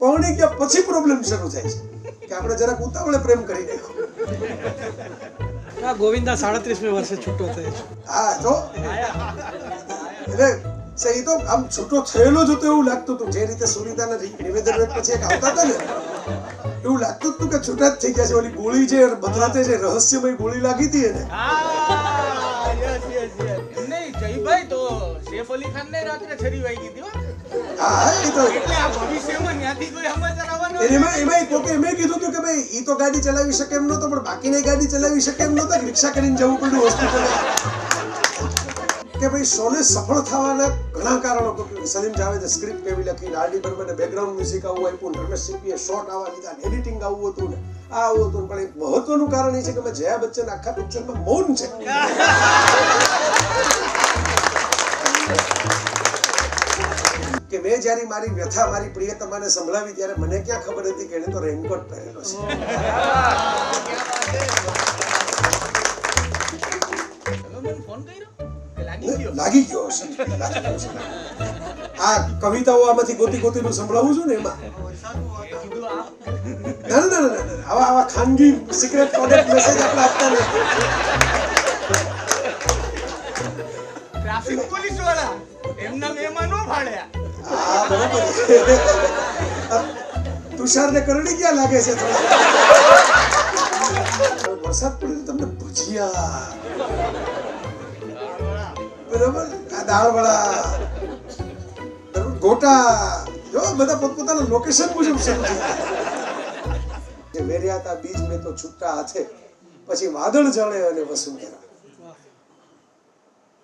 પૌણી ગયા પછી પ્રોબ્લેમ શરૂ થાય છે કે આપણે જરાક ઉતાવળે પ્રેમ કરી નાખ્યો. ગોવિંદા 37મી વર્ષે છૂટો થયો છે. હા તો એટલે એ તો આમ છૂટો થયેલો જ હતો એવું લાગતું હતું. જે રીતે સુનિતાના નિવેદન પછી એક આવતા હતા ને એવું લાગતું હતું કે છૂટા જ થઈ ગયા છે. ઓલી ગોળી જે બદલાતે જે રહસ્યમય ગોળી લાગી હતી એને જયભાઈ તો સૈફ અલી ખાન ને રાત્રે છરી વાગી હતી. હા એ તો એટલે આ ભવિષ્યમાં ન્યાથી કોઈ સમાચાર આવવાનો એમાં કોકે એમ કીધું હતું કે ભાઈ ઈ તો ગાડી ચલાવી શકે એમ નતો, પણ બાકીની ગાડી ચલાવી શકે એમ નતો. રિક્ષા કરીને જવું પડ્યું હોસ્પિટલે કે ભાઈ શોને સફળ થવાના ઘણા કારણો. સલીમ જાવેદે સ્ક્રિપ્ટ કેવી લખી, આરડી બર્મને બેકગ્રાઉન્ડ મ્યુઝિક આવું આપ્યું, રમેશ સિપ્પીએ શોટ આવા દીધા, એડિટિંગ આવું હતું ને આ આવું હતું. પણ એક મહત્વનું કારણ એ છે કે જયા બચ્ચન આખા પિક્ચરમાં મૌન છે. કે મેં જ્યારે મારી વ્યથા મારી પ્રિયતમાને સંભળાવી ત્યારે મને ક્યાં ખબર હતી કે એને તો રેનકોટ પહેરેલો છે. ફોન કર્યો લાગી ગયો હશે. આ કવિતાઓ આમાંથી ગોતી ગોતીનું સંભળાવું છું ને એમાં ના આવા ખાનગી સિક્રેટ કોડેડ મેસેજ આપણે આપતા નથી. ટ્રાફિક પોલીસ વાળા એમના મહેમાનો ભાડ્યા. હા બરાબર. તુષારને કરડી ગયા લાગે છે થોડા. વરસાદ પડ્યો તમને ભજીયા બરાબર, આ દાળવડા બરાબર, ગોટા જો બધા પોતપોતાના લોકેશન મુજબ શરૂ થઈ ગયા. જે વેર્યા હતા બીજ મેં તો છૂટા હાથે, પછી વાદળ જળે અને વસુંધરા.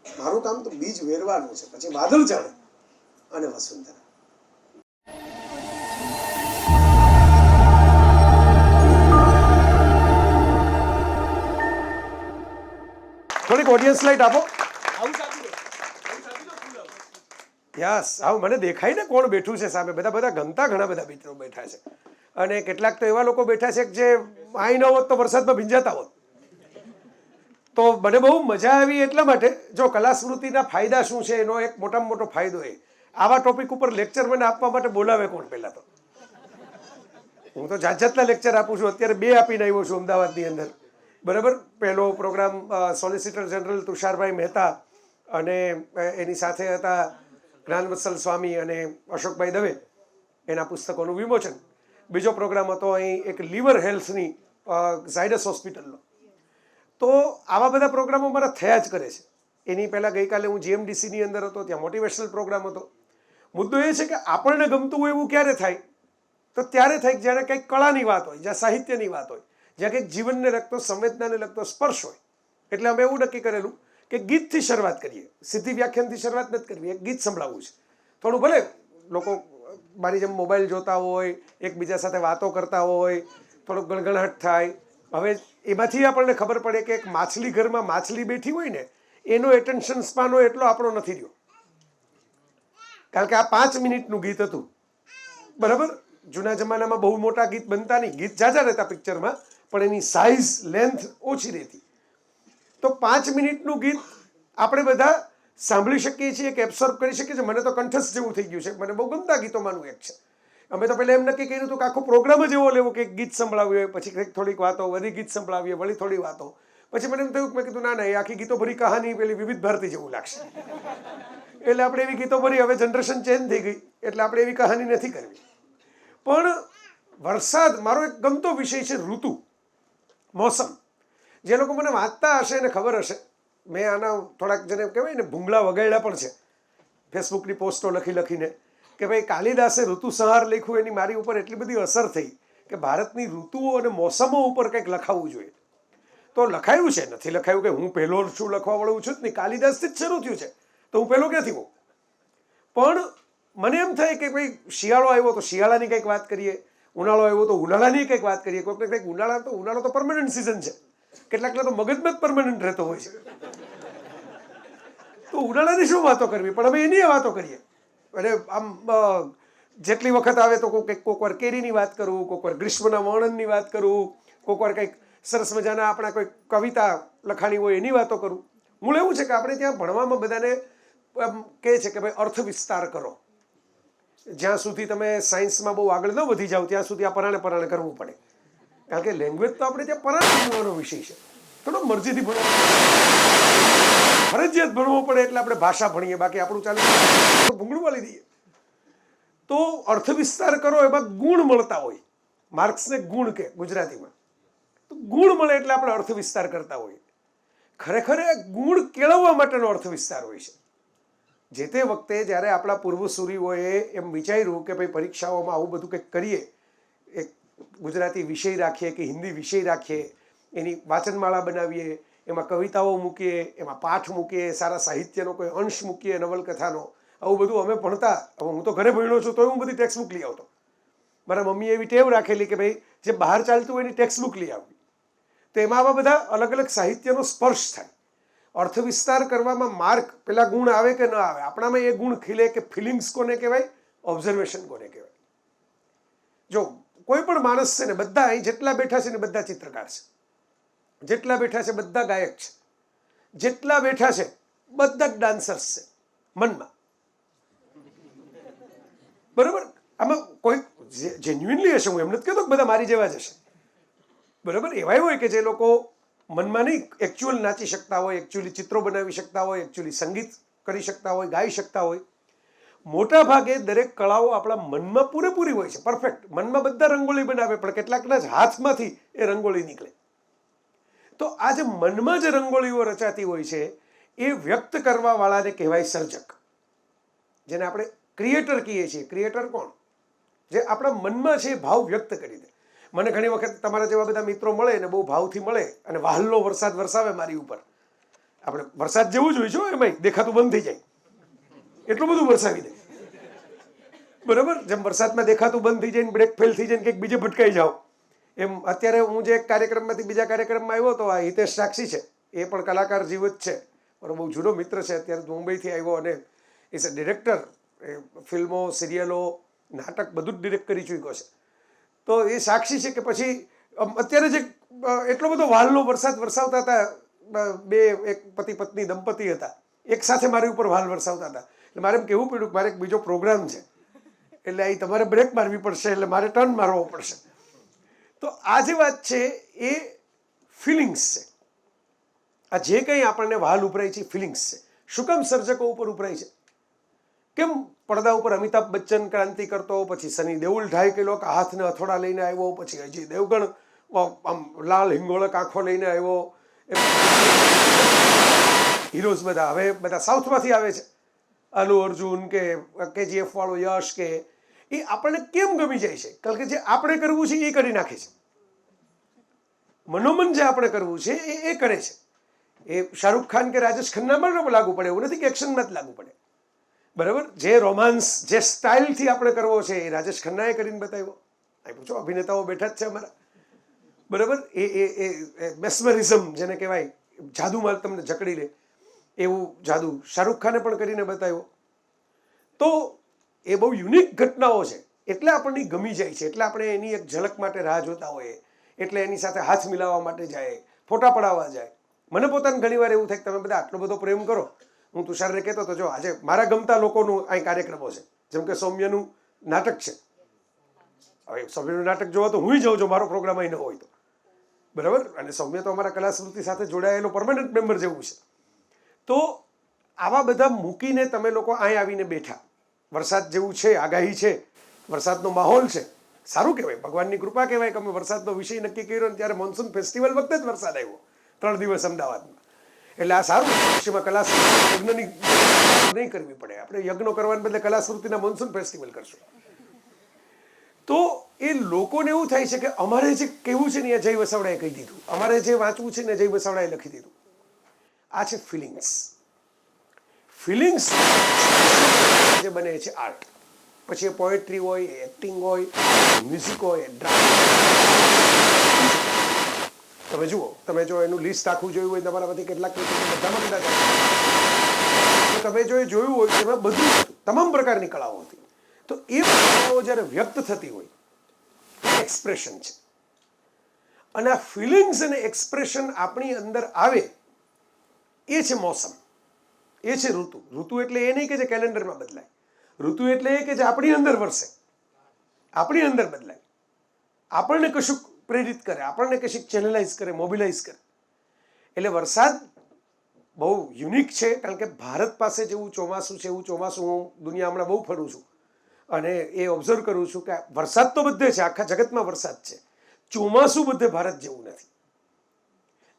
મારું કામ તો બીજ વેરવાનું છે, પછી વાદળ જળે અને વસુંધરા. થોડીક ઓડિયન્સ લાઈટ આપો. યસ, આવું મને દેખાય ને કોણ બેઠું છે સામે. બધા ગમતા ઘણા બધા મિત્રો બેઠા છે, અને કેટલાક તો એવા લોકો બેઠા છે કે જે આઈ ન હોત તો વરસાદમાં ભીંજાતા હોત. તો મને બહુ મજા આવી એટલા માટે. જો કલા સ્મૃતિના ફાયદા શું છે એનો એક મોટામાં મોટો ફાયદો એ, આવા ટોપિક ઉપર લેક્ચર મને આપવા માટે બોલાવે કોણ પહેલા તો. હું તો જાતના લેક્ચર આપું છું. અત્યારે 2 આપીને આવ્યો છું અમદાવાદની અંદર. બરાબર, પહેલો programme solicitor general Tusharbhai Mehta અને એની સાથે હતા જ્ઞાનવત્સલ સ્વામી અને અશોકભાઈ દવે, એના પુસ્તકોનું વિમોચન. બીજો પ્રોગ્રામ હતો અહીં એક લીવર હેલ્થની ઝાયડસ હોસ્પિટલનો. તો આવા બધા પ્રોગ્રામો મારા થયા જ કરે છે. એની પહેલાં ગઈકાલે હું જીએમડીસીની અંદર હતો, ત્યાં મોટિવેશનલ પ્રોગ્રામ હતો. મુદ્દો એ છે કે આપણને ગમતું હોય એવું ક્યારે થાય? તો ત્યારે થાય જ્યારે કંઈક કળાની વાત હોય, જ્યાં સાહિત્યની વાત હોય, જ્યાં કંઈક જીવનને લગતો, સંવેદનાને લગતો સ્પર્શ હોય. એટલે અમે એવું નક્કી કરેલું કે ગીતથી શરૂઆત કરીએ. સીધી વ્યાખ્યાનથી શરૂઆત નથી કરવી, એક ગીત સંભળાવવું છે. થોડું ભલે લોકો મારી જેમ મોબાઈલ જોતા હોય, એકબીજા સાથે વાતો કરતા હોય, થોડુંક ગણગણાટ થાય. હવે એમાંથી આપણને ખબર પડે કે એક માછલી ઘરમાં માછલી બેઠી હોય ને, એનો એટેન્શન સ્પાન હોય એટલો આપણો નથી રહ્યો. કારણ કે આ 5 મિનિટનું ગીત હતું. બરાબર, જૂના જમાનામાં બહુ મોટા ગીત બનતા નહીં, ગીત ઝાઝા રહેતા પિક્ચરમાં, પણ એની સાઇઝ લેન્થ ઓછી રહેતી. તો 5 મિનિટનું ગીત આપણે બધા સાંભળી શકીએ છીએ કે એબ્સોર્બ કરી શકીએ છીએ. મને તો કંઠસ્થ જેવું થઈ ગયું છે. મને બહુ ગમતા ગીતોમાંનું એક છે. અમે તો પહેલાં એમ નક્કી કર્યું હતું કે આખો પ્રોગ્રામ જ એવો લેવો કે એક ગીત સંભળાવીએ, પછી કંઈક થોડીક વાતો, વળી ગીત સંભળાવીએ, વળી થોડી વાતો. પછી મને એમ થયું કે મેં કીધું ના એ આખી ગીતો ભરી કહાની પેલી વિવિધ ભારતી જેવું લાગશે. એટલે આપણે એવી ગીતો ભરી. હવે જનરેશન ચેન્જ થઈ ગઈ એટલે આપણે એવી કહાની નથી કરવી. પણ વરસાદ મારો એક ગમતો વિષય છે. ઋતુ, મોસમ. જે લોકો મને વાંચતા હશે એને ખબર હશે, મેં આના થોડાક જેને કહેવાય ને ભૂંગળા વગાડ્યા પણ છે ફેસબુકની પોસ્ટો લખીને કે ભાઈ કાલિદાસે ઋતુસંહાર લખ્યું, એની મારી ઉપર એટલી બધી અસર થઈ કે ભારતની ઋતુઓ અને મોસમો ઉપર કંઈક લખાવવું જોઈએ. તો લખાયું છે, નથી લખાયું કે હું પહેલો છું લખવાવાળું છું જ નહીં. કાલિદાસથી જ શરૂ થયું છે, તો હું પહેલો ક્યાંથી હોઉં? પણ મને એમ થાય કે ભાઈ શિયાળો આવ્યો તો શિયાળાની કંઈક વાત કરીએ, ઉનાળો આવ્યો તો ઉનાળાની કંઈક વાત કરીએ. કોઈક કંઈક ઉનાળો તો પરમનન્ટ સિઝન છે, કેટલાકને તો મગજમાં જ પરમનન્ટ રહેતો હોય છે. તો ઉનાળાની શું વાતો કરવી? પણ અમે એની વાતો કરીએ. અને આમ જેટલી વખત આવે તો કોઈક વાર કેરીની વાત કરું, કોઈક વાર ગ્રીષ્મના વર્ણનની વાત કરું, કોઈક વાર કંઈક સરસ મજાના આપણા કોઈ કવિતા લખાણી હોય એની વાતો કરું. મૂળ એવું છે કે આપણે ત્યાં ભણવામાં બધાને કહે છે કે ભાઈ અર્થ વિસ્તાર કરો. જ્યાં સુધી તમે સાયન્સમાં બહુ આગળ ન વધી જાઓ ત્યાં સુધી આ પરાણે કરવું પડે. કારણ કે લેંગ્વેજ તો આપણે ત્યાં પરાણે ભણવાનો વિષય છે, થોડો મરજીથી ભણવાનો, ફરજિયાત ભણવો પડે એટલે આપણે ભાષા ભણીએ, બાકી આપણું ચાલે ભૂંગળું વાળી દઈએ. તો અર્થ વિસ્તાર કરો એમાં ગુણ મળતા હોય, માર્ક્સને ગુણ કે ગુજરાતીમાં, તો ગુણ મળે એટલે આપણે અર્થ વિસ્તાર કરતા હોઈએ. ખરેખર એ ગુણ કેળવવા માટેનો અર્થ વિસ્તાર હોય છે. જે તે વખતે જ્યારે આપણા પૂર્વસૂરીઓએ એમ વિચાર્યું કે ભાઈ પરીક્ષાઓમાં આવું બધું કંઈક કરીએ, એક ગુજરાતી વિષય રાખીએ કે હિન્દી વિષય રાખીએ, એની વાચનમાળા બનાવીએ, એમાં કવિતાઓ મૂકીએ, એમાં પાઠ મૂકીએ, સારા સાહિત્યનો કોઈ અંશ મૂકીએ, નવલકથાનો, આવું બધું અમે ભણતા. હવે હું તો ઘરે ભણ્યો છું તો હું બધી ટેક્સ્ટ બુક લઈ આવતો. મારા મમ્મીએ એવી ટેવ રાખેલી કે ભાઈ જે બહાર ચાલતું હોય એની ટેક્સ્ટ બુક લઈ આવવી. તો એમાં આવા બધા અલગ અલગ સાહિત્યનો સ્પર્શ થાય. અર્થ વિસ્તાર કરવામાં માર્ક પેલા ગુણ આવે કે ન આવે, આપણામાં એ ગુણ ખીલે કે ફિલિંગ્સ કોને કહેવાય, ઓબ્ઝર્વેશન કોને કહેવાય. જો કોઈ પણ માણસ છે ને, બધા અહીં જેટલા બેઠા છે ને બધા ચિત્રકાર છે, જેટલા બેઠા છે બધા ગાયક છે, જેટલા બેઠા છે બધા જ ડાન્સર્સ છે મનમાં, બરોબર? આમાં કોઈ જેન્યુઇનલી હશે, હું એમ નથી કહેતો કે બધા મારી જેવા જ હશે, બરાબર? એવા હોય કે જે લોકો મનમાં નહીં એકચ્યુઅલ નાચી શકતા હોય, એકચ્યુઅલી ચિત્રો બનાવી શકતા હોય, એકચ્યુઅલી સંગીત કરી શકતા હોય, ગાઈ શકતા હોય. મોટા ભાગે દરેક કળાઓ આપણા મનમાં પૂરેપૂરી હોય છે, પરફેક્ટ. મનમાં બધા રંગોળી બનાવે, પણ કેટલાકના જ હાથમાંથી એ રંગોળી નીકળે. તો આ જે મનમાં જે રંગોળીઓ રચાતી હોય છે એ વ્યક્ત કરવા વાળાને કહેવાય સર્જક, જેને આપણે ક્રિએટર કહીએ છીએ. ક્રિએટર કોણ? જે આપણા મનમાં છે એ ભાવ વ્યક્ત કરી દે. મને ઘણી વખત તમારા જેવા બધા મિત્રો મળે ને બહુ ભાવથી મળે અને વહાલનો વરસાદ વરસાવે મારી ઉપર. આપણે વરસાદ જેવું જ હોય છે, એમાં દેખાતું બંધ થઈ જાય એટલું બધું વરસાવી દે, બરાબર? જેમ વરસાદમાં દેખાતું બંધ થઈ જાય, બ્રેક ફેલ થઈ જાય, કંઈક બીજે ભટકાઈ જાઓ, એમ અત્યારે હું જે એક કાર્યક્રમમાંથી બીજા કાર્યક્રમમાં આવ્યો તો આ હિતેશ સાક્ષી છે, એ પણ કલાકાર જીવત છે, મારો બહુ જૂનો મિત્ર છે, અત્યારે મુંબઈથી આવ્યો અને ઇઝ અ ડિરેક્ટર. એ ફિલ્મો, સિરિયલો, નાટક બધું જ ડિરેક્ટ કરી ચૂક્યો છે. તો એ સાક્ષી છે કે પછી અત્યારે જે એટલો બધો વાલનો વરસાદ વરસાવતા હતા, એક પતિ પત્ની દંપતી હતા, એક સાથે મારી ઉપર વાલ વરસાવતા હતા. એટલે મારે એમ કહેવું પડ્યું કે મારે એક બીજો પ્રોગ્રામ છે, એટલે અહીં તમારે બ્રેક મારવી પડશે, એટલે મારે ટર્ન મારવો પડશે. તો આ જે વાત છે એ ફિલિંગ્સ છે. આ જે કંઈ આપણને વાલ ઉપરાય છે ફિલિંગ્સ છે. શું કામ સર્જકો ઉપર ઉપરાય છે? કેમ પડદા ઉપર અમિતાભ બચ્ચન ક્રાંતિ કરતો, પછી સની દેઓલ 2.5 કિલો હાથને હથોડા લઈને આવ્યો, પછી અજય દેવગણ આમ લાલ હિંગોળક આંખો લઈને આવ્યો, હીરોઝ બધા હવે બધા સાઉથમાંથી આવે છે, અલ્લુ અર્જુન કે KGF વાળો યશ, કે એ આપણને કેમ ગમી જાય છે? કારણ કે જે આપણે કરવું છે એ કરી નાખે છે. મનોમન જે આપણે કરવું છે એ કરે છે. એ શાહરૂખ ખાન કે રાજેશ ખન્નામાં લાગુ પડે એવું નથી કે એક્શનમાં જ લાગુ પડે, બરાબર? જે રોમાન્સ જે સ્ટાઇલથી આપણે કરવો છે એ રાજેશ ખન્નાએ કરીને બતાવ્યો. અહીં પૂછો, અભિનેતાઓ બેઠા જ છે અમારા, બરાબર? એ મેસ્મરિઝમ જેને કહેવાય, જાદુમાં તમને જકડી લે એવું જાદુ શાહરૂખ ખાને પણ કરીને બતાવ્યો. તો એ બહુ યુનિક ઘટનાઓ છે, એટલે આપણને ગમી જાય છે, એટલે આપણે એની એક ઝલક માટે રાહ જોતા હોઈએ, એટલે એની સાથે હાથ મિલાવવા માટે જાય, ફોટા પડાવવા જાય. મને પોતાને ઘણીવાર એવું થાય કે તમે બધા આટલો બધો પ્રેમ કરો. હું તુષારને કહેતો હતો, જો આજે મારા ગમતા લોકોનું અહીં કાર્યક્રમો છે, જેમ કે સૌમ્યનું નાટક છે. હવે સૌમ્યનું નાટક જોવા તો હું જાઉં છું, મારો પ્રોગ્રામ અહીં ન હોય તો, બરાબર? અને સૌમ્ય તો અમારા કલાસ્મૃતિ સાથે જોડાયેલો પરમાનન્ટ મેમ્બર જેવું છે. તો આવા બધા મૂકીને તમે લોકો અહીં આવીને બેઠા, વરસાદ જેવું છે, આગાહી છે, વરસાદનો માહોલ છે, સારું કહેવાય, ભગવાનની કૃપા કહેવાય કે અમે વરસાદનો વિષય નક્કી કર્યો ને ત્યારે મોન્સૂન ફેસ્ટિવલ વખતે જ વરસાદ આવ્યો 3 દિવસ અમદાવાદમાં. એટલે આ સારું, ભવિષ્યમાં યજ્ઞની નહીં કરવી પડે, આપણે યજ્ઞો કરવાને બદલે કલાસ્મૃતિના મોન્સૂન ફેસ્ટિવલ કરશું. તો એ લોકોને એવું થાય છે કે અમારે જે કહેવું છે ને એ જય વસાવડાએ કહી દીધું, અમારે જે વાંચવું છે ને જય વસાવડાએ લખી દીધું. આ છે ફિલિંગ્સ. ફિલિંગ્સ જે બને છે આર્ટ. પછી એ પોએટ્રી હોય, એક્ટિંગ હોય, મ્યુઝિક હોય, તમે જુઓ, તમે જો એનું લિસ્ટ આખું જોયું હોય, તમારામાંથી કેટલાક બધામાં કદાચ તમે જો એ જોયું હોય એમાં બધું તમામ પ્રકારની કળાઓ હતી. તો એ કળાઓ જ્યારે વ્યક્ત થતી હોય, એક્સપ્રેશન છે. અને આ ફિલિંગ્સ અને એક્સપ્રેશન આપણી અંદર આવે એ છે મોસમ, એ છે ઋતુ. ઋતુ એટલે એ નહીં કે જે કેલેન્ડરમાં બદલાય. ઋતુ એટલે એ કે જે આપણી અંદર વરસે, આપણી અંદર બદલાય, આપણને કશુંક પ્રેરિત કરે, આપણને કશુંક ચેનલાઇઝ કરે, મોબિલાઇઝ કરે. એટલે વરસાદ બહુ યુનિક છે, કારણ કે ભારત પાસે જેવું ચોમાસું છે એવું ચોમાસું હું દુનિયા હમણાં બહુ ફરું છું અને એ ઓબ્ઝર્વ કરું છું કે વરસાદ તો બધે છે, આખા જગતમાં વરસાદ છે, ચોમાસું બધે ભારત જેવું નથી.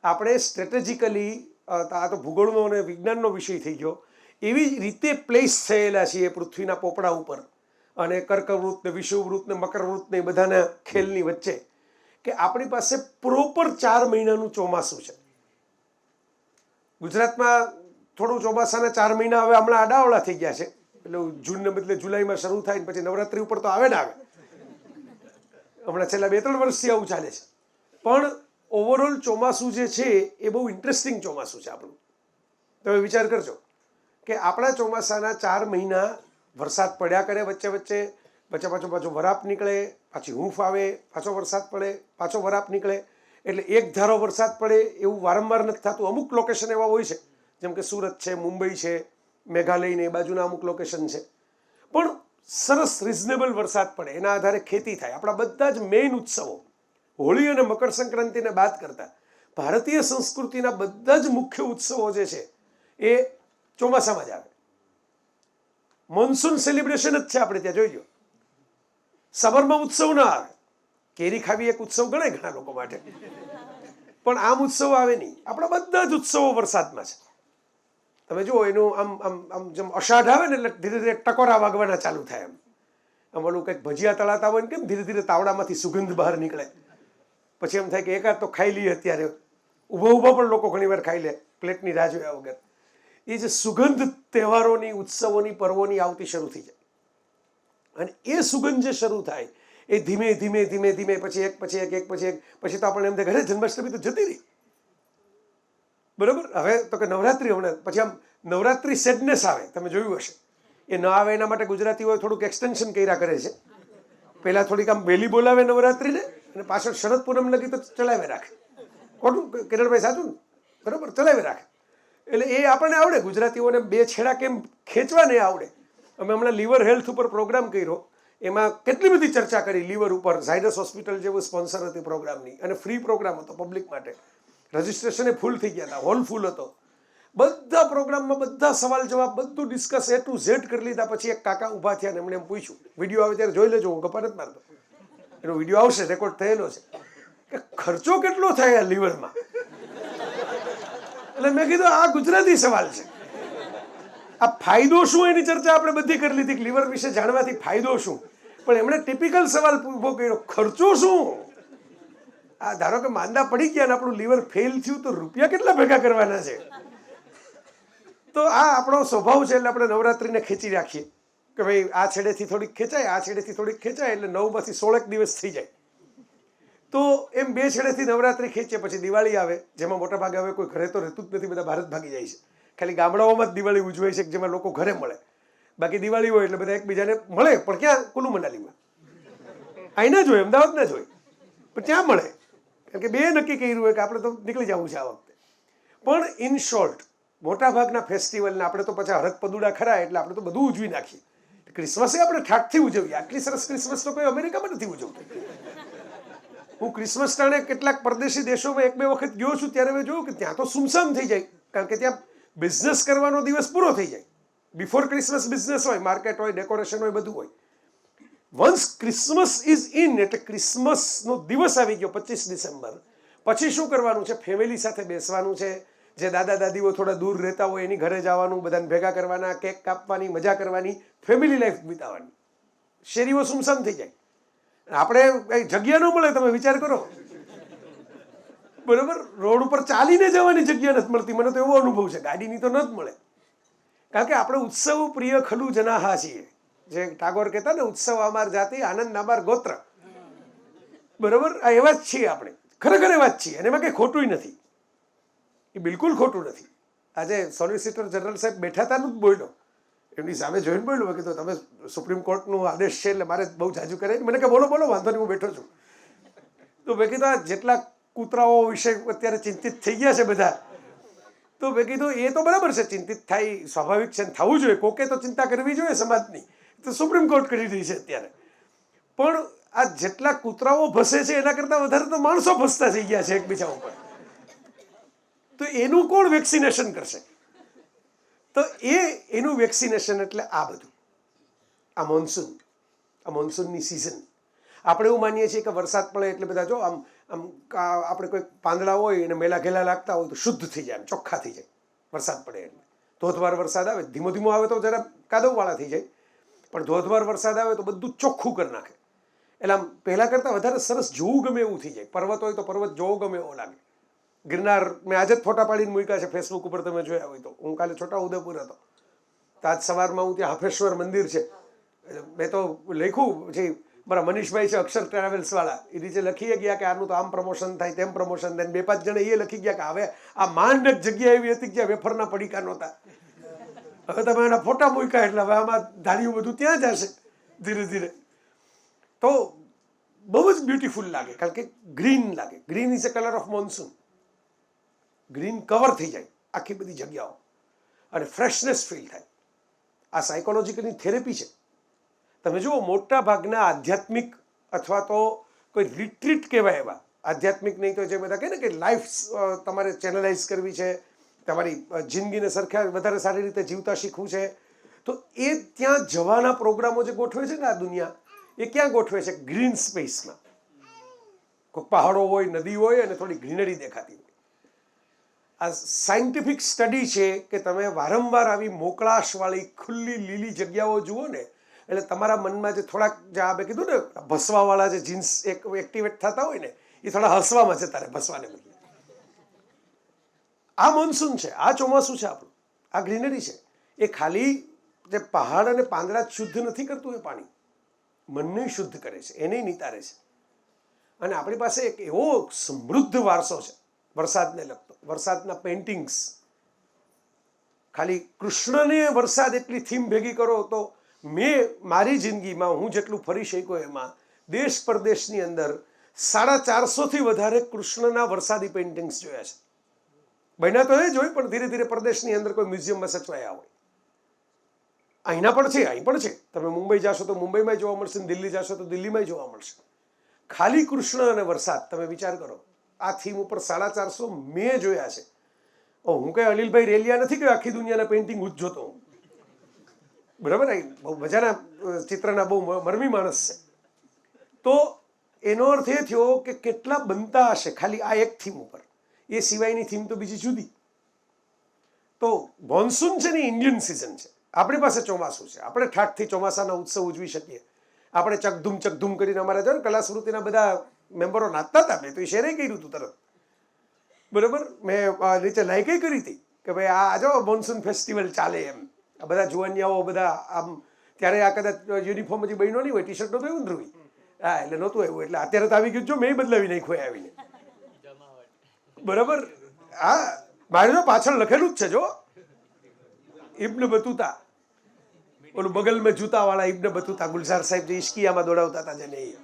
આપણે સ્ટ્રેટેજિકલી, આ તો ભૂગોળનો અને વિજ્ઞાનનો વિષય થઈ ગયો, એવી રીતે પ્લેસ થયેલા છીએ પૃથ્વીના પોપડા ઉપર અને કર્કવૃત ને વિષુવવૃત ને મકરવૃત ને બધાના ખેલની વચ્ચે કે આપણી પાસે પ્રોપર 4 મહિનાનું ચોમાસું છે. ગુજરાતમાં થોડું ચોમાસાના 4 મહિના હવે હમણાં આડાવડા થઈ ગયા છે, એટલે જૂનને બદલે જુલાઈમાં શરૂ થાય ને પછી નવરાત્રી ઉપર તો આવે ને આવે. હમણાં છેલ્લા 2-3 વર્ષથી આવું ચાલે છે. પણ ઓવરઓલ ચોમાસું જે છે એ બહુ ઇન્ટરેસ્ટિંગ ચોમાસું છે આપણું. તમે વિચાર કરજો કે આપણા ચોમાસાના 4 મહિના વરસાદ પડ્યા કરે, વચ્ચે વચ્ચે પાછો વરાપ નીકળે, પાછી હૂંફ આવે, પાછો વરસાદ પડે, પાછો વરાપ નીકળે, એટલે એક ધારો વરસાદ પડે એવું વારંવાર નથી થતું. અમુક લોકેશન એવા હોય છે, જેમ કે સુરત છે, મુંબઈ છે, મેઘાલય ને એ બાજુના અમુક લોકેશન છે, પણ સરસ રિઝનેબલ વરસાદ પડે, એના આધારે ખેતી થાય. આપણા બધા જ મેઇન ઉત્સવો, હોળી અને મકર સંક્રાંતિને બાદ કરતા ભારતીય સંસ્કૃતિના બધા જ મુખ્ય ઉત્સવો જે છે એ ચોમાસામાં જ આવે. મોન્સૂન સેલિબ્રેશન જ છે આપણે ત્યાં, જોઈજો. સમરમાં ઉત્સવ ના આવે, કેરી ખાવી એક ઉત્સવ ગણાય ઘણા લોકો માટે, પણ આમ ઉત્સવ આવે નહીં. આપણા બધા જ ઉત્સવો વરસાદમાં છે. તમે જુઓ એનું આમ આમ આમ જેમ અષાઢ આવે ને એટલે ધીરે ધીરે ટકોરા વાગવાના ચાલુ થાય. આમ ઓલું કંઈક ભજીયા તળાતા હોય ને કેમ ધીરે ધીરે તાવડામાંથી સુગંધ બહાર નીકળે, પછી એમ થાય કે એકાદ તો ખાઈ લઈએ. અત્યારે ઊભા પણ લોકો ઘણી વાર ખાઈ લે પ્લેટની રાહ જોયા વગર. એ જે સુગંધ તહેવારોની, ઉત્સવોની, પર્વોની આવતી શરૂ થઈ જાય, અને એ સુગંધ જે શરૂ થાય એ ધીમે ધીમે ધીમે ધીમે પછી એક પછી એક પછી તો આપણને એમ થાય ઘરે જન્માષ્ટમી તો જતી રહી, બરોબર. હવે તો કે નવરાત્રી, હમણાં પછી આમ નવરાત્રી સેડનેસ આવે, તમે જોયું હશે. એ ન આવે એના માટે ગુજરાતીઓએ થોડુંક એક્સટેન્શન કર્યા કરે છે. પહેલાં થોડીક આમ વહેલી બોલાવે નવરાત્રીને અને પાછળ શરદ પૂનમ લગી તો ચલાવી રાખે. ખોટું કિરણભાઈ, સાચું ને? બરાબર, ચલાવી રાખે. એટલે એ આપણને આવડે, ગુજરાતીઓને બે છેડા કેમ ખેંચવા ને આવડે. અમે હમણાં લીવર હેલ્થ ઉપર પ્રોગ્રામ કર્યો, એમાં કેટલી બધી ચર્ચા કરી લીવર ઉપર. ઝાયડસ હોસ્પિટલ જેવું સ્પોન્સર હતી પ્રોગ્રામની, અને ફ્રી પ્રોગ્રામ હતો પબ્લિક માટે. રજિસ્ટ્રેશન એ ફૂલ થઈ ગયા હતા, હોલ ફૂલ હતો. બધા પ્રોગ્રામમાં બધા સવાલ જવાબ બધું ડિસ્કસ A to Z કરી લીધા. પછી એક કાકા ઊભા થયા અને એમણે એમ પૂછ્યું, વિડીયો આવે ત્યારે જોઈ લેજો, હું ગપ્પા નથી મારતો, એનો વિડીયો આવશે, રેકોર્ડ થયેલો છે, કે ખર્ચો કેટલો થાય આ લીવરમાં. એટલે મેં કીધું આ ગુજરાતી સવાલ છે, આ ફાયદો શું એની ચર્ચા આપણે બધી કરી લીધી, લીવર વિશે જાણવાથી ફાયદો શું, પણ એમણે ટિપિકલ સવાલ ઊભો કર્યો, ખર્ચો શું. આ ધારો કે માંદા પડી ગયા અને આપણું લીવર ફેલ થયું તો રૂપિયા કેટલા ભેગા કરવાના છે. તો આ આપણો સ્વભાવ છે, એટલે આપણે નવરાત્રિને ખેંચી રાખીએ કે ભાઈ આ છેડેથી થોડીક ખેંચાય, આ છેડેથી થોડીક ખેંચાય, એટલે 9માંથી 16 દિવસ થઈ જાય. તો એમ બે છેડેથી નવરાત્રિ ખેંચીએ. પછી દિવાળી આવે, જેમાં મોટા ભાગે હવે કોઈ ઘરે તો રહેતું જ નથી, બધા ભારત ભાગી જાય છે. ખાલી ગામડાઓમાં જ દિવાળી ઉજવાય છે, જેમાં લોકો ઘરે મળે. બાકી દિવાળી હોય એટલે બધા એકબીજાને મળે, પણ ક્યાં? કુલ્લુ મનાલીમાં. અહીં ના જોઈ, અમદાવાદ ના જોઈ, પણ ત્યાં મળે, કારણ કે બે નક્કી કર્યું હોય કે આપણે તો નીકળી જવું છે આ વખતે. પણ ઇન શોર્ટ, મોટાભાગના ફેસ્ટિવલને આપણે તો પછી હરક પદુડા ખરા, એટલે આપણે તો બધું ઉજવી નાખીએ. ક્રિસમસે આપણે ઠાઠથી ઉજવીએ. આટલી સરસ ક્રિસમસ તો કોઈ અમેરિકામાં નથી ઉજવતું. હું ક્રિસમસ ટાણે કેટલાક પરદેશી દેશોમાં 1-2 વખત ગયો છું, ત્યારે મેં જોયું કે ત્યાં તો સુમસામ થઈ જાય, કારણ કે ત્યાં બિઝનેસ કરવાનો દિવસ પૂરો થઈ જાય. બિફોર ક્રિસમસ બિઝનેસ હોય, માર્કેટ હોય, ડેકોરેશન હોય, બધું હોય. વન્સ ક્રિસમસ ઇઝ ઇન, એટલે ક્રિસમસનો દિવસ આવી ગયો 25 ડિસેમ્બર, પછી શું કરવાનું છે? ફેમિલી સાથે બેસવાનું છે. જે દાદા દાદીઓ થોડા દૂર રહેતા હોય એની ઘરે જવાનું, બધાને ભેગા કરવાના, કેક કાપવાની, મજા કરવાની, ફેમિલી લાઈફ વિતાવવાની. શેરીઓ સુમસામ થઈ જાય. આપણે કઈ જગ્યા ન મળે, તમે વિચાર કરો, બરોબર. રોડ ઉપર ચાલીને જવાની જગ્યા નથી મળતી. મને તો એવો અનુભવ છે, ગાડીની તો ન જ મળે. કારણ કે આપણે ઉત્સવ પ્રિય ખલુ જનાહા છીએ. જે ટાગોર કહેતા ને, ઉત્સવ અમાર જાતિ, આનંદ અમાર ગોત્ર, બરોબર. આ એવા જ છીએ આપણે, ખરેખર એવા જ છીએ, અને એમાં કંઈ ખોટું નથી. એ બિલકુલ ખોટું નથી. આજે સોલિસિટર જનરલ સાહેબ બેઠા હતા જ બોલ્યો, એમની સામે જોઈને બોલ્યો કે તો તમે સુપ્રીમ કોર્ટનો આદેશ છે એટલે મારે બહુ જાજુ કરે. મને કે બોલો બોલો, વાંધો નહીં, હું બેઠો છું. તો મેં કીધું આ જેટલા કૂતરાઓ વિશે અત્યારે ચિંતિત થઈ ગયા છે બધા, તો મેં કીધું એ તો બરાબર છે, ચિંતિત થાય સ્વાભાવિક છે, થવું જોઈએ. કોકે તો ચિંતા કરવી જોઈએ સમાજની, તો સુપ્રીમ કોર્ટ કરી રહી છે અત્યારે. પણ આ જેટલા કૂતરાઓ ભસે છે એના કરતાં વધારે તો માણસો ભસતા થઈ ગયા છે એકબીજા ઉપર. તો એનું કોણ વેક્સિનેશન કરશે? તો એનું વેક્સિનેશન એટલે આ બધું, આ મોન્સૂનની સિઝન. આપણે એવું માનીએ છીએ કે વરસાદ પડે એટલે બધા જો આમ આપણે કોઈ પાંદડા હોય અને મેલા ઘેલા લાગતા હોય તો શુદ્ધ થઈ જાય, ચોખ્ખા થઈ જાય વરસાદ પડે એટલે. ધોધમાર વરસાદ આવે, ધીમો ધીમો આવે તો જરા કાદવવાળા થઈ જાય, પણ ધોધમાર વરસાદ આવે તો બધું ચોખ્ખું કરી નાખે. એટલે આમ પહેલાં કરતાં વધારે સરસ જોવું ગમે એવું થઈ જાય. પર્વત હોય તો પર્વત જોવો ગમે એવો લાગે. ગિરનાર મેં આજે જ ફોટા પાડીને મૂક્યા છે ફેસબુક ઉપર, તમે જોયા હોય તો. હું કાલે છોટાઉદેપુર હતો તો આજ સવારમાં હું ત્યાં હાફેશ્વર મંદિર છે, મેં તો લખ્યું છે, મારા મનીષભાઈ છે અક્ષર ટ્રાવેલ્સવાળા, એ રીતે લખી ગયા કે આનું તો આમ પ્રમોશન થાય, તેમ પ્રમોશન થાય. 2-5 જણા એ લખી ગયા કે હવે આ માંડ એક જગ્યા એવી હતી કે જ્યાં વેફરના પડીકા નહોતા, હવે તમે એના ફોટા મૂક્યા એટલે હવે આમાં ધાર્યું બધું ત્યાં જ હશે ધીરે ધીરે. તો બહુ જ બ્યુટીફુલ લાગે, કારણ કે ગ્રીન લાગે. Green is a colour of monsoon. Green cover થઈ જાય આખી બધી જગ્યાઓ અને ફ્રેશનેસ ફીલ થાય. આ સાયકોલોજીકલની થેરેપી છે. તમે જુઓ, મોટા ભાગના આધ્યાત્મિક અથવા તો કોઈ રિટ્રીટ કહેવાય એવા આધ્યાત્મિક નહીં તો જે બધા કહે ને કે લાઈફ તમારે ચેનલાઇઝ કરવી છે, તમારી જિંદગીને સરખા વધારે સારી રીતે જીવતા શીખવું છે, તો એ ત્યાં જવાના પ્રોગ્રામો જે ગોઠવે છે ને આ દુનિયા, એ ક્યાં ગોઠવે છે? ગ્રીન સ્પેસમાં. કોઈ પહાડો હોય, નદી હોય અને થોડી ગ્રીનરી દેખાતી હોય. આ સાયન્ટિફિક સ્ટડી છે કે તમે વારંવાર આવી મોકળાશવાળી ખુલ્લી લીલી જગ્યાઓ જુઓ ને એટલે તમારા મનમાં જે થોડાક જે આપણે કીધું ને ભસવાવાળા જે જીન્સ એક્ટિવેટ થતા હોય ને એ થોડા હસવામાં જતા રહે ભસવાને બદલે. આ મોન્સૂન છે, આ ચોમાસું છે આપણું, આ ગ્રીનરી છે. એ ખાલી જે પહાડ અને પાંદડા જ શુદ્ધ નથી કરતું, એ પાણી મનને શુદ્ધ કરે છે, એને નિતારે છે. અને આપણી પાસે એક એવો સમૃદ્ધ વારસો છે વરસાદને લગતો. વરસાદના પેઇન્ટિંગ્સ, ખાલી કૃષ્ણને વરસાદ એટલી થીમ ભેગી કરો તો મેં મારી જિંદગીમાં હું જેટલું ફરી શક્યો એમાં દેશ પરદેશની અંદર 450થી વધારે કૃષ્ણના વરસાદી પેઇન્ટિંગ્સ જોયા છે. બન્યા તો એ જ હોય, પણ ધીરે ધીરે પરદેશની અંદર કોઈ મ્યુઝિયમમાં સચવાયા હોય. અહીંના પણ છે, અહીં પણ છે. તમે મુંબઈ જાશો તો મુંબઈમાં જોવા મળશે, દિલ્હી જાશો તો દિલ્હીમાં જોવા મળશે. ખાલી કૃષ્ણ અને વરસાદ, તમે વિચાર કરો, આ થીમ ઉપર 450 મેં જોયા છે. હું કઈ અનિલભાઈ રેલિયા નથી કે આખી દુનિયાના પેઇન્ટિંગ હું જ જોતો હું, બરાબર? બહુ મજાના ચિત્રના બહુ મરમી માણસ છે. તો એનો અર્થ એ થયો કે કેટલા બનતા હશે ખાલી આ એક થીમ ઉપર. એ સિવાયની થીમ તો બીજી જુદી. તો મોન્સૂન છે ને ઇન્ડિયન સિઝન છે. આપણી પાસે ચોમાસું છે, આપણે ઠાઠથી ચોમાસાના ઉત્સવ ઉજવી શકીએ. આપણે ચકધૂમ કરીને અમારા જો ને કલાસ્મૃતિના બધા મેમ્બરો નાચતા હતા, મેં તો એ શેરે કર્યું હતું તરત, બરાબર? મેં નીચે લાઈક કરી હતી કે ભાઈ આ જો મોન્સૂન ફેસ્ટિવલ ચાલે એમ. આ બધા જુવાનિયાઓ બધા આમ, ત્યારે આ કદાચ યુનિફોર્મ હજી બન્યો નહીં હોય, ટી શર્ટ નહોતું એવું ને ધ્રુવી, હા, એટલે નહોતું એવું, એટલે અત્યારે તો આવી ગયું. જો મેં બદલાવી નાખ્યું આવીને, બરાબર? હા, મારે તો પાછળ લખેલું જ છે જો, ઇબ્ન બતુતા, ઓલું બગલ મેં જૂતાવાળા ઇબ્ન બતુતા, ગુલઝાર સાહેબ જે ઇશ્કિયામાં દોડાવતા હતા જેને, એ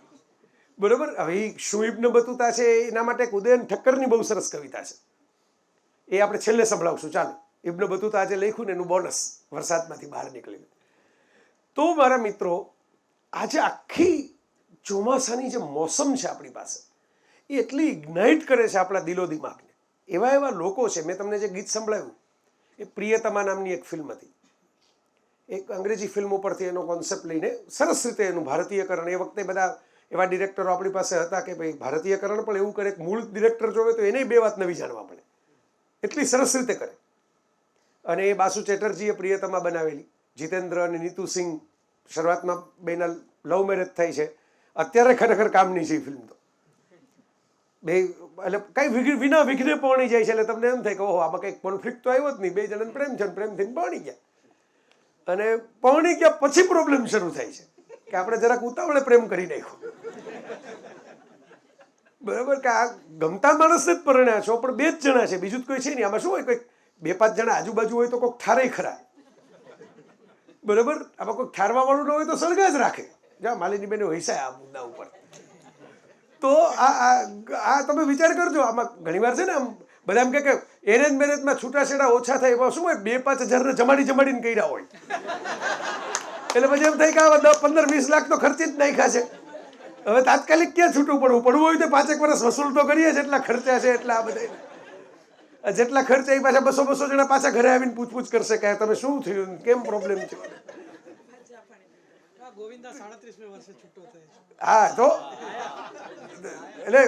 બરાબર. હવે શું ઇબ્ન બતુતા છે એના માટે ઉદયન ઠક્કરની બહુ સરસ કવિતા છે, એ આપણે છેલ્લે સંભળાવશું. ચાલો, ઇબ્ન બતુતા આજે લખ્યું ને એનું બોનસ વરસાદમાંથી બહાર નીકળીને. તો મારા મિત્રો, આજે આખી ચોમાસાની જે મોસમ છે આપણી પાસે, એ એટલી ઇગ્નાઇટ કરે છે આપણા દિલો દિમાગને. એવા એવા લોકો છે. મેં તમને જે ગીત સંભળાવ્યું એ પ્રિયતમા નામની એક ફિલ્મ હતી, એક અંગ્રેજી ફિલ્મ ઉપરથી એનો કોન્સેપ્ટ લઈને સરસ રીતે એનું ભારતીયકરણ. એ વખતે બધા એવા ડિરેક્ટરો આપણી પાસે હતા કે ભાઈ ભારતીયકરણ પણ એવું કરે, મૂળ ડિરેક્ટર જોવે તો એને 2 વાત નવી જાણવા મળે, એટલી સરસ રીતે કરે. અને એ બાસુ ચેટર્જીએ પ્રિયતમા બનાવેલી. જીતેન્દ્ર અને નીતુ સિંહ શરૂઆતમાં બેના લવ મેરેજ થાય છે. અત્યારે ખરેખર કામની છે એ ફિલ્મ તો. બે એટલે કંઈ વિના વિઘ્ને પરણી જાય છે. એટલે તમને એમ થાય કે ઓહો, આમાં કંઈક કોન્ફ્લિક્ટ તો આવ્યો જ નહીં, 2 જણાને પ્રેમ છે, પ્રેમ થઈને પરણી ગયા. અને પરણી ગયા પછી પ્રોબ્લેમ શરૂ થાય છે કે આપણે જરાક ઉતાવળે પ્રેમ કરી નાખ્યો, બરાબર? કે આ ગમતા માણસને જ પરણ્યા છો, પણ 2 જ જણા છે, બીજું જ કોઈ છે નહીં. આમાં શું હોય, કંઈક 2-5 જણા આજુબાજુ હોય તો કોઈક ઠારે ખરા, બરાબર? આમાં કોઈ ઠારવા વાળું ન હોય તો સળગા જ રાખે. જા માલિની બેને વૈસાય આ મુદ્દા ઉપર. તો આ તમે વિચાર કરજો. આમાં ઘણીવાર છે ને આમ બધા એમ કે એરેન્જ મેરેજમાં છૂટાછેડા ઓછા થાય, એમાં શું હોય, 2-5 હજારને જમાડીને કર્યા હોય. એટલે પછી એમ થાય કે આ 10-15-20 લાખ તો ખર્ચી જ નાખ્યા છે. હવે તાત્કાલિક ક્યાં છૂટું પડવું હોય તો 5 વર્ષ વસૂલ તો કરીએ, જેટલા ખર્ચા છે એટલા આ બધા જેટલા ખર્ચા એ પાછા 200 જણા પાછા ઘરે આવીને પૂછપૂછ કરશે કે તમે શું થયું, કેમ પ્રોબ્લેમ છે. ગોવિંદા 37 વર્ષે છૂટો થયો છે. હા તો એટલે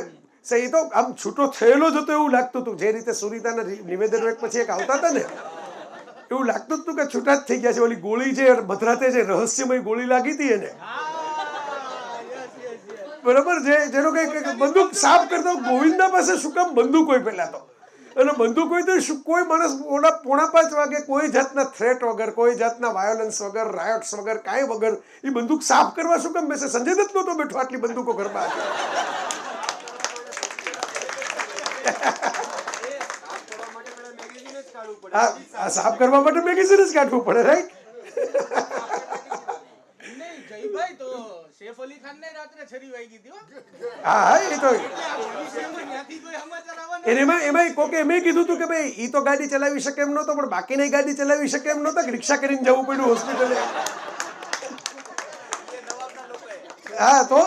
એ તો આમ છૂટો થયેલો જ હતો એવું લાગતું હતું. જે રીતે સુનીતાના નિવેદનો એક પછી એક આવતા હતા ને, એવું લાગતું હતું કે છૂટા જ થઈ ગયા છે. ઓલી ગોળી જે મધરાતે જે રહસ્યમય ગોળી લાગી હતી એને, બરાબર, જેનો કઈ બંદૂક સાફ કરતો ગોવિંદા પાસે શું કામ બંદૂક હોય પહેલા તો, અને બંદૂક હોય તો કોઈ માણસ 4:45 વાગે કોઈ જાતના થ્રેટ વગર, કોઈ જાતના વાયોલન્સ વગર, રાયોટ્સ વગર, કાંઈ વગર એ બંદૂક સાફ કરવા શું કામ બેસે? સંજય દત્ત નહોતો બેઠો આટલી બંદૂકો ઘરમાં હતી. હા, સાફ કરવા માટે મેગેઝિન જ કાઢવું પડે, રાઈટ? નહીં જયભાઈ તો સૈફ અલી ખાન ને રાત્રે છરી વાગી હતી હો. હા, એ તો ત્યાંથી કોઈ સમાચાર આવવાના એમાં કોકે એમ કીધું હતું કે ભાઈ ઈ તો ગાડી ચલાવી શકે એમ નહોતો, પણ બાકીની ગાડી ચલાવી શકે એમ નહોતા, કે રિક્ષા કરીને જવું પડ્યું હોસ્પિટલે. હા, તો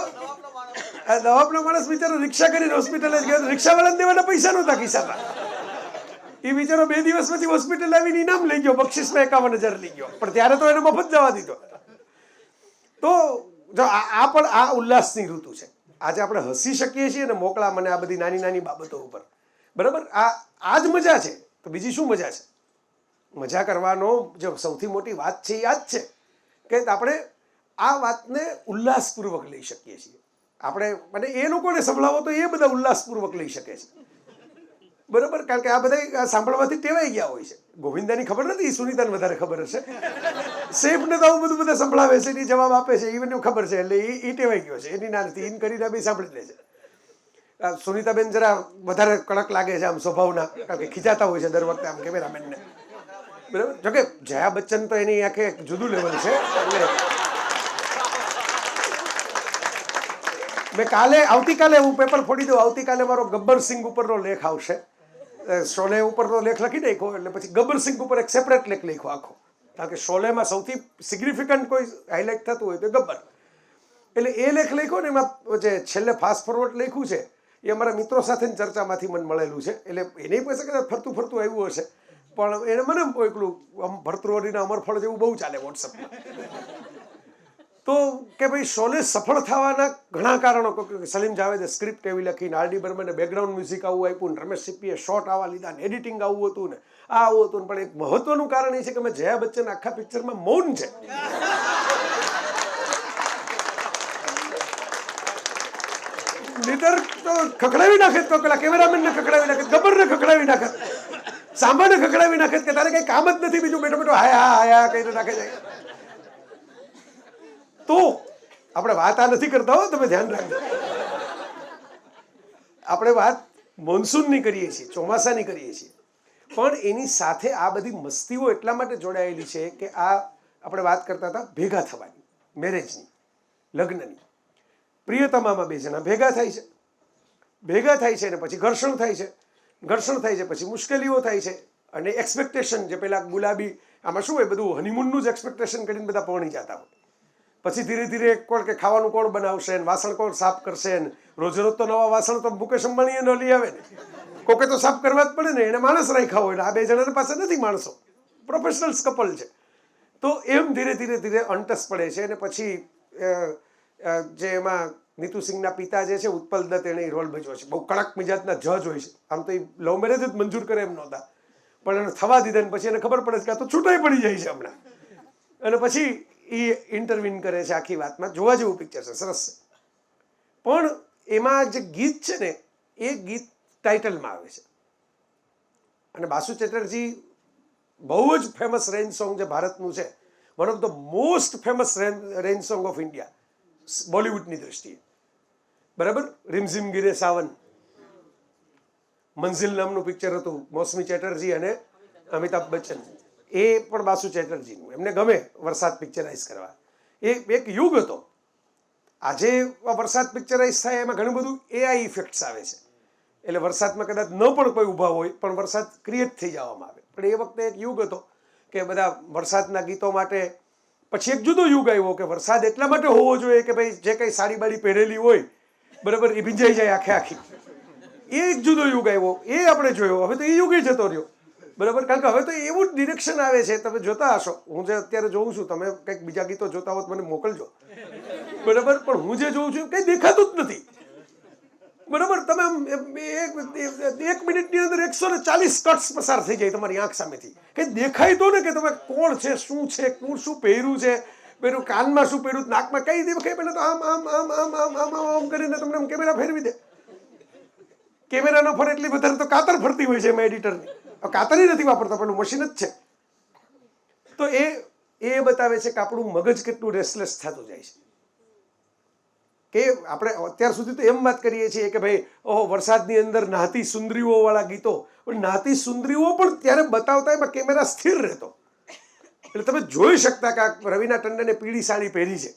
નવાબનો માણસ બિચારો રિક્ષા કરીને હોસ્પિટલે જ ગયો. રિક્ષાવાળાને દેવાના પૈસા નહોતા ખિસ્સામાં. એ બિચારો 2 દિવસ પછી હોસ્પિટલ આવીને ઇનામ લઈ ગયો, બક્ષિસમાં 51,000 લઈ ગયો, પણ ત્યારે તો એને મફત જવા દીધો. તો જો આ પણ આ ઉલ્લાસની ઋતુ છે. આજે આપણે હસી શકીએ છીએ ને મોકળા મને આ બધી નાની નાની બાબતો ઉપર, બરાબર. આ જ મજા છે. તો બીજી શું મજા છે? મજા કરવાનો જો સૌથી મોટી વાત છે એ આ જ છે કે આપણે આ વાતને ઉલ્લાસપૂર્વક લઈ શકીએ છીએ. આપણે મને એ લોકોને સંભળાવો તો એ બધા ઉલ્લાસપૂર્વક લઈ શકે છે, બરાબર. કારણ કે આ બધા સાંભળવાથી ટેવાઈ ગયા હોય છે. ગોવિંદાની ખબર નથી, સુનીતાને વધારે ખબર હશે. સેફને તો આવું બધું બધા સંભળાવે છે, એની જવાબ આપે છે, એને ખબર છે, એટલે એ ટેવાઈ ગયો છે. એની ના નથી, ઇન કરીને બી સાંભળી લે છે. સુનીતાબેન જરા વધારે કડક લાગે છે આમ સ્વભાવના, કારણ કે ખીજાતા હોય છે દર વખતે આમ કેમેરામેનને, બરાબર. જોકે જયા બચ્ચન તો એની આખે જુદું લેવલ છે. એટલે આવતીકાલે હું પેપર ફોડી દઉં. આવતીકાલે મારો ગબ્બર સિંહ ઉપરનો લેખ આવશે. શોલે ઉપરનો લેખ લખી નાખ્યો, એટલે પછી ગબ્બર સિંહ ઉપર એક સેપરેટ લેખ લખ્યો આખો. કારણ કે શોલેમાં સૌથી સિગ્નિફિકન્ટ કોઈ હાઇલાઇટ થતું હોય તો ગબ્બર. એટલે એ લેખ લખ્યો ને એમાં જે છેલ્લે ફાસ્ટ ફોરવર્ડ લખ્યું છે એ અમારા મિત્રો સાથેની ચર્ચામાંથી મને મળેલું છે. એટલે એની પાસે કદાચ ફરતું ફરતું આવ્યું હશે, પણ એને મને એકલું ભરતૃહરીના અમરફળ જેવું બહુ ચાલે વોટ્સઅપમાં. તો કે ભાઈ શોલે સફળ થવાના ઘણા કારણો. સલીમ જાવેદે સ્ક્રિપ્ટ એવી લખી, આરડી બર્મને બેકગ્રાઉન્ડ મ્યુઝિક આવું આપ્યું, ને રમેશ સિપ્પીએ શોટ આવા લીધા, ને એડિટિંગ આવું હતું, ને આ આવું હતું. પણ એક મહત્વનું કારણ એ છે કે જયા બચ્ચન આખા પિક્ચરમાં મૌન છે. નીતર તો ખખડાવી નાખે, તો પેલા કેમેરામેનને ખખડાવી નાખે, ગબ્બરને ખખડાવી નાખે, સાંભાને ખખડાવી નાખે કે તારે કઈ કામ જ નથી બીજું, બેઠો બેઠો હાયા કહીને નાખે જાય. તો આપણે વાત આ નથી કરતા હો, તમે ધ્યાન રાખજો. આપણે વાત મોન્સૂનની કરીએ છીએ, ચોમાસાની કરીએ છીએ, પણ એની સાથે આ બધી મસ્તીઓ એટલા માટે જોડાયેલી છે કે આ આપણે વાત કરતા હતા ભેગા થવાની, મેરેજની, લગ્નની. પ્રિયતમામાં 2 જણા ભેગા થાય છે ને પછી ઘર્ષણ થાય છે, પછી મુશ્કેલીઓ થાય છે, અને એક્સપેક્ટેશન જે પેલા ગુલાબી આમાં શું હોય, બધું હનીમૂનનું જ એક્સપેક્ટેશન કરીને બધા પહોંચી જતા હોય. પછી ધીરે ધીરે કોણ કે ખાવાનું કોણ બનાવશે, ને વાસણ કોણ સાફ કરશે, ને રોજ રોજ તો નવા વાસણ તો મુકેશ અંબાણીએ ન લઈ આવે ને, કોકે તો સાફ કરવા જ પડે ને. એને માણસ રાખ્યા હોય ને આ 2 જણાની પાસે નથી માણસો, પ્રોફેશનલ્સ કપલ છે. તો એમ ધીરે ધીરે અંટસ પડે છે. અને પછી જે એમાં નીતુ સિંહના પિતા જે છે ઉત્પલ દત્ત, એણે રોલ ભજવ્યો છે. બહુ કડક મિજાજના જજ હોય છે. આમ તો એ લવ મેરેજ જ મંજૂર કરે એમ નહોતા, પણ એને થવા દીધા ને પછી એને ખબર પડે છે કે આ તો છૂટાઈ પડી જાય છે હમણાં. અને પછી એ ઇન્ટરવીન કરે છે આખી વાતમાં. જોવા જેવું પિક્ચર છે, સરસ છે. પણ એમાં જે ગીત છે ને એ ગીત ટાઇટલમાં આવે છે. અને બાસુ ચેટર્જી બહુ જ ફેમસ રેન્જ સોંગ જે ભારતનું છે, one of the most famous rain song of India બોલિવૂડની દ્રષ્ટિએ, બરાબર. રીમઝીમ ગિરે સાવન, મંઝિલ નામનું પિક્ચર હતું, મૌસમી ચેટર્જી અને અમિતાભ બચ્ચન. એ પણ બાસુ ચેટર્જીનું, એમને ગમે વરસાદ પિક્ચરાઇઝ કરવા. એ એક યુગ હતો. આજે વરસાદ પિક્ચરાઇઝ થાય એમાં ઘણું બધું AI ઇફેક્ટ્સ આવે છે, એટલે વરસાદમાં કદાચ ન પણ કોઈ ઊભા હોય પણ વરસાદ ક્રિએટ થઈ જવામાં આવે. પણ એ વખતે એક યુગ હતો કે બધા વરસાદના ગીતો માટે પછી એક જુદો યુગ આવ્યો કે વરસાદ એટલા માટે હોવો જોઈએ કે ભાઈ જે કંઈ સાડી બાડી પહેરેલી હોય બરાબર એ ભીંજાઈ જાય આખે આખી. એ એક જુદો યુગ આવ્યો, એ આપણે જોયો. હવે તો એ યુગે જતો રહ્યો બરાબર, કારણ કે હવે તો એવું જ ડિરેક્શન આવે છે. તમે જોતા હશો, હું જે અત્યારે જોઉં છું, તમે કંઈક બીજા ગીતો જોતા હો તો મને મોકલજો બરાબર, પણ હું જે જોઉં છું કંઈ દેખાતું જ નથી બરાબર. તમે આમ એક મિનિટની અંદર 140 કટ્સ પસાર થઈ જાય તમારી આંખ સામેથી. કંઈ દેખાય તો ને કે તમે કોણ છે, શું છે, કોણ શું પહેર્યું છે, પહેર્યું કાનમાં શું પહેર્યું, નાકમાં કઈ દેખાય. પહેલાં તો આમ આમ આમ આમ આમ આમ આમ કરીને તમને આમ કેમેરા ફેરવી દે. કેમેરા ન ફરે એટલી વધારે તો કાતર ફરતી હોય છે એમાં એડિટરની. કાતરી નથી વાપરતા, પેલું મશીન જ છે. તો એ બતાવે છે કે આપણું મગજ કેટલું રેસ્ટલેસ થતું જાય છે. કે આપણે અત્યાર સુધી તો એમ વાત કરીએ છીએ કે ભાઈ ઓહો વરસાદની અંદર નાહતી સુંદરીઓ વાળા ગીતો, પણ નાહતી સુંદરીઓ પણ ત્યારે બતાવતા એમાં કેમેરા સ્થિર રહેતો, એટલે તમે જોઈ શકતા કે આ રવીના ટંડને પીળી સાડી પહેરી છે,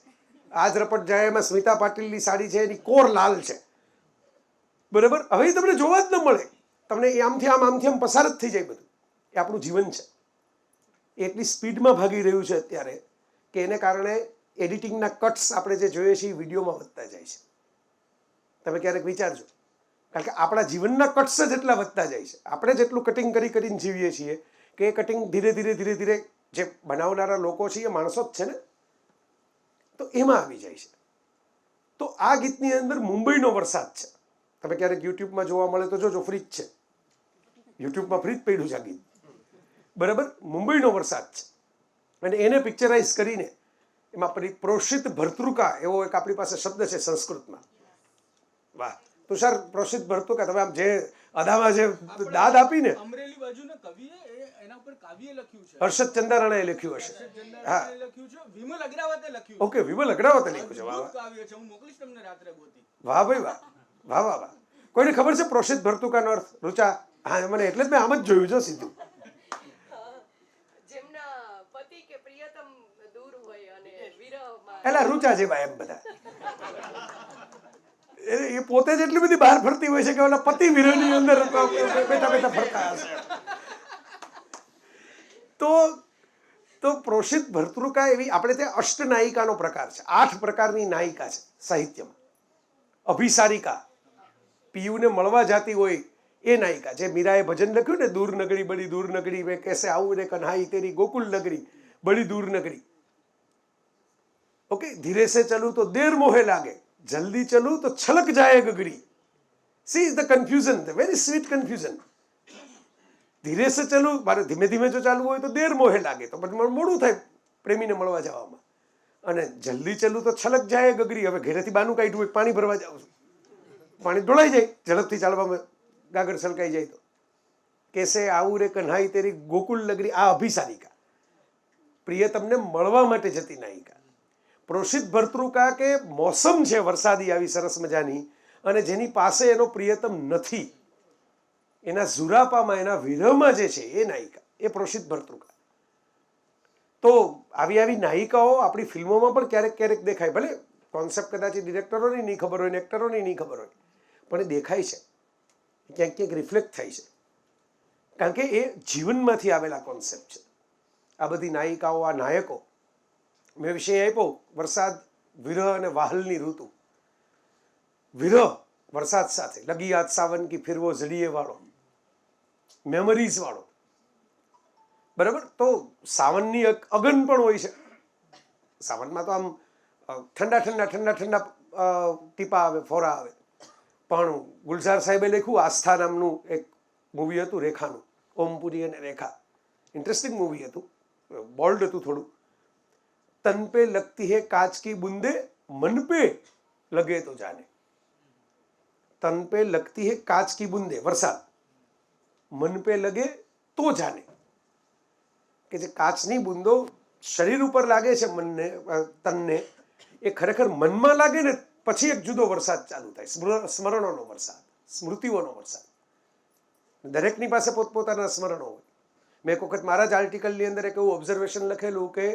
આજ રપટ જાય એમાં સ્મિતા પાટીલની સાડી છે, એની કોર લાલ છે બરાબર. હવે એ તમને જોવા જ ન મળે, તમને એ આમથી આમ પસાર જ થઈ જાય બધું. એ આપણું જીવન છે. એટલી સ્પીડમાં ભાગી રહ્યું છે અત્યારે કે એને કારણે એડિટિંગના કટ્સ આપણે જે જોઈએ છીએ એ વિડીયોમાં વધતા જાય છે. તમે ક્યારેક વિચારજો, કારણ કે આપણા જીવનના કટ્સ જ એટલા વધતા જાય છે. આપણે જેટલું કટિંગ કરીને જીવીએ છીએ કે એ કટિંગ ધીરે ધીરે જે બનાવનારા લોકો છે એ માણસો જ છે ને, તો એમાં આવી જાય છે. તો આ ગીતની અંદર મુંબઈનો વરસાદ છે. તમે ક્યારેક યુટ્યુબમાં જોવા મળે તો જોજો, ફ્રી જ છે. યુટ્યુબમાં ફ્રી જ પડ્યું છે આ ગીત બરાબર. મુંબઈનો વરસાદ છે અને એને પિક્ચરાઇઝ કરીને એમાં પ્રોષિત ભર્તૃકા એવો એક આપણી પાસે શબ્દ છે સંસ્કૃતમાં. વાહ તુષાર, પ્રોષિત ભર્તૃકા. તમે આમ જે અદામાં જે દાદ આપીને, અમરેલી બાજુના કવિએ એના ઉપર કાવ્ય લખ્યું છે. હર્ષદ ચંદારાણાએ લખ્યું હશે. હા, લખ્યું છે. વિમલ અગ્રાવતે લખ્યું છે. ઓકે, વિમલ અગ્રાવતે લખ્યું છે. વાહ કાવ્ય છે, હું મોકલીશ તમને રાત્રે ગોતી. વાહ ભાઈ વાહ, વાહ વાહ વાહ. કોઈને ખબર છે પ્રોષિત ભર્તૃકાનો અર્થ? રૂચા? હા, મને એટલે જ મેં આમ જ જોયું છે સીધું. જેમના પતિ કે પ્રિયતમ દૂર હોય અને વિરહમાં એલા રૂચા જેવા એમ બધા. એ પોતે જ એટલી બધી બહાર ફરતી હોય છે કે ઓલા પતિ વિરહની અંદર બેઠા ફરતા હશે. તો પ્રોષિત ભર્તૃકા એવી આપણે ત્યાં અષ્ટનાયિકાનો પ્રકાર છે. 8 પ્રકારની નાયિકા છે સાહિત્યમાં. અભિસારિકા, પિયુને મળવા જાતી હોય એ નાયિકા. જે મીરાએ ભજન લખ્યું ને, દૂર નગરી બડી દૂર નગરી મેં કેસે આવું રે કન્હાઈ તેરી ગોકુલ નગરી બડી દૂર નગરી. ઓકે, ધીરે સે ચલું તો દેર મોહે લાગે, જલ્દી ચલું તો છલક જાય ગગડી. She is the confusion, the very sweet confusion. ધીરે સે ચલું, મારે ધીમે ધીમે જો ચાલવું હોય તો દેર મોહે લાગે, તો પછી મોડું થાય પ્રેમીને મળવા જવામાં. અને જલ્દી ચલું તો છલક જાય ગગડી. હવે ઘરેથી બાનું કાઢ્યું હોય, પાણી ભરવા જાઉં છું, પાણી ઢોળાઈ જાય ઝડપથી ચાલવામાં, ગાગર છલકાઈ જાય તો. કેસે આવું રે કન્હાઈ તેરી ગોકુલ નગરી. આ અભિસારિકા, પ્રિયતમને મળવા માટે જતી નાયિકા. પ્રોષિત ભર્તૃકા કે મોસમ છે વરસાદી આવી સરસ મજાની, અને જેની પાસે એનો પ્રિયતમ નથી, એના ઝુરાપામાં, એના વિરહમાં જે છે એ નાયિકા, એ પ્રોષિત ભર્તૃકા. તો આવી નાયિકાઓ આપણી ફિલ્મોમાં પણ ક્યારેક ક્યારેક દેખાય. ભલે કોન્સેપ્ટ કદાચ ડિરેક્ટરોની નહીં ખબર હોય ને એક્ટરોની નહીં ખબર હોય, પણ એ દેખાય છે, ક્યાંક ક્યાંક રિફ્લેક્ટ થાય છે, કારણ કે એ જીવનમાંથી આવેલા કોન્સેપ્ટ છે. આ બધી નાયિકાઓ, આ નાયકો. મેં વિષય આપ્યો વરસાદ, વિરહ અને વાહલની ઋતુ. વિરહ વરસાદ સાથે, લગી યાદ સાવન કી ફિર વો ઝડીએ વાળો, મેમરીઝ વાળો બરાબર. તો સાવનની એક અગન પણ હોય છે. સાવનમાં તો આમ ઠંડા ટીપા આવે, ફોરા આવે. પણ ગુલઝાર સાહેબે લખ્યું, આસ્થા નામનું એક મૂવી હતું રેખાનું, ઓમપુરી અને રેખા. ઇન્ટરેસ્ટિંગ મૂવી હતું, બોલ્ડ હતું થોડું. તન પે લગતી હે કાચ કી બુંદે, મન પે લગે તો જાને. તન પે લગતી હે કાચ કી બુંદે, વરસાદ, મન પે લગે તો જાને. કે જે કાચની બુંદો શરીર ઉપર લાગે છે, મનને, તનને, એ ખરેખર મનમાં લાગે ને પછી એક જુદો વરસાદ ચાલુ થાય. સ્મરણોનો વરસાદ, સ્મૃતિઓનો વરસાદ. દરેકની પાસે પોતપોતાના સ્મરણો હોય. મેં એક વખત મારા જ આર્ટિકલની અંદર એક એવું ઓબ્ઝર્વેશન લખેલું કે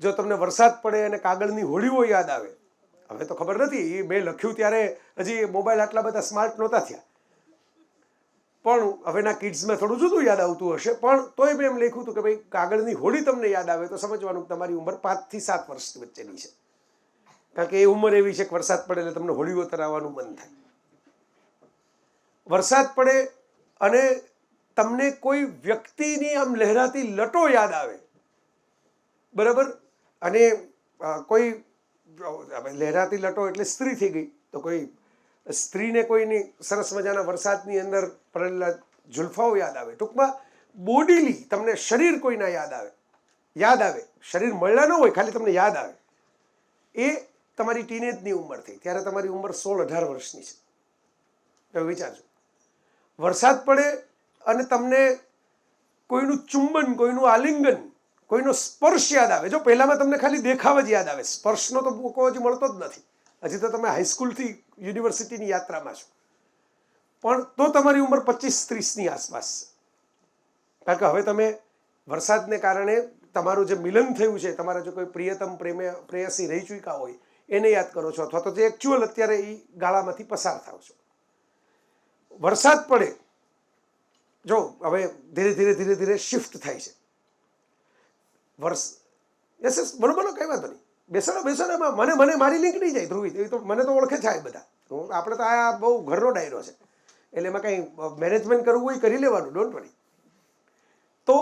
જો તમને વરસાદ પડે અને કાગળની હોળીઓ યાદ આવે, હવે તો ખબર નથી, એ મેં લખ્યું ત્યારે હજી મોબાઈલ આટલા બધા સ્માર્ટ નહોતા થયા, પણ હવેના કિડ્સમાં થોડું જુદું યાદ આવતું હશે, પણ તોય મેં એમ લખ્યું હતું કે ભાઈ કાગળની હોળી તમને યાદ આવે તો સમજવાનું કે તમારી ઉંમર 5 થી 7 વર્ષની વચ્ચેની છે, કારણ કે એ ઉંમર એવી છે કે વરસાદ પડે એટલે તમને હોળીઓ તરાવવાનું મન થાય. વરસાદ પડે અને તમને કોઈ વ્યક્તિની આમ લહેરાતી લટો યાદ આવે, બરાબર, અને કોઈ લહેરાતી લટો એટલે સ્ત્રી થઈ ગઈ, તો કોઈ સ્ત્રીને કોઈની સરસ મજાના વરસાદની અંદર પડેલા ઝુલ્ફાઓ યાદ આવે. ટૂંકમાં બોડીલી તમને શરીર કોઈના યાદ આવે, શરીર મળ્યા ન હોય, ખાલી તમને યાદ આવે. એ તમારી ટીનેજની ઉંમર થઈ, ત્યારે તમારી ઉંમર 16-18 વર્ષની છે. હવે વિચારજો, વરસાદ પડે અને તમને કોઈનું ચુંબન, કોઈનું આલિંગન, કોઈનો સ્પર્શ યાદ આવે. જો પહેલામાં તમને ખાલી દેખાવ જ યાદ આવે, સ્પર્શનો તો મોકો હજી મળતો જ નથી. હજી તો તમે હાઈસ્કૂલથી યુનિવર્સિટીની યાત્રામાં છો, પણ તો તમારી ઉંમર 25-30ની આસપાસ છે. કારણ કે હવે તમે વરસાદને કારણે તમારું જે મિલન થયું છે, તમારા જો કોઈ પ્રિયતમ પ્રેયસી રહી ચૂક્યા હોય એને યાદ કરો છો, અથવા તો જે એકચ્યુઅલ અત્યારે એ ગાળામાંથી પસાર થાવ છો. વરસાદ પડે, જો હવે ધીરે ધીરે શિફ્ટ થાય છે. યસ બોલો બોલો, કઈ વાંધો નહીં, બેસો એમાં. મને મારી લિંક નહીં જાય ધ્રુવી, એ તો મને તો ઓળખે છે બધા. આપણે તો આ બહુ ઘરનો ડાયરો છે, એટલે એમાં કંઈ મેનેજમેન્ટ કરવું હોય કરી લેવાનું, ડોન્ટ વરી. તો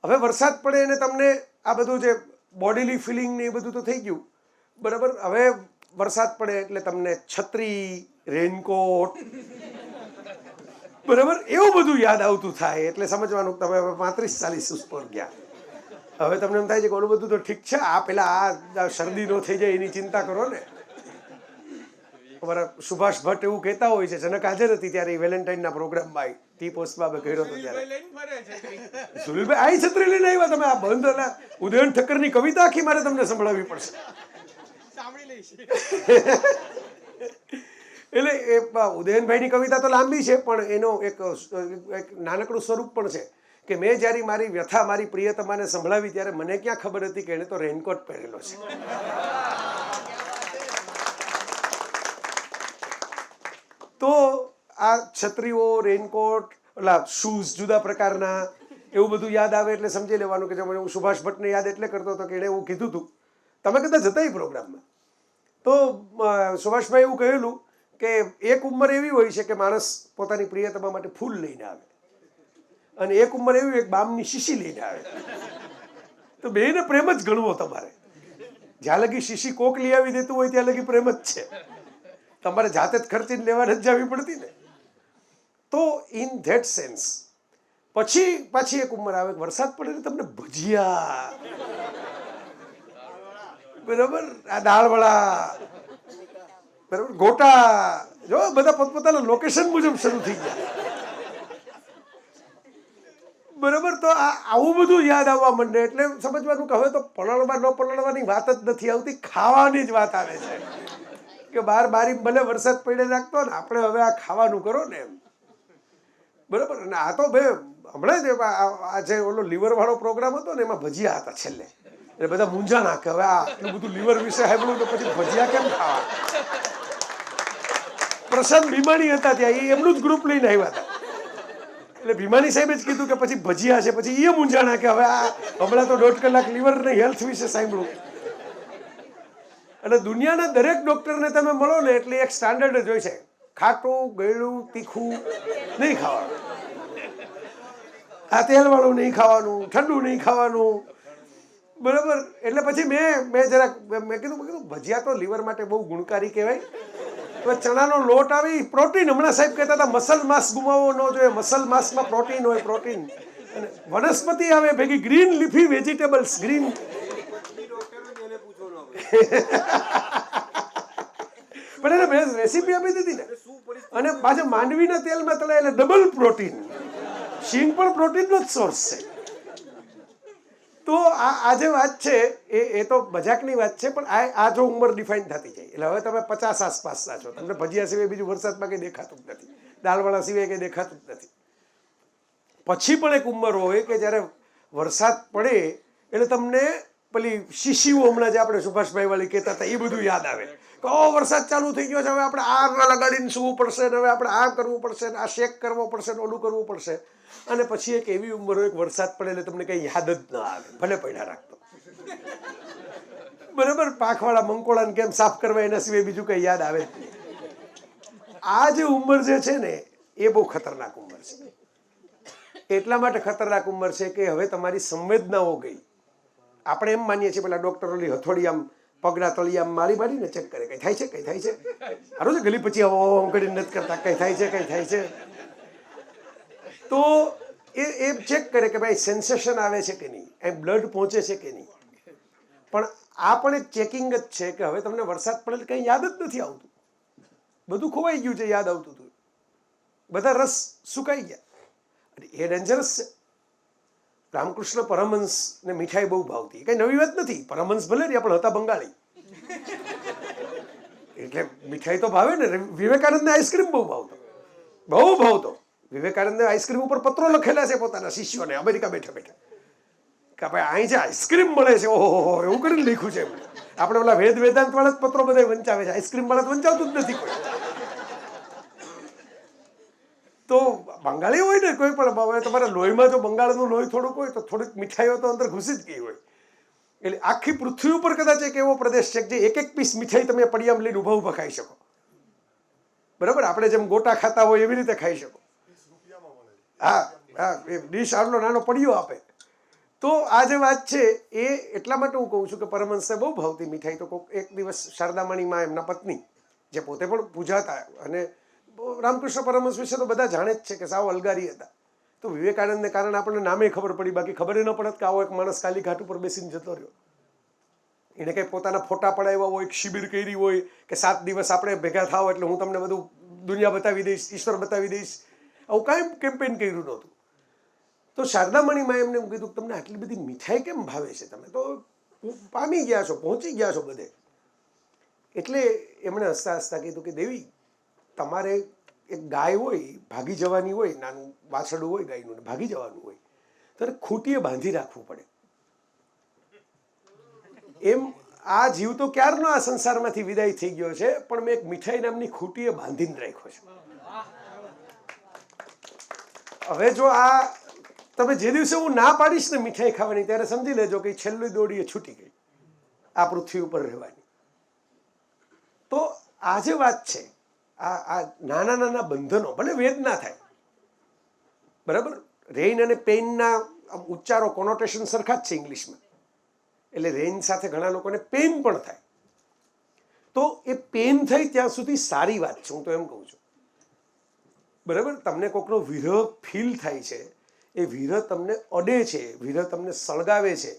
હવે વરસાદ પડે અને તમને આ બધું જે બોડીલી ફિલિંગ ને એ બધું તો થઈ ગયું, બરાબર. હવે વરસાદ પડે એટલે તમને છત્રી, રેનકોટ, બરાબર, એવું બધું યાદ આવતું થાય. એટલે સમજવાનું તમે હવે 35-40 ઉપર ગયા. હવે તમને એમ થાય છે કે ઓલું બધું તો ઠીક છે, આ પેલા આ શરદી ન થઈ જાય એની ચિંતા કરો ને. અમારા સુભાષ ભટ્ટ એવું કહેતા હોય છે, જનક હાજર હતી ત્યારે વેલેન્ટાઇનના પ્રોગ્રામમાં ટી પોસ્ટમાં અમે કર્યો હતો ત્યારે સુનિલભાઈ આઈ છત્રી લઈને આવ્યા. તમે આ બંધ ઉદયન ઠક્કરની કવિતા આખી મારે તમને સંભળાવવી પડશે. એટલે એ ઉદયનભાઈની કવિતા તો લાંબી છે, પણ એનો એક નાનકડું સ્વરૂપ પણ છે કે મેં જ્યારે મારી વ્યથા મારી પ્રિયતમાને સંભળાવી ત્યારે મને ક્યાં ખબર હતી કે એણે તો રેનકોટ પહેરેલો છે. તો આ છત્રીઓ, રેનકોટ, ઓલા શૂઝ જુદા પ્રકારના, એવું બધું યાદ આવે એટલે સમજી લેવાનું કે જો હું સુભાષ ભટ્ટને યાદ એટલે કરતો હતો કે એણે એવું કીધું હતું. તમે કદાચ જતા એ પ્રોગ્રામમાં તો સુભાષભાઈ એવું કહેલું કે એક ઉંમર એવી હોય છે કે માણસ પોતાની પ્રિયતમા માટે ફૂલ લઈને આવે, અને એક ઉંમર એવી હોય બામની શીશી લઈને આવે. તો બેને પ્રેમ જ ગણવો તમારે. જ્યાં લગી શીશી કોક લઈ આવી દેતું હોય ત્યાં લગી પ્રેમ જ છે. તમારે જાતે જ ખર્ચીને લેવા જ જવી પડતી ને. તો ઇન ધેટ સેન્સ પછી પાછી એક ઉંમર આવે, વરસાદ પડે ને તમને ભજીયા, બરાબર, આ દાળવડા, બરાબર, ગોટા, જો બધા પોતપોતાના લોકેશન મુજબ શરૂ થઈ ગયા, બરાબર. તો આવું બધું યાદ આવવા માંડે એટલે સમજવાનું કે હવે તો પલળવા ન પલળવાની વાત જ નથી આવતી, ખાવાની જ વાત આવે છે કે બારી ભલે વરસાદ પડે રાખતો ને, આપણે હવે આ ખાવાનું કરો ને એમ, બરાબર. અને આ તો ભાઈ હમણાં જ આ જે ઓલો લીવર વાળો પ્રોગ્રામ હતો ને એમાં ભજીયા હતા છેલ્લે, એટલે બધા મૂંઝા નાખે હવે આ આટલું બધું લીવર વિશે સાંભળ્યું તો પછી ભજીયા કેમ ખાવા. પ્રશાંત ભીમાણી હતા ત્યાં, એ એમનું જ ગ્રુપ લઈને આવ્યા હતા, એટલે ભીમાણી સાહેબે જ કીધું કે પછી ભજીયા છે, પછી એ મૂંઝા નાખે હવે આ હમણાં તો 1.5 કલાક લીવર ને હેલ્થ વિશે સાંભળ્યું. અને દુનિયાના દરેક ડોક્ટરને તમે મળો ને એટલે એક સ્ટાન્ડર્ડ જ હોય છે, ખાટું, ગળ્યું, તીખું નહીં ખાવાનું, આ તેલવાળું નહીં ખાવાનું, ઠંડુ નહીં ખાવાનું, બરાબર. એટલે પછી મેં જરાક મેં કીધું ભજીયા તો લીવર માટે બહુ ગુણકારી કહેવાય. તો ચણાનો લોટ આવી પ્રોટીન, હમણાં સાહેબ કહેતા હતા મસલ માસ ગુમાવવો ન જોઈએ, મસલ માસમાં પ્રોટીન હોય, પ્રોટીન. અને વનસ્પતિ આવે ભેગી, ગ્રીન લીફી વેજીટેબલ્સ, ગ્રીન. પણ એને મેં રેસીપી આપી દીધી ને, અને પાછા માંડવીના તેલમાં તળાય એટલે ડબલ પ્રોટીન. શીંગ પણ પ્રોટીનનો જ સોર્સ છે. તો આ જે વાત છે એ તો મજાકની વાત છે, પણ આ જો ઉંમર ડિફાઇન થતી જાય એટલે હવે તમે 50 આસપાસના છો, તમને ભજીયા સિવાય બીજું વરસાદમાં કંઈ દેખાતું જ નથી, દાળવાળા સિવાય કંઈ દેખાતું જ નથી. પછી પણ એક ઉંમર હોય કે જ્યારે વરસાદ પડે એટલે તમને પેલી શીશીઓ હમણાં જે આપણે સુભાષભાઈ વાળી કહેતા હતા એ બધું યાદ આવે વરસાદ ચાલુ થઈ ગયો છે, હવે આપણે આ લગાડીને સૂવું પડશે ને હવે આપણે આ કરવું પડશે ને આ શેક કરવો પડશે ને ઓલું કરવું પડશે. અને પછી એક એવી ઉંમર હોય કે વરસાદ પડે એટલે તમને કંઈ યાદ જ ના આવે, ભલે પડ્યા રાખતો. બરાબર, પાંખવાળા મંકોડાને કેમ સાફ કરવા એના સિવાય બીજું કંઈ યાદ આવે જ નહીં. આ જે ઉંમર જે છે ને એ બહુ ખતરનાક ઉંમર છે. એટલા માટે ખતરનાક ઉંમર છે કે હવે તમારી સંવેદનાઓ ગઈ. આપણે એમ માનીએ છીએ પેલા ડૉક્ટરોની હથોડી આમ પગના તળિયે આમ મારીને ચેક કરે, કંઈ થાય છે, કંઈ થાય છે. હારું છે ગલી પછી ઓમ કરીને નથી કરતા, કંઈ થાય છે, કંઈ થાય છે. તો એ ચેક કરે કે ભાઈ સેન્સેશન આવે છે કે નહીં, એ બ્લડ પહોંચે છે કે નહીં. પણ આ પણ એક ચેકિંગ જ છે કે હવે તમને વરસાદ પડે કંઈ યાદ જ નથી આવતું, બધું ખોવાઈ ગયું છે. યાદ આવતું હતું, બધા રસ સુકાઈ ગયા. એ ડેન્જરસ છે. રામકૃષ્ણ પરમહંસને મીઠાઈ બહુ ભાવતી, કઈ નવી વાત નથી. પરમહંસ ભલે રહ્યા પણ હતા બંગાળી, એટલે મીઠાઈ તો ભાવે ને. વિવેકાનંદને આઈસ્ક્રીમ બહુ ભાવતો. વિવેકાનંદને આઈસ્ક્રીમ ઉપર પત્રો લખેલા છે પોતાના શિષ્યોને અમેરિકા બેઠા બેઠા કે ભાઈ અહીં જે આઈસ્ક્રીમ મળે છે, ઓહો એવું કરીને લખ્યું છે એમણે. આપણે ઓલા વેદાંત વાળા જ પત્રો બધા વંચાવે છે, આઈસ્ક્રીમ વાળા વંચાવતું જ નથી કોઈ. તો બંગાળી હોય ને કોઈ પણ, તમારા લોહીમાં જો બંગાળનું લોહી થોડુંક હોય તો થોડીક મીઠાઈઓ તો અંદર ઘૂસી જ ગઈ હોય. એટલે આખી પૃથ્વી ઉપર કદાચ એક એવો પ્રદેશ છે કે જે એક પીસ મીઠાઈ તમે પડિયામાં લઈને ઊભા ખાઈ શકો. બરાબર, આપણે જેમ ગોટા ખાતા હોય એવી રીતે ખાઈ શકો. હા, એ ડીશ આટલો નાનો પડિયો આપે. તો આ જે વાત છે એ એટલા માટે હું કહું છું કે પરમહંસને બહુ ભાવતી મીઠાઈ. તો કોઈક એક દિવસ શારદામણીમાં એમના પત્ની, જે પોતે પણ પૂજાતા અને રામકૃષ્ણ પરમહંસ વિશે તો બધા જાણે જ છે કે સાવ અલગારી હતા. તો વિવેકાનંદને કારણે આપણને નામે ખબર પડી, બાકી ખબર ન પડત કે આવો એક માણસ કાલી ઘાટ ઉપર બેસીને જતો રહ્યો. એને કંઈ પોતાના ફોટા પડાવ્યા હોય, શિબિર કરી હોય કે 7 દિવસ આપણે ભેગા થાવ એટલે હું તમને બધું દુનિયા બતાવી દઈશ, ઈશ્વર બતાવી દઈશ, આવું કાંઈ કેમ્પેન કર્યું નહોતું. તો શારદામણીમાં એમને એમ કીધું તમને આટલી બધી મીઠાઈ કેમ ભાવે છે, તમે તો પામી ગયા છો, પહોંચી ગયા છો બધે. એટલે એમણે હસતા હસતા કીધું કે દેવી, તમારે એક ગાય હોય, ભાગી જવાની હોય, નાનું વાછરડું હોય ગાયનું, ભાગી જવાનું હોય, ત્યારે ખૂંટીએ બાંધી રાખવું પડે. એમ આ જીવ તો ક્યારનો આ સંસારમાંથી વિદાય થઈ ગયો છે, પણ મેં એક મીઠાઈ નામની ખૂંટીએ બાંધીને રાખ્યો છે. હવે જો આ તમે જે દિવસે હું ના પાડીશ ને મીઠાઈ ખાવાની, ત્યારે સમજી લેજો કે છેલ્લી દોડી એ છૂટી ગઈ આ પૃથ્વી ઉપર રહેવાની. તો આ જે વાત છે, આ નાના નાના બંધનો, ભલે વેદ ના થાય, બરાબર, રેઇન અને પેઇનના ઉચ્ચારો કોનોટેશન સરખા જ છે ઇંગ્લિશમાં. એટલે રેઇન સાથે ઘણા લોકોને પેઇન પણ થાય. તો એ પેઇન થઈ ત્યાં સુધી સારી વાત છે, હું તો એમ કહું છું. બરાબર, તમને કોઈકનો વિરહ ફીલ થાય છે, એ વિરહ તમને અડે છે, વિરહ તમને સળગાવે છે,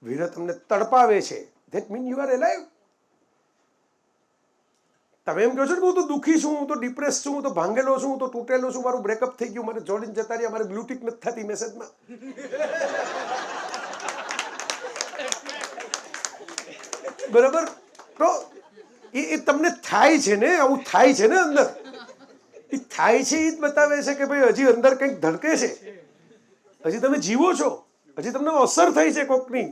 વિરહ તમને તડપાવે છે, ધેટ મીન યુ આર એલાઇવ. તમે એમ કહો છો ને હું તો દુઃખી છું, હું તો ડિપ્રેસ છું, હું તો ભાંગેલો છું, હું તો તૂટેલો છું, મારું બ્રેકઅપ થઈ ગયું, મારે જોડીને જતા રહ્યા, મારે બ્લુ ટિક નથી થતી મેસેજમાં. બરાબર, તો એ તમને થાય છે ને, આવું થાય છે ને અંદર, એ થાય છે એ જ બતાવે છે કે ભાઈ હજી અંદર કંઈક ધડકે છે, હજી તમે જીવો છો, હજી તમને અસર થઈ છે કોકની.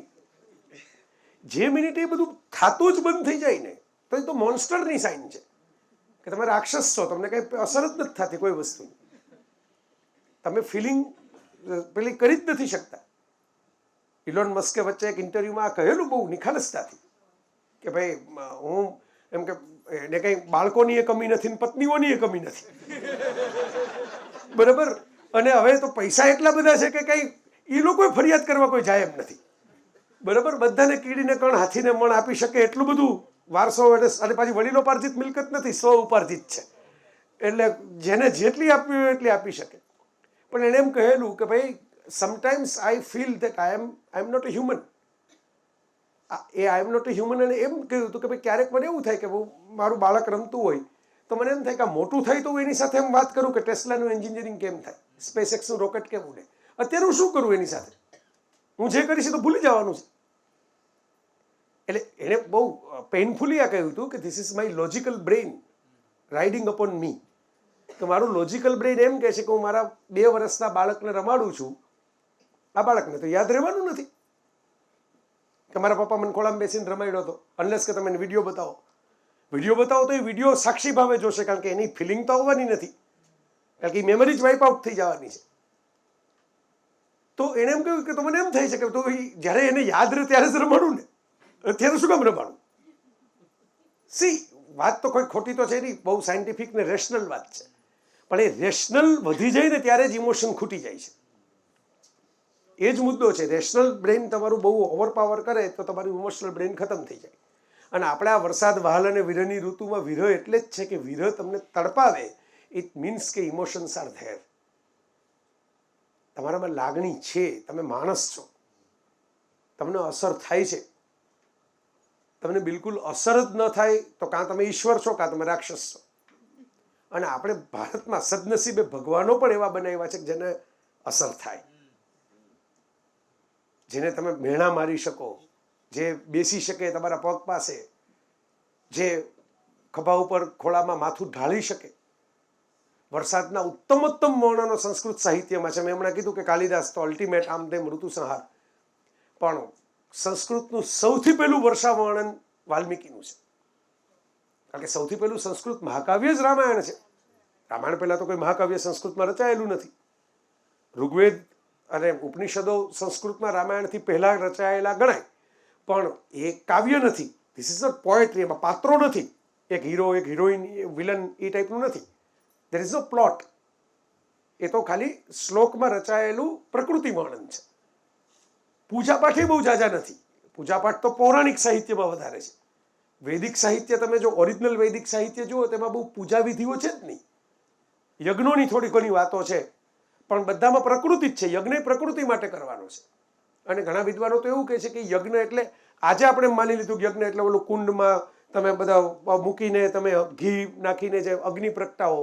જે મિનિટે એ બધું થાતું જ બંધ થઈ જાય ને, તો એ તો મોન્સ્ટરની સાઇન છે કે તમે રાક્ષસ છો, તમને કંઈ અસર જ નથી થતી કોઈ વસ્તુની, તમે ફિલિંગ પેલી કરી જ નથી શકતા. ઇલોન મસ્કે વચ્ચે એક ઇન્ટરવ્યુમાં આ કહેલું બહુ નિખાલસતાથી કે ભાઈ હું એમ કે એને કંઈ બાળકોની એ કમી નથી ને પત્નીઓની એ કમી નથી, બરાબર, અને હવે તો પૈસા એટલા બધા છે કે કંઈ એ લોકો ફરિયાદ કરવા કોઈ જાય એમ નથી, બરાબર. બધાને કીડીને કણ હાથીને મણ આપી શકે એટલું બધું વારસો, અને પાછી વડીલોપાર્જિત મિલકત નથી, સ્વ ઉપાર્જિત છે, એટલે જેને જેટલી આપવી હોય એટલી આપી શકે. પણ એણે એમ કહેલું કે ભાઈ sometimes I feel that I am not a human. એ I am not a human અને એમ કહ્યું હતું કે ભાઈ ક્યારેક મને એવું થાય કે મારું બાળક રમતું હોય તો મને એમ થાય કે મોટું થાય તો હું એની સાથે એમ વાત કરું કે ટેસ્લાનું એન્જિનિયરિંગ કેમ થાય, સ્પેસ એક્સનું રોકેટ કેમ ઉડે. અત્યારે હું શું કરું એની સાથે, હું જે કરીશ તો ભૂલી જવાનું છે. એટલે એણે બહુ પેઇનફુલી આ કહ્યું હતું કે this is my logical brain riding upon me. તો મારું લોજિકલ બ્રેઇન એમ કહે છે કે હું મારા 2 વર્ષના બાળકને રમાડું છું, આ બાળકને તો યાદ રહેવાનું નથી કે મારા પપ્પા મને ખોળામાં બેસીને રમાડ્યો હતો, અનલેસ કે તમે વિડીયો બતાવો. વિડીયો બતાવો તો એ વિડીયો સાક્ષી ભાવે જોશે, કારણ કે એની ફિલિંગ તો આવવાની નથી, કારણ કે એ મેમરી જ વાઇપ આઉટ થઈ જવાની છે. તો એણે એમ કહ્યું કે તો મને એમ થઈ શકે તો જ્યારે એને યાદ રહે ત્યારે જ રમાડું ને, અત્યારે શું કામ રમાડું? સી, વાત તો કોઈ ખોટી તો છે નહીં, બહુ સાયન્ટિફિક ને રેશનલ વાત છે, પણ એ રેશનલ વધી જાય ને ત્યારે જ ઇમોશન ખૂટી જાય છે. એ જ મુદ્દો છે. રેશનલ બ્રેઇન તમારું બહુ ઓવરપાવર કરે તો તમારું ઇમોશનલ બ્રેઇન ખતમ થઈ જાય. અને આપણે આ વરસાદ, વહાલ અને વિરહની ઋતુમાં વિરહ એટલે જ છે કે વિરહ તમને તડપાવે. ઇટ મીન્સ કે ઇમોશન્સ આર ધેર. તમારામાં લાગણી છે, તમે માણસ છો, તમને અસર થાય છે. તમને બિલકુલ અસર જ ન થાય તો કાં તમે ઈશ્વર છો કાં તમે રાક્ષસ છો. અને આપણે ભારતમાં સદનસીબે ભગવાનો પણ એવા બનાવ્યા છે કે જેને અસર થાય, જેને તમે મેણા મારી શકો, જે બેસી શકે તમારા પગ પાસે, જે ખભા ઉપર ખોળામાં માથું ઢાળી શકે. વરસાદના ઉત્તમોત્તમ વર્ણનો સંસ્કૃત સાહિત્યમાં છે. મેં હમણાં કીધું કે કાલિદાસ તો અલ્ટિમેટ આમ તેમ ઋતુસંહાર, પણ સંસ્કૃતનું સૌથી પહેલું વર્ષા વર્ણન વાલ્મીકીનું છે. કારણ કે સૌથી પહેલું સંસ્કૃત મહાકાવ્ય જ રામાયણ છે. રામાયણ પહેલાં તો કોઈ મહાકાવ્ય સંસ્કૃતમાં રચાયેલું નથી. ઋગ્વેદ અને ઉપનિષદો સંસ્કૃતમાં રામાયણથી પહેલાં રચાયેલા ગણાય, પણ એ કાવ્ય નથી. This is not poetry. એમાં પાત્રો નથી, એક હીરો, એક હિરોઈન, વિલન, એ ટાઈપનું નથી. There is no plot. એ તો ખાલી શ્લોકમાં રચાયેલું પ્રકૃતિ વર્ણન છે. પૂજાપાઠ એ બહુ ઝાઝા નથી. પૂજાપાઠ તો પૌરાણિક સાહિત્યમાં વધારે છે. વૈદિક સાહિત્ય તમે જો ઓરિજિનલ વૈદિક સાહિત્ય જુઓ તેમાં બહુ પૂજા વિધિઓ છે જ નહીં. યજ્ઞોની થોડી ઘણી વાતો છે, પણ બધામાં પ્રકૃતિ જ છે. યજ્ઞ પ્રકૃતિ માટે કરવાનો છે. અને ઘણા વિદ્વાનો તો એવું કહે છે કે યજ્ઞ એટલે, આજે આપણે માની લીધું કે યજ્ઞ એટલે ઓલું કુંડમાં તમે બધા મૂકીને તમે ઘી નાખીને જે અગ્નિ પ્રગટાવો,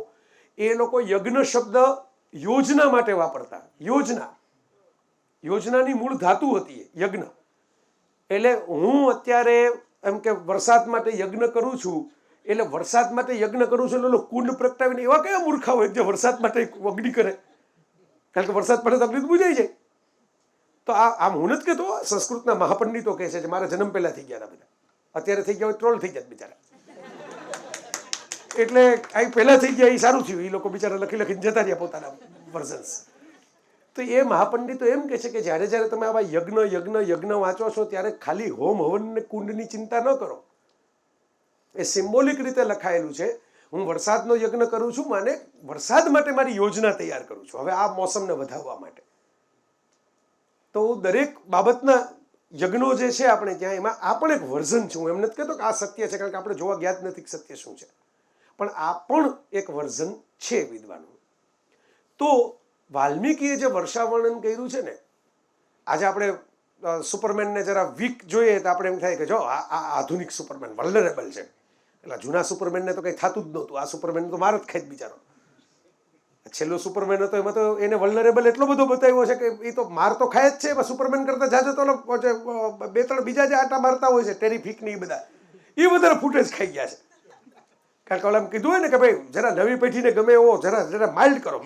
એ લોકો યજ્ઞ શબ્દ યોજના માટે વાપરતા. યોજનાની મૂળ ધાતુ હતી યજ્ઞ. એટલે હું અત્યારે એમ કે વરસાદ માટે યજ્ઞ કરું છું, એટલે વરસાદ માટે યજ્ઞ કરું છું એટલે કુંડ પ્રગટાવીને એવા કયા મૂર્ખા હોય જે વરસાદ માટે અગ્નિ કરે? કારણ કે વરસાદ પડે તો અગ્નિ બુજાઈ જાય. તો આમ હું નથી કહેતો, સંસ્કૃતના મહાપંડિતો કહે છે, મારા જન્મ પહેલા થઈ ગયા હતા બધા, અત્યારે થઈ ગયા હોય ટ્રોલ થઈ જાય બિચારા. એટલે આ પહેલા થઈ ગયા એ સારું થયું, એ લોકો બિચારા લખી લખીને જતા રહ્યા પોતાના વર્ઝન્સ. તો એ મહાપંડિતો એમ કહે છે કે જ્યારે જ્યારે તમે આવા યજ્ઞ વાંચો છો ત્યારે ખાલી હોમ હવન ને કુંડની ચિંતા ન કરો. એ સિમ્બોલિક રીતે લખાયેલું છે. હું વરસાદનો યજ્ઞ કરું છું, માને વરસાદ માટે મારી યોજના તૈયાર કરું છું, હવે આ મોસમને વધારવા માટે. તો દરેક બાબતના યજ્ઞો જે છે આપણે ત્યાં, એમાં આ પણ એક વર્ઝન છે. હું એમ નથી કહેતો કે આ સત્ય છે, કારણ કે આપણે જોવા ગયા જ નથી સત્ય શું છે, પણ આ પણ એક વર્ઝન છે વિદ્વાનો. તો વાલ્મીકીએ જે વર્ષા વર્ણન કર્યું છે ને, આજે આપણે સુપરમેનને જરા વીક જોઈએ તો આપણે એમ થાય કે જો આ આધુનિક સુપરમેન વલ્નરેબલ છે. એટલે જૂના સુપરમેનને તો કંઈ થતું જ નહોતું. આ સુપરમેન તો માર જ ખાય જ બિચારો. છેલ્લો સુપરમેન હતો એમાં તો એને વલ્નરેબલ એટલો બધો બતાવ્યો છે કે એ તો માર તો ખાય જ છે. એમાં સુપરમેન કરતા જાજો તો બે ત્રણ બીજા જે આટા મારતા હોય છે ટેરિફિક ને એ બધા ફૂટેજ ખાઈ ગયા છે. કારણ કે ઓલા કીધું હોય ને કે ભાઈ જરા નવી પેઢીને ગમે એવો જરા માઇલ્ડ કરો.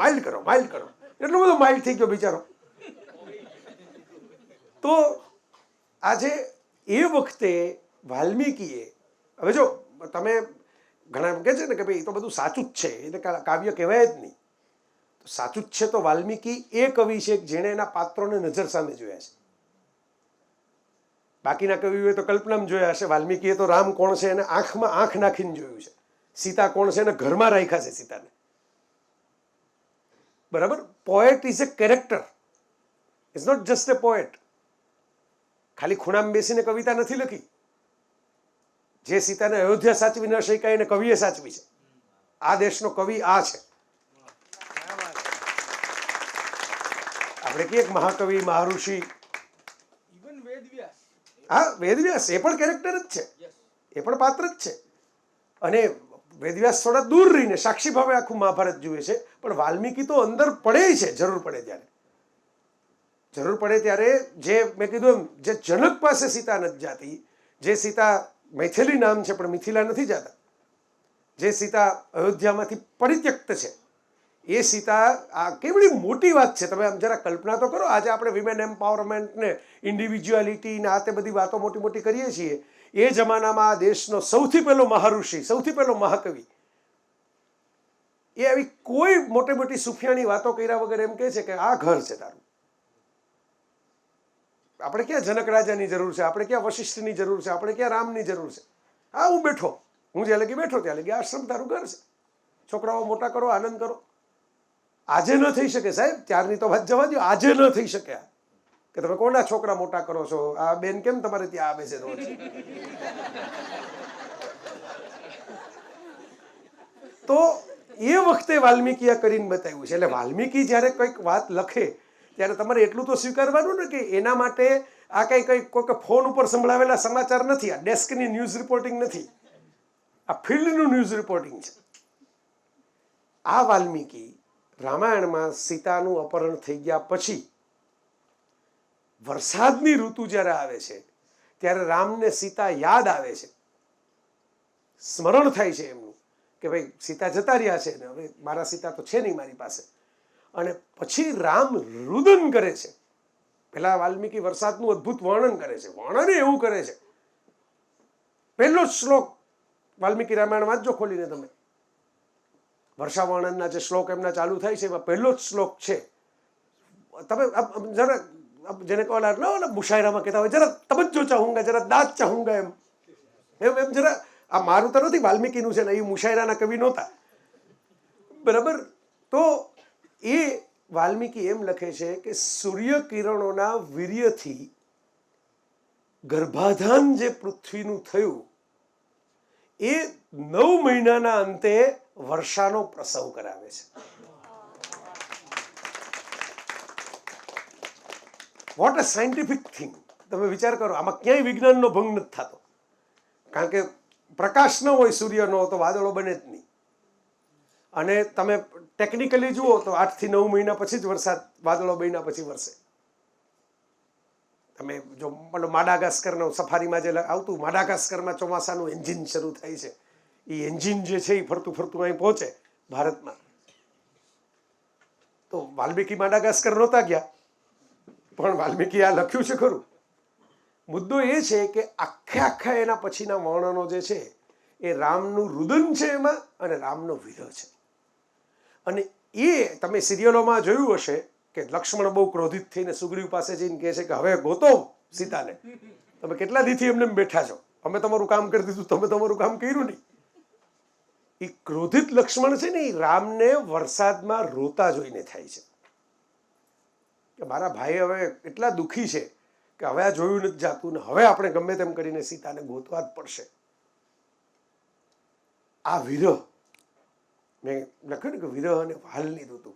એટલો બધો માઇલ્ડ થઈ ગયો બિચારો. તો આજે એ વખતે વાલ્મીકીએ, હવે જો તમે ઘણા એમ કહે છે ને કે ભાઈ એ તો બધું સાચું જ છે, એટલે કાવ્ય કહેવાય જ નહીં. સાચું જ છે તો વાલ્મીકી એ કવિ છે જેણે એના પાત્રોને નજર સામે જોયા છે. બાકીના કવિઓએ તો કલ્પનામાં જોયા હશે. વાલ્મીકીએ તો રામ કોણ છે એને આંખમાં આંખ નાખીને જોયું છે. સીતા કોણ છે એને ઘરમાં રાખ્યા છે સીતાને. બરાબર? Poet is a character, is not just a poet. ખાલી ખૂણામાં બેસીને કવિતા નથી લખી. જે સીતાને અયોધ્યા સાચવી ન શક્યા એને કવિએ સાચવી છે. આ દેશનો કવિ આ છે. આપણે કહીએ મહાકવિ, મહાઋષિ, હા વેદવ્યાસ એ પણ કેરેક્ટર જ છે, એ પણ પાત્ર જ છે. અને વેદવ્યાસ થોડા દૂર રહીને સાક્ષી ભાવે આખું મહાભારત જુએ છે, પણ વાલ્મીકી તો અંદર પડે છે. જરૂર પડે ત્યારે જે મેં કીધું એમ, જે જનક પાસે સીતા નથી જાતી, જે સીતા મૈથિલી નામ છે પણ મિથિલા નથી જતા, જે સીતા અયોધ્યામાંથી પરિત્યક્ત છે, એ સીતા આ કેવડી મોટી વાત છે. તમે આમ જરા કલ્પના તો કરો. આજે આપણે વિમેન એમ્પાવરમેન્ટ ને ઇન્ડિવિજ્યુઆલિટી ને આ તે બધી વાતો મોટી મોટી કરીએ છીએ, એ જમાનામાં આ દેશનો સૌથી પહેલો મહાઋષિ, સૌથી પહેલો મહાકવિ, એ આવી કોઈ મોટી મોટી સુફિયાની વાતો કર્યા વગર એમ કહે છે કે આ ઘર છે તારું. આપણે ક્યાં જનક રાજાની જરૂર છે, આપણે ક્યાં વશિષ્ઠની જરૂર છે, આપણે ક્યાં રામની જરૂર છે. હા, હું બેઠો, હું જ્યાં લગી બેઠો ત્યાં લગી આશ્રમ તારું ઘર છે. છોકરાઓ મોટા કરો, આનંદ કરો. આજે ન થઈ શકે સાહેબ, ત્યારની તો વાત જવા દો, આજે ન થઈ શકે કે તમે કોના છોકરા મોટા કરો છો, આ બેન કેમ તમારે ત્યાં આવે છે રોજ. તો એ વખતે વાલ્મીકીએ કરીને બતાવ્યું છે. એટલે વાલ્મીકી જ્યારે કંઈક વાત લખે ત્યારે તમારે એટલું તો સ્વીકારવાનું ને કે એના માટે આ કંઈ કોઈ ફોન ઉપર સંભળાવેલા સમાચાર નથી, આ ડેસ્કની ન્યૂઝ રિપોર્ટિંગ નથી, આ ફિલ્ડનું ન્યૂઝ રિપોર્ટિંગ છે. આ વાલ્મીકી રામાયણમાં સીતાનું અપહરણ થઈ ગયા પછી વરસાદની ઋતુ જ્યારે આવે છે ત્યારે રામને સીતા યાદ આવે છે, સ્મરણ થાય છે એમનું કે ભાઈ સીતા જતા રહ્યા છે ને હવે મારા સીતા તો છે નહીં મારી પાસે. અને પછી રામ રુદન કરે છે. પેલા વાલ્મીકી વરસાદનું અદ્ભુત વર્ણન કરે છે, વર્ણન એવું કરે છે. પહેલો જ શ્લોક વાલ્મીકી રામાયણ વાંચજો ખોલીને તમે, વર્ષા વર્ણનના જે શ્લોક એમના ચાલુ થાય છે એમાં પહેલો જ શ્લોક છે. તમે જરા જેને કહો મુશાયરામાં કહેતા હોય જરા તવજ્જો ચાહુંગા, જરા દાદ ચાહુંગા, એમ જરા. આ મારું તો નથી, વાલ્મીકીનું છે ને, એ મુશાયરાના કવિ નહોતા, બરાબર. તો એ વાલ્મીકી એમ લખે છે કે સૂર્ય કિરણોના વીર્યથી ગર્ભાધાન જે પૃથ્વીનું થયું એ 9 મહિનાના અંતે વર્ષાનો પ્રસવ કરાવે છે. What a scientific thing. તમે વિચાર કરો, આમાં ક્યાંય વિજ્ઞાનનો ભંગ નથી થતો, કારણ કે પ્રકાશ ન હોય સૂર્યનો તો વાદળો બને જ નહીં. અને તમે ટેકનિકલી જુઓ તો 8 થી 9 મહિના પછી જ વરસાદ, વાદળો બન્યા પછી વરસે. તમે જો માડાગાસ્કરનો સફારીમાં જે આવતું, માડાગાસ્કરમાં ચોમાસાનું એન્જિન શરૂ થાય છે, એ એન્જિન જે છે એ ફરતું ફરતું અહીં પહોંચે ભારતમાં. તો વાલ્મીકી માડાગાસ્કર નહોતા ગયા, પણ વાલ્મીકી આ લખ્યું છે ખરું. મુદ્દો એ છે કે આખા એના પછીના વર્ણનો જે છે એ રામનું રુદન છે એમાં, અને રામનો વિરહ છે. અને એ તમે સિરિયલોમાં જોયું હશે કે લક્ષ્મણ બહુ ક્રોધિત થઈને સુગ્રીવ પાસે જઈને કહે છે કે હવે ગોતો સીતાને, તમે કેટલા દીથી એમને બેઠા છો, અમે તમારું કામ કરી દીધું, તમે તમારું કામ કર્યું નહીં. એ ક્રોધિત લક્ષ્મણ છે ને એ રામને વરસાદમાં રોતા જોઈને થાય છે કે મારા ભાઈ હવે એટલા દુઃખી છે કે હવે આ જોયું નથી જાતું ને હવે આપણે ગમે તેમ કરીને સીતાને ગોતવા જ પડશે. આ વિરહ મેં લખ્યું ને કે વિરહ અને વાલની ઋતુ,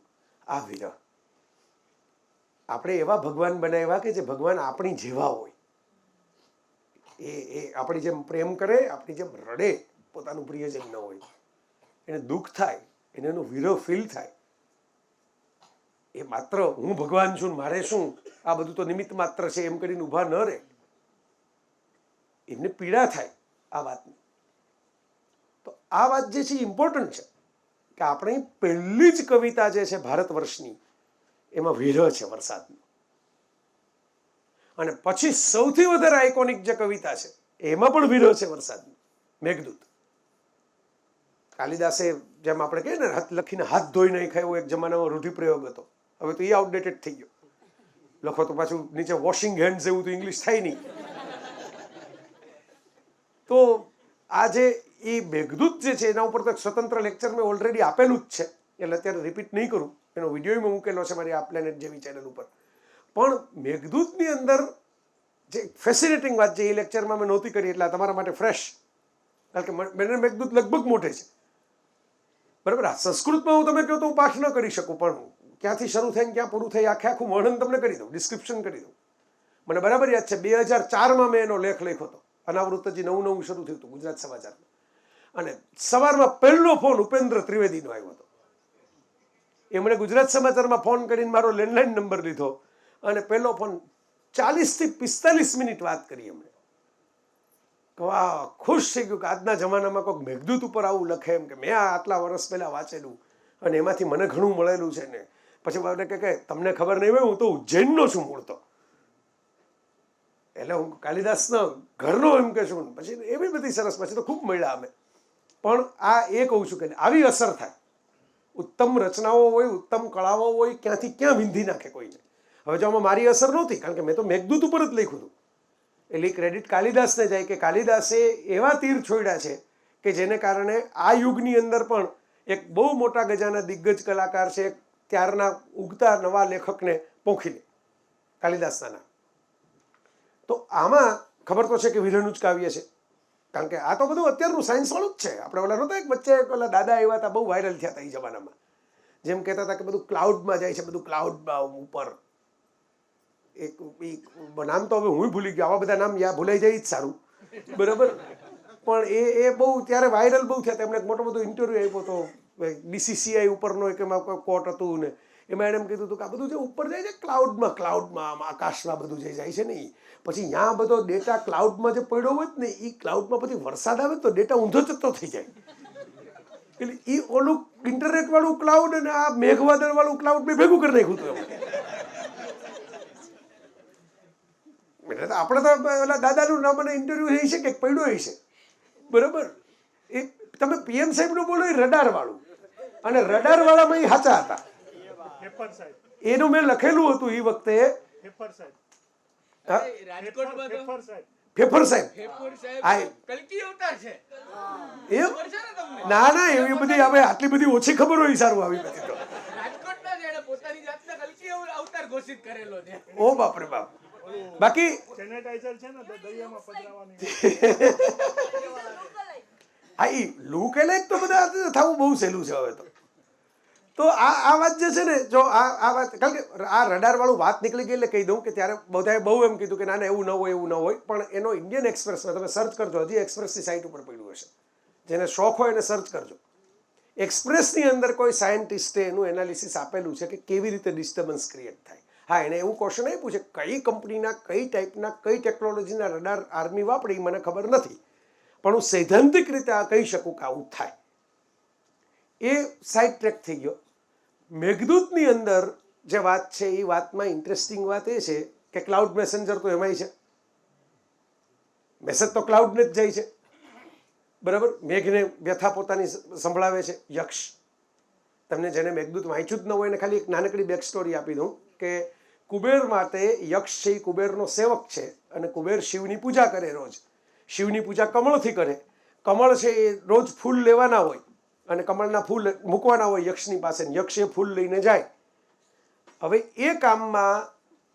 આ વિરહ. આપણે એવા ભગવાન બનાવ્યા કે જે ભગવાન આપણી જેવા હોય, એ આપણી જેમ પ્રેમ કરે, આપણી જેમ રડે, પોતાનું પ્રિયજન ન હોય, એને દુઃખ થાય, એને એનો વિરહ ફીલ થાય. એ માત્ર હું ભગવાન છું મારે શું, આ બધું તો નિમિત્ત માત્ર છે એમ કરીને ઊભા ન રહે. એમને પીડા થાય આ વાતની. તો આ વાત જે છે ઇમ્પોર્ટન્ટ છે કે આપણી પહેલી જ કવિતા જે છે ભારત વર્ષની એમાં વિરહ છે વરસાદનો. અને પછી સૌથી વધારે આઇકોનિક જે કવિતા છે એમાં પણ વિરહ છે વરસાદનો, મેઘદૂત. કાલિદાસે જેમ આપણે કહીએ ને હાથ લખીને હાથ ધોઈ નાખ્યા એવો એક જમાનામાં રૂઢિપ્રયોગ હતો, હવે તો એ આઉટડેટેડ થઈ ગયો. લખો તો પાછું નીચે વોશિંગ હેન્ડ્સ એવું તો ઇંગ્લિશ થાય નહીં. તો આ જે એ મેઘદૂત જે છે એના ઉપર તો એક સ્વતંત્ર લેક્ચર મેં ઓલરેડી આપેલું જ છે, એટલે અત્યારે રિપીટ નહીં કરું. એનો વિડીયો મેં મૂકેલો છે મારી આ પ્લેનેટ જેવી ચેનલ ઉપર. પણ મેઘદૂતની અંદર જે ફેસિનેટિંગ વાત છે એ લેક્ચરમાં મેં નહોતી કરી, એટલે તમારા માટે ફ્રેશ, કારણ કે મને મેઘદૂત લગભગ મોઢે છે, બરાબર. આ સંસ્કૃતમાં હું તમે કહો તો હું પાઠ ન કરી શકું, પણ ક્યાંથી શરૂ થાય ક્યાં પૂરું થાય આખું વર્ણન તમને કરી દઉં, ડિસ્ક્રિપ્શન કરી દઉં. મને બરાબર યાદ છે 2004માં મેં એનો લેખ લખ્યો હતો, અનાવૃત્તજી નવું શરૂ થયું હતું ગુજરાત સમાચારમાં. અને સવારમાં પહેલો ફોન ઉપેન્દ્ર ત્રિવેદીનો આવ્યો હતો. એમણે ગુજરાત સમાચારમાં ફોન કરીને મારો લેન્ડલાઇન નંબર લીધો અને પહેલો ફોન 40 થી 45 મિનિટ વાત કરી એમણે. વાહ, ખુશ થઈ ગયું કે આજના જમાનામાં કોઈક મેઘદૂત ઉપર આવું લખે એમ, કે મેં આ આટલા વર્ષ પહેલાં વાંચેલું અને એમાંથી મને ઘણું મળેલું છે ને. પછી બાબને કે તમને ખબર નહીં હોય હું તો ઉજ્જૈનનો છું મૂળ તો. એટલે હું કાલિદાસનો ઘરનો એમ કહેશું. પછી એવી બધી સરસ, પછી તો ખૂબ મળ્યા અમે. પણ આ એ કહું છું કે આવી અસર થાય, ઉત્તમ રચનાઓ હોય, ઉત્તમ કળાઓ હોય, ક્યાંથી ક્યાં વિંધી નાખે કોઈને. હવે જો આમાં મારી અસર નહોતી, કારણ કે મેં તો મેઘદૂત ઉપર જ લખ્યું હતું, એટલે ક્રેડિટ કાલિદાસને જાય કે કાલિદાસે એવા તીર છોડ્યા છે કે જેને કારણે આ યુગની અંદર પણ એક બહુ મોટા ગજાના દિગ્ગજ કલાકાર છે, ત્યારના ઉગતા નવા લેખકને પોંખી લે કાલિદાસના નામ. તો આમાં ખબર તો છે કે વિરહનું જ કાવ્ય છે, કારણ કે આ તો બધું અત્યારનું સાયન્સવાળું જ છે. આપણે ઓલા નહોતા એક વચ્ચે ઓલા દાદા એવા હતા, બહુ વાયરલ થયા હતા એ જમાનામાં, જેમ કહેતા હતા કે બધું ક્લાઉડમાં જાય છે, બધું ક્લાઉડમાં ઉપર. એક નામ તો હવે હું ભૂલી ગયો, આવા બધા નામ ભૂલાઈ જાય જ સારું, બરાબર. પણ એ બહુ ત્યારે વાયરલ બહુ થયા હતા. એમને એક મોટો બધો ઇન્ટરવ્યૂ આપ્યો હતો, BCCI ઉપરનો એક એમાં કોઈ કોટ હતું ને એમાં એણે એમ કીધું હતું કે આ બધું જે ઉપર જાય છે ક્લાઉડમાં આકાશમાં બધું જે જાય છે ને એ પછી ત્યાં બધો ડેટા ક્લાઉડમાં જે પડ્યો હોય ને એ ક્લાઉડમાં પછી વરસાદ આવે તો ડેટા ઊંધો જતો થઈ જાય. એટલે એ ઓલું ઇન્ટરનેટ વાળું ક્લાઉડ અને આ મેઘવાદળ વાળું ક્લાઉડ મેં ભેગું કરી નાખ્યું હતું એમ. એટલે આપણે તો ઓલા દાદાનું નામ અને ઇન્ટરવ્યુ થઈ છે કે પડ્યો છે, બરાબર. એ તમે PM સાહેબનું બોલો એ રડાર વાળું, અને રડાર વાળામાં એ સાચા હતા. એનું મેં લખેલું હતું એ વખતે ફેફર સાહેબ કલ્કી અવતાર છે. એમ ના ના એવી બધી હવે આટલી બધી ઓછી ખબર હોય સારું આવી બધી તો રાજકોટના જેણે પોતાની જાતને કલ્કી અવતાર ઘોષિત કરેલો છે. ઓ બાપ રે બાપ. બાકી સેનેટાઈઝર છે ને તો દરિયામાં પધરાવાની. હા એ લુક એલાયક તો બધા થવું બહુ સહેલું છે હવે તો આ વાત જે છે ને, જો આ વાત, કારણ કે આ રડાર વાળું વાત નીકળી ગઈ એટલે કહી દઉં કે ત્યારે બધાએ બહુ એમ કીધું કે ના ના એવું ન હોય એવું ન હોય, પણ એનો ઇન્ડિયન એક્સપ્રેસમાં તમે સર્ચ કરજો, હજી એક્સપ્રેસની સાઇટ ઉપર પડ્યું હશે, જેને શોખ હોય એને સર્ચ કરજો. એક્સપ્રેસની અંદર કોઈ સાયન્ટિસ્ટે એનું એનાલિસિસ આપેલું છે કે કેવી રીતે ડિસ્ટર્બન્સ ક્રિએટ થાય. હા, એને એવું ક્વેશ્ચન આપ્યું છે કઈ કંપનીના કઈ ટાઈપના કઈ ટેકનોલોજીના રડાર આર્મી વાપરી મને ખબર નથી, પણ હું સૈદ્ધાંતિક રીતે આ કહી શકું કે આવું થાય. એ સાઇડ ટ્રેક થઈ ગયો. મેઘદૂતની અંદર જે વાત છે એ વાતમાં ઇન્ટરેસ્ટિંગ વાત એ છે કે ક્લાઉડ મેસેન્જર તો એમાંય છે, મેસેજ તો ક્લાઉડને જ જાય છે, બરાબર. મેઘને વ્યથા પોતાની સંભળાવે છે યક્ષ. તમને જેને મેઘદૂત વાંચ્યું જ ન હોય એને ખાલી એક નાનકડી બેક સ્ટોરી આપી દઉં કે કુબેર માટે યક્ષ છે એ કુબેરનો સેવક છે, અને કુબેર શિવની પૂજા કરે રોજ. શિવની પૂજા કમળથી કરે. કમળ છે એ રોજ ફૂલ લેવાના હોય અને કમળના ફૂલ મૂકવાના હોય યક્ષની પાસે, યક્ષ એ ફૂલ લઈને જાય. હવે એ કામમાં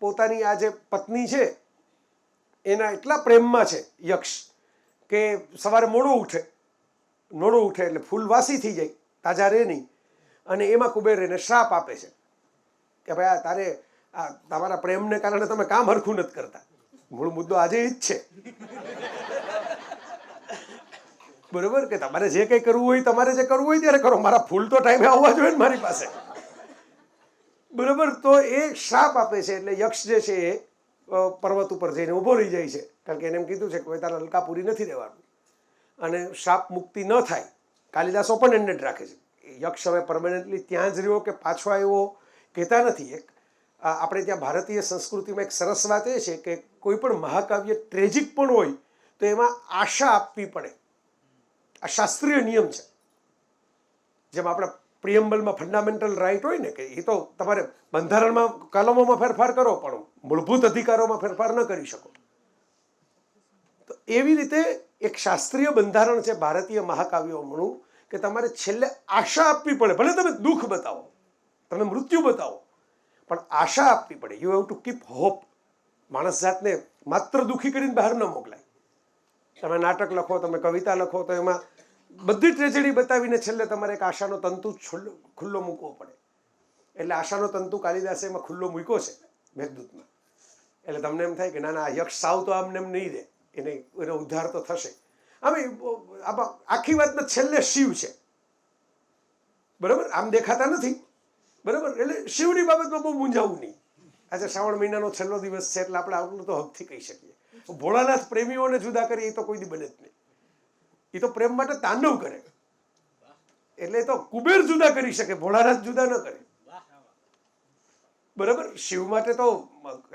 પોતાની આ જે પત્ની છે એના એટલા પ્રેમમાં છે યક્ષ કે સવારે મોડું ઉઠે એટલે ફૂલ વાસી થઈ જાય, તાજા રહે નહીં. અને એમાં કુબેર એને શ્રાપ આપે છે કે ભાઈ આ તારે આ તમારા પ્રેમને કારણે તમે કામ હરખું નથી કરતા. મૂળ મુદ્દો આજે એ જ છે, બરોબર, કે તમારે જે કંઈ કરવું હોય તમારે જે કરવું હોય ત્યારે કરો, મારા ફૂલ તો ટાઈમે આવવા જોઈએ ને મારી પાસે, બરોબર. તો એ શ્રાપ આપે છે એટલે યક્ષ જે છે એ પર્વત ઉપર જઈને ઊભો રહી જાય છે, કારણ કે એને એમ કીધું છે કે તારા અલકાપુરી નથી રહેવાનું, અને શ્રાપ મુક્તિ ન થાય. કાલિદાસ ઓપન એન્ડેડ રાખે છે. યક્ષ હવે પરમાનન્ટલી ત્યાં જ રહ્યો કે પાછો આવ્યો કહેતા નથી. એક આપણે ત્યાં ભારતીય સંસ્કૃતિમાં એક સરસ વાત એ છે કે કોઈ પણ મહાકાવ્ય ટ્રેજિક પણ હોય તો એમાં આશા આપવી પડે. આ શાસ્ત્રીય નિયમ છે. જેમ આપણા પ્રિયમ્બલમાં ફંડામેન્ટલ રાઇટ હોય ને કે એ તો તમારે બંધારણમાં કલમોમાં ફેરફાર કરો પણ મૂળભૂત અધિકારોમાં ફેરફાર ન કરી શકો. તો એવી રીતે એક શાસ્ત્રીય બંધારણ છે ભારતીય મહાકાવ્યોનું કે તમારે છેલ્લે આશા આપવી પડે. ભલે તમે દુઃખ બતાવો, તમે મૃત્યુ બતાવો, પણ આશા આપવી પડે. You have to keep hope. માણસ જાતને માત્ર દુઃખી કરીને બહાર ન મોકલાય. તમે નાટક લખો, તમે કવિતા લખો, તો એમાં બધી ટ્રેજેડી બતાવીને છેલ્લે તમારે એક આશાનો તંતુ ખુલ્લો મૂકવો પડે. એટલે આશાનો તંતુ કાલિદાસે એમાં ખુલ્લો મૂક્યો છે મેઘદૂતમાં. એટલે તમને એમ થાય કે ના ના યક્ષ સાવ તો આમને એમ નહીં રહે, એનો ઉદ્ધાર તો થશે. આમ આખી વાતમાં છેલ્લે શિવ છે, બરાબર. આમ દેખાતા નથી, બરાબર. એટલે શિવની બાબતમાં બહુ મૂંઝાવું નહીં. આજે શ્રાવણ મહિનાનો છેલ્લો દિવસ છે એટલે આપણે આટલું તો હકથી કહી શકીએ. ભોળાનાથ પ્રેમીઓને જુદા કરી એ તો કોઈ દી બને જ નહીં. એ તો પ્રેમ માટે તાંડવ કરે, એટલે એ તો કુબેર જુદા કરી શકે, ભોળાનાથ જુદા ન કરે, બરાબર. શિવ માટે તો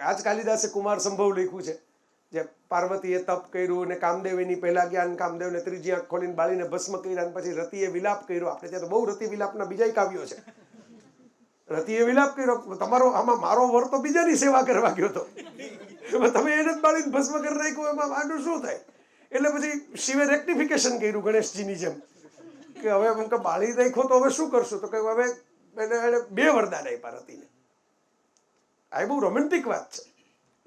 આજ કાલિદાસે કુમાર સંભવ લખ્યું છે, જે પાર્વતીએ તપ કર્યું ને કામદેવ એની પહેલા ગયા ને કામદેવને ત્રીજી આંખ ખોલીને બાળીને ભસ્મ કર્યા અને પછી રતિએ વિલાપ કર્યો. આપણે ત્યાં તો બહુ રતિ વિલાપના બીજા કાવ્યો છે. રતિએ વિલાપ કર્યો, તમારો આમાં મારો વર તો બીજાની સેવા કરવા ગયો હતો, તમે એને જ બાળીને ભસ્મ કરી નાખ્યું, એમાં આનું શું થાય? એટલે પછી શિવે રેક્ટિફિકેશન કર્યું ગણેશજીની જેમ કે હવે એમ કે બાળી નાખ્યો તો હવે શું કરશું? તો કે હવે એને 2 વરદાન આપ્યા રતિને. આ બહુ રોમેન્ટિક વાત છે.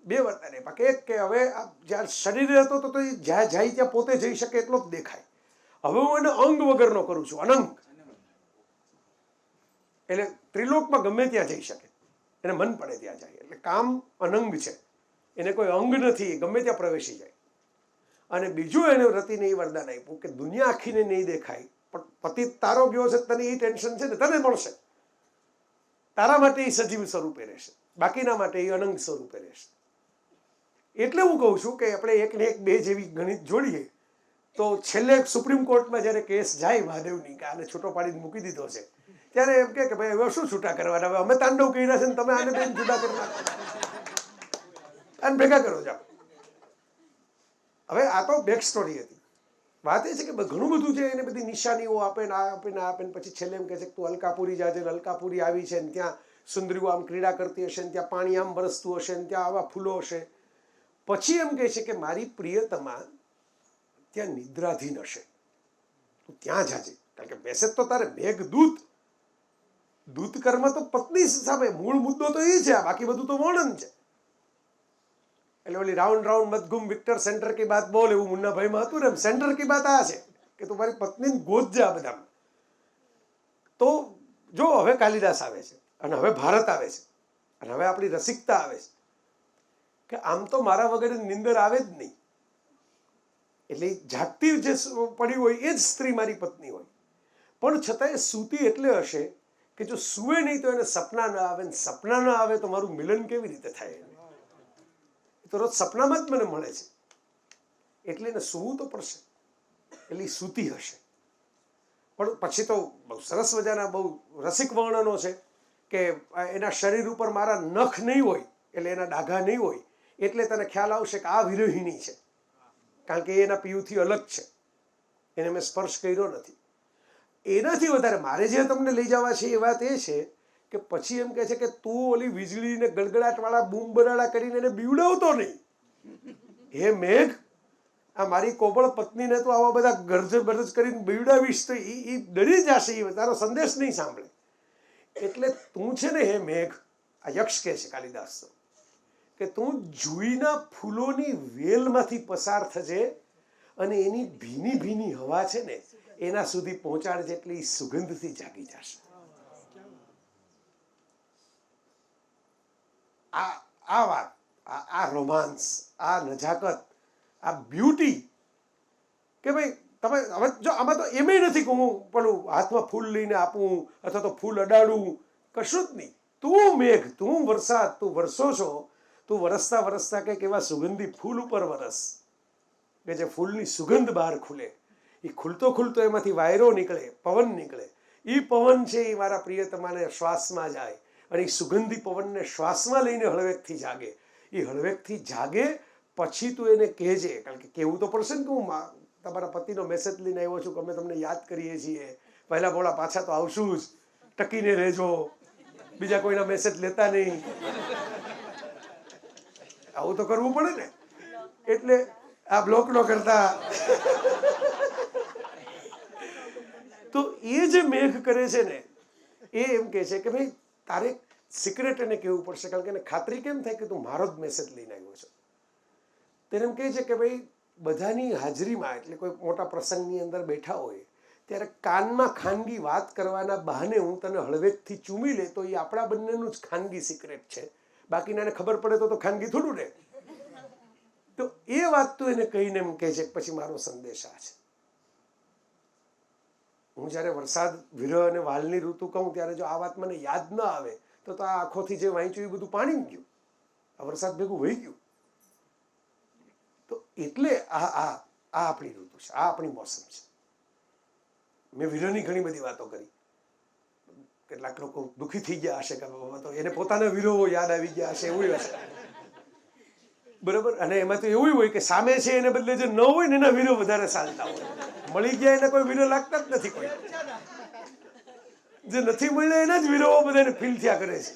2 વરદાન આપ્યા કે એક કે હવે જ્યાં શરીરે હતો તો એ જ્યાં જાય ત્યાં પોતે જઈ શકે એટલો જ દેખાય. હવે હું એને અંગ વગરનો કરું છું, અનંગ. એટલે ત્રિલોકમાં ગમે ત્યાં જઈ શકે, એને મન પડે ત્યાં જાય. એટલે કામ અનંગ છે, એને કોઈ અંગ નથી, ગમે ત્યાં પ્રવેશી જાય. અને બીજું એને રતિને એ વરદાન આપ્યું કે દુનિયા આખીને નહીં દેખાય, પણ પતિ તારો ગયો છે તને એ ટેન્શન છે ને, તને મળશે. તારા માટે એ સજીવ સ્વરૂપે રહેશે, બાકીના માટે એ અનંગ સ્વરૂપે રહેશે. એટલે હું કહું છું કે આપણે 1 ને 1 2 જેવી ગણિત જોડીએ તો છેલ્લે સુપ્રીમ કોર્ટમાં જ્યારે કેસ જાય મહાદેવની કે આને છૂટો પાડીને મૂકી દીધો છે, ત્યારે એમ કે ભાઈ હવે શું છૂટા કરવાના? હવે અમે તાંડવ કર્યા છે ને તમે આને બેન છૂટા કરી નાખો, આને ભેગા કરો જાઓ. હવે આ તો બેક સ્ટોરી હતી. વાત એ છે કે ઘણું બધું છે, એને બધી નિશાનીઓ આપે ને આ આપે ને આપે ને પછી છેલ્લે એમ કહે છે કે તું અલકાપુરી જાજે ને અલકાપુરી આવી છે ને ત્યાં સુંદરીઓ આમ ક્રીડા કરતી હશે ને ત્યાં પાણી આમ બરસતું હશે ને ત્યાં આવા ફૂલો હશે. પછી એમ કહે છે કે મારી પ્રિયતમા ત્યાં નિદ્રાધીન હશે, તું ત્યાં જાજે. કારણ કે મેસેજ તો તારે મેઘદૂત, દૂત કર્મ તો પત્ની સામે, મૂળ મુદ્દો તો એ છે, બાકી બધું તો વર્ણન છે. એટલે ઓલી રાઉન્ડ રાઉન્ડ મત ઘૂમ વિક્ટર સેન્ટર કી બાત બોલ, એવું મુન્નાભાઈમાં હતું ને, એમ સેન્ટર કી બાત આ છે કે તું મારી પત્નીને ગોત જા બધામાં. તો જો હવે કાલિદાસ આવે છે અને હવે ભારત આવે છે અને હવે આપણી રસિકતા આવે છે કે આમ તો મારા વગર નિંદર આવે જ નહીં. એટલે જાગતી જે પડી હોય એ જ સ્ત્રી મારી પત્ની હોય, પણ છતાં એ સૂતી એટલે હશે કે જો સૂવે નહીં તો એને સપના ન આવે, ને સપના ન આવે તો મારું મિલન કેવી રીતે થાય? તો રોજ સપનામાં જ મને મળે છે, એટલે એને સૂવું તો પડશે. એટલે સૂતી હશે. પણ પછી તો બહુ સરસ મજાના બહુ રસિક વર્ણનો છે કે એના શરીર ઉપર મારા નખ નહીં હોય, એટલે એના ડાઘા નહીં હોય, એટલે તને ખ્યાલ આવશે કે આ વિરહિણી છે, કારણ કે એના પિયુથી અલગ છે, એને મેં સ્પર્શ કર્યો નથી. એનાથી વધારે મારે જે તમને લઈ જવા છે એ વાત એ છે કે પછી એમ કહે છે કે તું ઓલી વીજળીને ગડગડાટવાળા બૂમ બરાડા કરીને એને બીવડાવતો નહીં. હે મેઘ, આ મારી કોબળ પત્નીને તો આવા બધા ગરજ બરજ કરીને બીવડાવીશ તો એ ડરી જશે, એ તારો સંદેશ નહીં સાંભળે. એટલે તું છે ને હે મેઘ, આ યક્ષ કહે છે કાલિદાસ તો, કે તું જુઈના ફૂલોની વેલમાંથી પસાર થજે અને એની ભીની ભીની હવા છે ને એના સુધી પહોંચાડજે, એટલે એ સુગંધથી જાગી જશે. આ વાત, આ રોમાન્સ, આ નજાકત, આ બ્યુટી કે ભાઈ તમે હવે જો આમાં તો એમેય નથી કે હું પેલું હાથમાં ફૂલ લઈને આપું અથવા તો ફૂલ અડાડું, કશું જ નહીં. તું મેઘ, તું વરસાદ, તું વરસો છો, તું વરસતા વરસતા કંઈક એવા સુગંધી ફૂલ ઉપર વરસ કે જે ફૂલની સુગંધ બહાર ખુલે. એ ખુલતો ખુલતો એમાંથી વાયરો નીકળે, પવન નીકળે. એ પવન છે એ મારા પ્રિયતમાને શ્વાસમાં જાય અને એ સુગંધી પવનને શ્વાસમાં લઈને હળવેકથી જાગે. એ હળવેકથી જાગે પછી તું એને કહેજે, કારણ કે કહેવું તો પડશે ને કે હું તમારા પતિનો મેસેજ લઈને આવ્યો છું કે અમે તમને યાદ કરીએ છીએ, પહેલા ભોળા પાછા તો આવશું જ, ટકીને રહેજો, બીજા કોઈના મેસેજ લેતા નહીં. આવું તો કરવું પડે ને. એટલે આ બ્લોક નો કરતા તો એ જે મેઘ કરે છે ને એ એમ કહે છે કે ભાઈ તારે સિક્રેટ એને કહેવું પડશે, કારણ કે એને ખાતરી કેમ થાય કે તું મારો જ મેસેજ લઈને આવ્યો છો. તેને એમ કહે છે કે ભાઈ બધાની હાજરીમાં, એટલે કોઈ મોટા પ્રસંગની અંદર બેઠા હોય ત્યારે કાનમાં ખાનગી વાત કરવાના બહાને હું તને હળવેકથી ચૂમી લે તો એ આપણા બંનેનું જ ખાનગી સિક્રેટ છે, બાકીનાને ખબર પડે તો ખાનગી થોડું રહે. તો એ વાત તો એને કહીને એમ કહે છે પછી મારો સંદેશ આ છે. હું જ્યારે વરસાદ, વિરહ અને વાલની ઋતુ કહું ત્યારે જો આ વાત મને યાદ ન આવે તો આ આંખોથી જે વાંચ્યું એ બધું પાણી ગયું, આ વરસાદ ભેગું વહી ગયું. તો એટલે આ આપણી ઋતુ છે, આ આપણી મોસમ છે. મેં વિરહની ઘણી બધી વાતો કરી, કેટલાક લોકો દુઃખી થઈ ગયા હશે કે તો એને પોતાના વિરહો યાદ આવી ગયા હશે, એવું હશે. બરાબર. અને એમાં તો એવું હોય કે સામે છે એને બદલે જે ન હોય ને એના વીરો વધારે ચાલતા હોય. મળી ગયા એને કોઈ વીરો લાગતા જ નથી. કોઈ જે નથી મળ્યા એના જ વીરો બધાને ફીલ થયા કરે છે.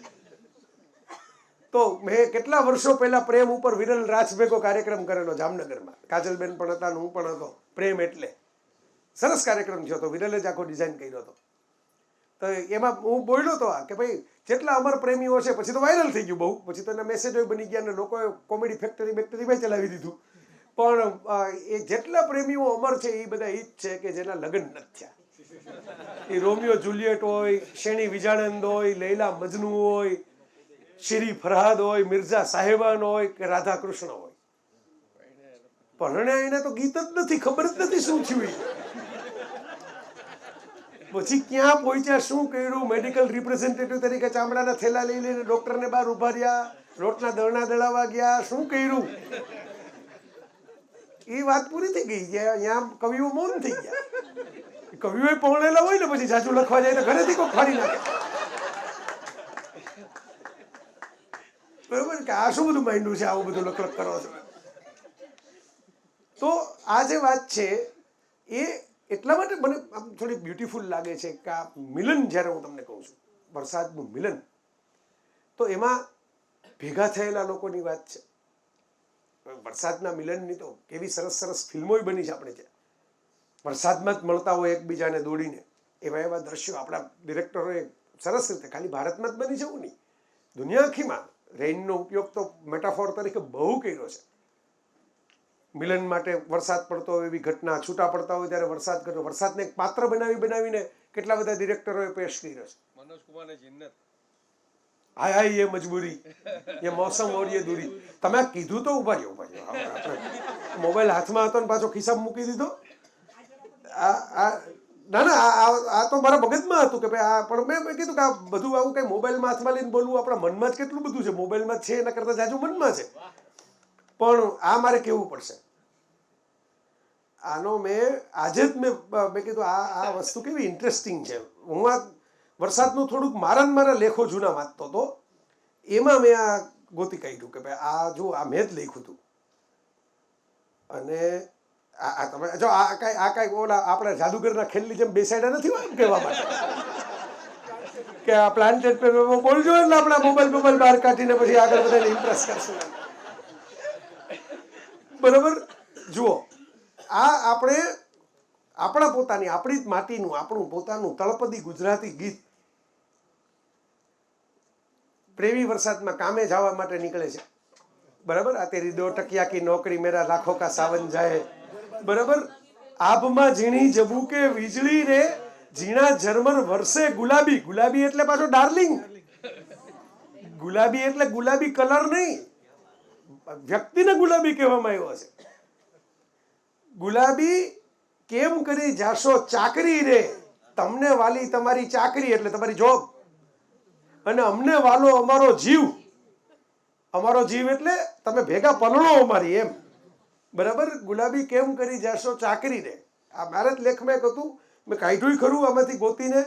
તો મેં કેટલા વર્ષો પહેલા પ્રેમ ઉપર વિરલ રાજ ભેગો કાર્યક્રમ કરેલો જામનગરમાં. કાજલબેન પણ હતા, હું પણ હતો. પ્રેમ એટલે સરસ કાર્યક્રમ થયો હતો. વિરલે જ આખો ડિઝાઇન કર્યો હતો. તો એમાં હું બોલ્યો હતો કે ભાઈ જેટલા અમર પ્રેમીઓ છે, પછી તો વાયરલ થઈ ગયું બહુ, પછી તો એના મેસેજો બની ગયા ને લોકોએ કોમેડી ફેક્ટરી ચલાવી દીધું. પણ એ જેટલા પ્રેમીઓ અમર છે એ બધા એ જ છે કે જેના લગ્ન નથી થયા. એ રોમિયો જુલિયટ હોય, શેણી વિજાણંદ હોય, લૈલા મજનુ હોય, શિરી ફરહાદ હોય, મિર્ઝા સાહેબાન હોય કે રાધા કૃષ્ણ હોય. પરણ્યા એને તો ગીત જ નથી, ખબર જ નથી શું થયું. પછી ક્યાં પહોંચ્યા, શું કર્યું, મેડિકલ રિપ્રેઝેન્ટેટિવ તરીકે ચામડાના થેલા લઈ લઈને ડોક્ટરને બહાર ઉભા રહ્યા, રોટના દળના દળાવા ગયા, શું કર્યું. એ વાત પૂરી થઈ ગઈ. અહીંયા કવિઓ મૌન થઈ ગયા. કવિઓ પહોંચેલા હોય ને પછી જાજુ લખવા જાય તો ઘરેથી કોઈ ફાડી નાખે. બરોબર કે આ શું બધું માંડ્યું છે, આવું બધું લખ કરો છો. તો આ જે વાત છે એ એટલા માટે મને આમ થોડી બ્યુટીફુલ લાગે છે કે આ મિલન જ્યારે હું તમને કહું છું, વરસાદનું મિલન, તો એમાં ભેગા થયેલા લોકોની વાત છે. વરસાદના મિલનની તો કેવી સરસ સરસ ફિલ્મો બની છે આપણે ત્યાં. વરસાદમાં જ મળતા હોય એકબીજાને દોડીને, એવા એવા દ્રશ્યો આપણા ડિરેક્ટરોએ સરસ રીતે, ખાલી ભારતમાં જ બની છે એવું નહીં, દુનિયા આખીમાં રેઇનનો ઉપયોગ તો મેટાફોર તરીકે બહુ કર્યો છે. મિલન માટે વરસાદ પડતો હોય એવી ઘટના, છૂટા પડતા હોય ત્યારે વરસાદ કર્યો, વરસાદને એક પાત્ર બનાવીને કેટલા બધા ડિરેક્ટરોએ પેશ કર્યો છે. મનોજ કુમારને જિન્નત, હાય હાય ये मजबूरी, ये मौसम और ये दूरी. તમે આ કીધું તો ઉભા રહ્યો. આપણે મોબાઈલ હાથમાં હતો ને પાછો ખિસ્સામાં મૂકી દીધો. ના ના, આ તો મારા મગજમાં હતું કે ભાઈ આ, પણ મેં કીધું કે આ બધું આવું કઈ મોબાઈલમાં હાથમાં લઈને બોલવું, આપણા મનમાં જ કેટલું બધું છે. મોબાઈલમાં છે એના કરતાં જાજુ મનમાં છે. પણ આ મારે કહેવું પડશે. આનો મેં આજે જ મેં કીધું આ વસ્તુ કેવી ઇન્ટરેસ્ટિંગ છે. હું આ વરસાદનું થોડુંક મારા લેખો જૂના વાંચતો હતો, એમાં મેં આ ગોતી કાઢ્યું કે ભાઈ આ જો આ મેં જ લખ્યું હતું. અને આ તમે જો આ કાંઈ ઓલા આપણે જાદુગરના ખેલની જેમ બેસાડ્યા નથી હોય એમ કહેવા માટે કે આ પ્લાન્ટેડ પેપરમાં બોલજો એટલે આપણા મોબાઈલ બહાર કાઢીને પછી આગળ બધાને ઇમ્પ્રેસ કરશું. બરાબર. જુઓ, આ આપણે આપણા પોતાની, આપણી જ માટીનું, આપણું પોતાનું તળપદી ગુજરાતી ગીત. પ્રેમી વરસાદમાં કામે જવા માટે નીકળે છે. બરાબર. આ તેરી 2 ટકિયા કી નોકરી મેરા લાખો કા સાવન જાય. બરાબર. આભમાં ઝીણી જબુકે વીજળી રે, ઝીણા ઝરમર વરસે ગુલાબી. ગુલાબી એટલે પાછો ડાર્લિંગ. ગુલાબી એટલે ગુલાબી કલર નહીં, વ્યક્તિને ગુલાબી કહેવામાં આવ્યો છે. ગુલાબી કેમ કરી જાશો ચાકરી રે, તમને વાલી તમારી ચાકરી એટલે તમારી જોબ, અને અમને વાલો અમારો જીવ. અમારો જીવ એટલે તમે ભેગા પલળો અમારી એમ. બરાબર. ગુલાબી કેમ કરી જાશો ચાકરી રે. આ મારે જ લેખમાં એક હતું, મેં કાઢ્યું ખરું આમાંથી ગોતીને.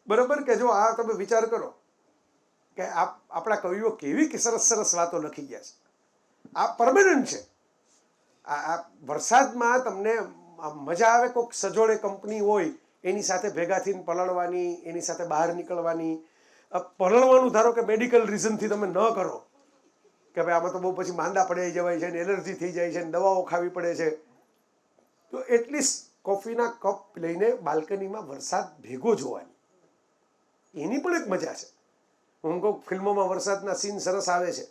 બરાબર. કે જો આ તમે વિચાર કરો કે આપણા કવિઓ કેવી સરસ સરસ વાતો લખી ગયા છે. આ પરમેનન્ટ છે. આ વરસાદમાં તમને મજા આવે. કોઈક સજોડે કંપની હોય એની સાથે ભેગા થઈને પલળવાની, એની સાથે બહાર નીકળવાની. પલળવાનું ધારો કે મેડિકલ રીઝનથી તમે ન કરો કે ભાઈ આમાં તો બહુ પછી માંદા પડી જવાય છે ને, એલર્જી થઈ જાય છે ને, દવાઓ ખાવી પડે છે, તો એટલીસ્ટ કોફીના કપ લઈને બાલ્કનીમાં વરસાદ ભેગો જોવાની, એની પણ એક મજા છે. હું કહું ફિલ્મોમાં વરસાદના સીન સરસ આવે છે.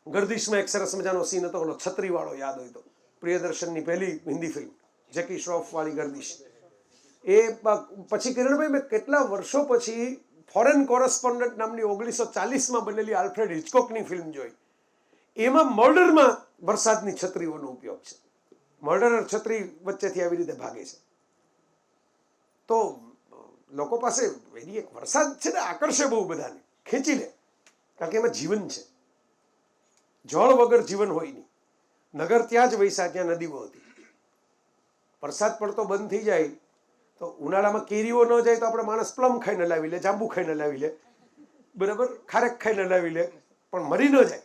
ગર્દિશમાં એક સરસ મજાનો સીન હતો, ઓલો છત્રીવાળો, યાદ હોય તો, પ્રિયદર્શનની પહેલી હિન્દી ફિલ્મ, જેકી શ્રોફવાળી ગર્દિશ. એ પછી કિરણભાઈ મેં કેટલા વર્ષો પછી ફોરેન કોરસ્પોન્ડન્ટ નામની 1940માં બનેલી આલ્ફ્રેડ હિચકોકની ફિલ્મ જોઈ. એમાં મર્ડરમાં વરસાદની છત્રીઓનો ઉપયોગ છે. મર્ડરર છત્રી વચ્ચેથી આવી રીતે ભાગે છે. તો લોકો પાસે એની એક વરસાદ છે ને આકર્ષે બહુ બધાને, ખેંચી લે, કારણ કે એમાં જીવન છે. જળ વગર જીવન હોય નહીં. નગર ત્યાં જ વૈસા જ્યાં નદીઓ હતી. વરસાદ પડતો બંધ થઈ જાય તો ઉનાળામાં કેરીઓ ન જાય તો આપણે માણસ પ્લમ ખાઈને લાવી લે, જાંબુ ખાઈને લાવી લે, બરાબર, ખારેક ખાઈને લાવી લે, પણ મરી ન જાય.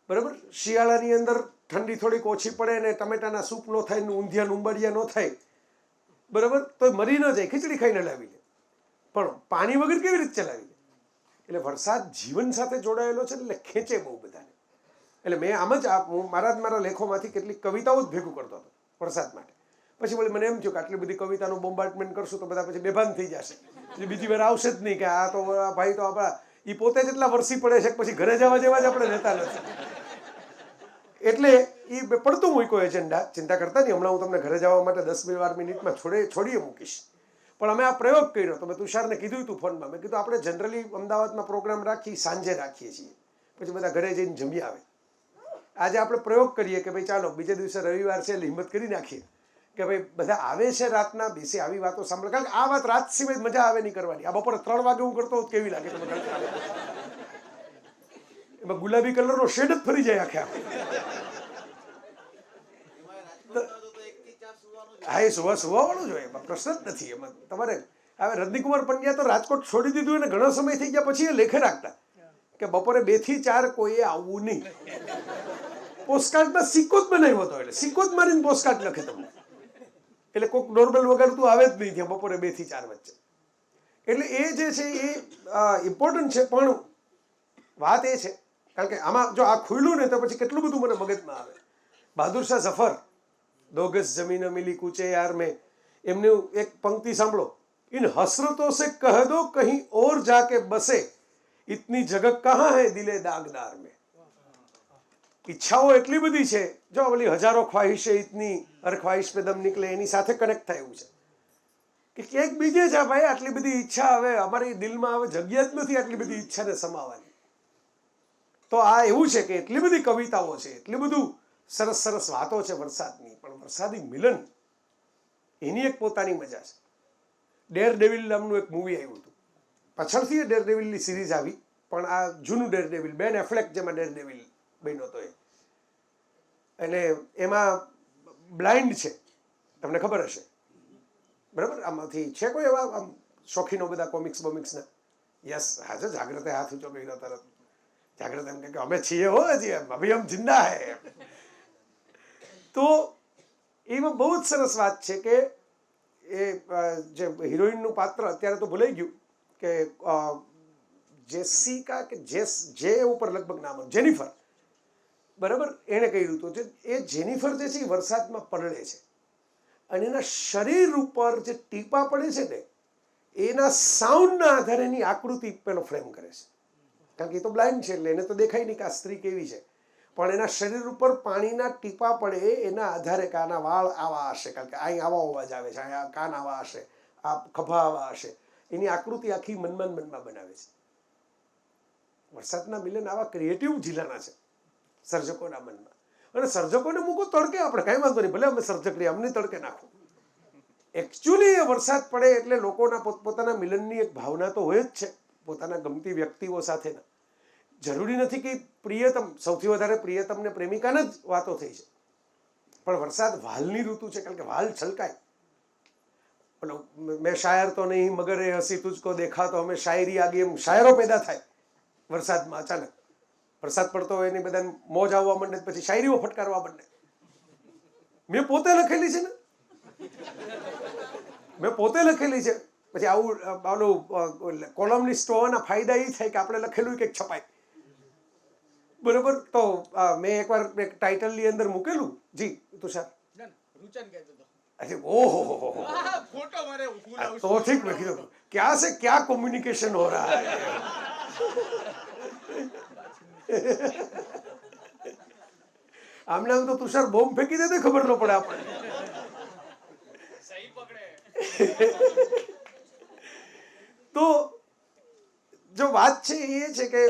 બરાબર. શિયાળાની અંદર ઠંડી થોડીક ઓછી પડે ને ટમેટાના સૂપ ન થાય ને ઊંધિયા ઉંબાડિયા ન થાય, બરાબર, તો મરી ન જાય, ખીચડી ખાઈને લાવી લે. પણ પાણી વગર કેવી રીતે ચલાવી લે? એટલે વરસાદ જીવન સાથે જોડાયેલો છે, એટલે ખેંચે બહુ બધાને. એટલે મેં આમ જ હું મારા લેખોમાંથી કેટલીક કવિતાઓ જ ભેગું કરતો હતો વરસાદ માટે. પછી વળી મને એમ થયું કે આટલી બધી કવિતાનું બોમ્બાર્ડમેન્ટ કરશું તો બધા પછી બેભાન થઈ જશે, એટલે બીજી વાર આવશે જ નહીં કે આ તો આ ભાઈ તો આપણા એ પોતે જ એટલા વરસી પડે છે પછી ઘરે જવા જેવા જ આપણે રહેતા નથી. એટલે એ પડતું મૂક્યો એજન્ડા, ચિંતા કરતા નહીં. હમણાં હું તમને ઘરે જવા માટે 10-12 મિનિટમાં છોડીએ મૂકીશ. પણ અમે આ પ્રયોગ કર્યો તો મેં તુષારને કીધું હતું ફોનમાં, મેં કીધું આપણે જનરલી અમદાવાદમાં પ્રોગ્રામ રાખી સાંજે રાખીએ છીએ, પછી બધા ઘરે જઈને જમી આવે. આજે આપણે પ્રયોગ કરીએ કે ભાઈ ચાલો બીજે દિવસે રવિવાર છે એટલે હિંમત કરી નાખીએ કે ભાઈ બધા આવે છે રાતના, બેસી આવી વાતો સાંભળે. કારણ કે આ વાત રાત સિવાય મજા આવે નહીં કરવાની. આ બપોરે 3 વાગે હું કરતો હોત કેવી લાગે તમે? એમાં ગુલાબી કલરનો શેડ જ ફરી જાય આખે આખે. હા, એ સુવાવાળું જ હોય, એમાં પ્રશ્ન જ નથી. એમાં તમારે હવે રજનીકુમાર પંડ્યા તો રાજકોટ છોડી દીધું એને ઘણો સમય થઈ ગયા પછી એ લેખે રાખતા કે બપોરે 2 થી 4 કોઈએ આવવું નહીં. પોસ્ટકાર્ડમાં સિક્કો જ બનાવ્યો હતો, એટલે સિક્કો જ મારીને પોસ્ટકાર્ડ લખે તમને. એટલે કોઈક નોર્મલ વગર તું આવે જ નહીં ત્યાં બપોરે 2 થી 4 વચ્ચે. એટલે એ જે છે એ ઇમ્પોર્ટન્ટ છે. પણ વાત એ છે, કારણ કે આમાં જો આ ખુલ્લું ને તો પછી કેટલું બધું મને મગજમાં આવે. બહાદુર શાહ ઝફર, 2 ગજ જમીન મિલી કૂચે યાર મેં, એમની એક પંક્તિ સાંભળો, ઇન હસરતો સે કહ દો કहीं ઓર જાકે બસે, ઇતની જગહ કહાં હૈ દિલે દાગદાર में. ઈચ્છાઓ એટલી બધી છે, જો ઓલી હજારો ખ્વાહિશે ઇતની હર ખ્વાહિશ પે દમ નીકળે એની સાથે કનેક્ટ થાય એવું છે કે ક્યાંક બીજે છે ભાઈ આટલી બધી ઈચ્છા, હવે અમારી દિલમાં હવે જગ્યા જ નથી આટલી બધી ઈચ્છાને સમાવવાની. તો આ એવું છે કે એટલી બધી કવિતાઓ છે, એટલી બધું સરસ સરસ વાતો છે વરસાદની. પણ વરસાદી મિલન એની એક પોતાની મજા છે. ડેર ડેવિલ નામનું એક મૂવી આવ્યું હતું, પાછળથી ડેર ડેવિલની સિરીઝ આવી, પણ આ જૂનું ડેર ડેવિલ, બેન એફ્લેક જેમાં ડેર ડેવિલ બન્યો હતો એ. અને એમાં બ્લાઇન્ડ છે, તમને ખબર હશે, બરાબર? આમાંથી છે કોઈ એવા આમ શોખીનો બધા કોમિક્સ બોમિક્સના? યસ, હા, જો જાગ્રતે હાથ ઊંચો કર્યો તરત. જાગ્રત એમ કે અમે છીએ હો, હજી અભી હમ જિંદા હૈ. તો એમાં બહુ જ સરસ વાત છે કે એ જે હિરોઈનનું પાત્ર અત્યારે તો ભૂલાઈ ગયું કે જેસિકા કે જે ઉપર લગભગ નામ જેનિફર, બરાબર, એણે કહ્યું હતું. એ જેનિફર જે છે એ વરસાદમાં પલળે છે અને એના શરીર ઉપર જે ટીપા પડે છે ને એના સાઉન્ડના આધારે એની આકૃતિ પેલો ફ્રેમ કરે છે. કારણ કે એ તો બ્લાઇન્ડ છે એટલે એને તો દેખાય નહીં કે આ સ્ત્રી કેવી છે, પણ એના શરીર ઉપર પાણીના ટીપા પડે એના આધારે કે આના વાળ આવા હશે, કારણ કે અહીં આવો અવાજ આવે છે, અહીંયા કાન આવા હશે, આ ખભા આવા હશે, એની આકૃતિ આખી મનમાં બનાવે છે. વરસાદના મિલન આવા ક્રિએટિવ જિલ્લાના છે સર્જકોના મનમાં. અને સર્જકોને મૂકો તડકે, આપણે કાંઈ વાંધો નહીં, ભલે અમે સર્જક રહીએ, અમને તડકે નાખો. એકચ્યુઅલી એ વરસાદ પડે એટલે લોકોના પોતપોતાના મિલનની એક ભાવના તો હોય જ છે, પોતાના ગમતી વ્યક્તિઓ સાથેના. જરૂરી નથી કે પ્રિયતમ, સૌથી વધારે પ્રિયતમ ને પ્રેમિકાના જ વાતો થઈ છે, પણ વરસાદ વાલની ઋતુ છે, કારણ કે વાલ છલકાય. પેલો મેં શાયર તો નહીં મગર એ હસી તુજકો દેખા તો અમે શાયરી આગે, એમ શાયરો પેદા થાય વરસાદમાં. અચાનક વરસાદ પડતો હોય એની બધાને મોજ આવવા માંડે, પછી શાયરીઓ ફટકારવા માંડે. મેં પોતે લખેલી છે ને, મેં પોતે લખેલી છે. પછી આવું કોલમનિસ્ટ હોવાના ફાયદા એ થાય કે આપણે લખેલું કંઈક છપાય, બરોબર? તો મેં એકવાર એક ટાઇટલની અંદર મૂકેલું. જી તુષાર, રૂચન કહેતો હતો. અરે ઓહો, ફોટો મારે તો ઠીક. મેં કીધું ક્યાં સે ક્યાં કોમ્યુનિકેશન હો રહા હૈ. આમને આમ તો તુષાર બોમ્બ ફેંકી દે તો ખબર ન પડે આપણને. સહી પકડે. તો જો વાત છે એ છે કે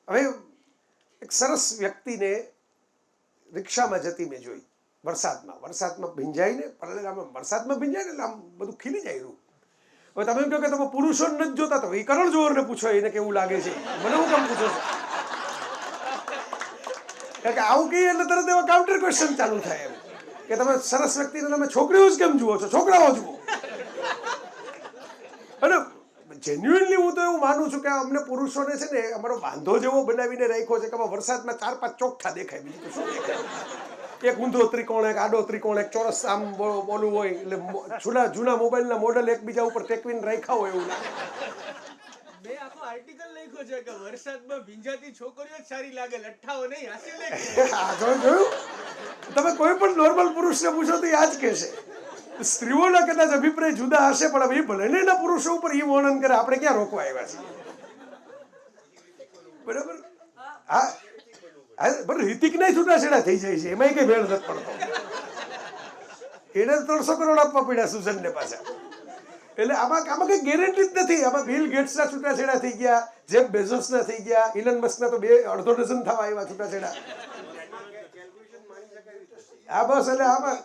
હવે એક સરસ વ્યક્તિને રિક્ષામાં જતી મેં જોઈ વરસાદમાં ભીંજાઈને, વરસાદમાં ભીંજાય ને એટલે આમ બધું ખીલી જાય રૂ. હવે તમે એમ કહો કે તમે પુરુષોને નથી જોતા, તો એ કરણ જોહરને પૂછો એને કેવું લાગે છે. મને હું કેમ પૂછો છો? કારણ કે આવું કહીએ એટલે તરત એવા કાઉન્ટર ક્વેશ્ચન ચાલુ થાય એમ કે તમે સરસ વ્યક્તિને તમે છોકરીઓ જ કેમ જુઓ છો, છોકરાઓ જુઓ. અને જેન્યુઅનલી હું તો એવું માનું છું કે અમને પુરુષોને છે ને અમારો બાંધો જેવો બનાવીને રાખ્યો છે કે આમાં વરસાદમાં 4-5 ચોખ્ઠા દેખાય, બીજું તો શું દેખાય? એક ઊંધો ત્રિકોણ, એક આડો ત્રિકોણ, એક ચોરસ આમ બોલું હોય એટલે જૂના મોબાઈલના મોડલ એકબીજા ઉપર ટેકવીને રાખ્યા હોય એવું લાગે. મેં આખો આર્ટિકલ લખ્યો છે કે વરસાદમાં ભીંજાતી છોકરીઓ જ સારી લાગે, લઠ્ઠાઓ નહીં. હાસી લે. આ જોયું? તમે કોઈ પણ નોર્મલ પુરુષને પૂછો તો એ આ જ કહેશે. સ્ત્રીઓના કદાચ અભિપ્રાય જુદા હશે, પણ હવે એ ભલે ને એના પુરુષો ઉપર એ વર્ણન કરે, આપણે ક્યાં રોકવા આવ્યા છીએ? બરાબર? હા, પણ હિતિકના છૂટાછેડા થઈ જાય છે, એમાં કઈ ભેળ નથી પડતો. એને 300 કરોડ આપવા પડ્યા સુઝનને પાછા. એટલે આમાં કઈ ગેરંટી જ નથી. આમાં બિલ ગેટ્સના છૂટાછેડા થઈ ગયા, જેફ બેઝોસના થઈ ગયા, ઇલન મસ્કના તો 2.5 ડઝન થવા આવ્યા છૂટાછેડા. આ બસ એટલે આમાં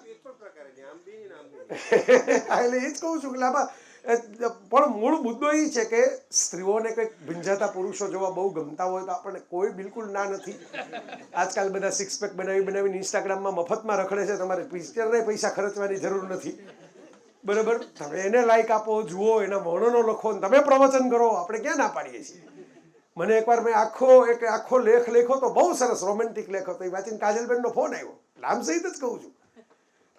એટલે એ જ કહું છું કે આમાં પણ મૂળ મુદ્દો એ છે કે સ્ત્રીઓને કંઈક ભીંજાતા પુરુષો જોવા બહુ ગમતા હોય તો આપણને કોઈ બિલકુલ ના નથી. આજકાલ બધા સિક્સ પેક બનાવીને ઇન્સ્ટાગ્રામમાં મફતમાં રખડે છે. તમારે પિક્ચરને પૈસા ખર્ચવાની જરૂર નથી. બરાબર? તમે એને લાઈક આપો, જુઓ, એના વર્ણનો લખો, તમે પ્રવચન કરો. આપણે ક્યાં ના પાડીએ છીએ? મને એકવાર મેં આખો લેખ લખ્યો તો, બહુ સરસ રોમેન્ટિક લેખ હતો. એ વાંચીને કાજલબેનનો ફોન આવ્યો. નામ સહિત જ કહું છું.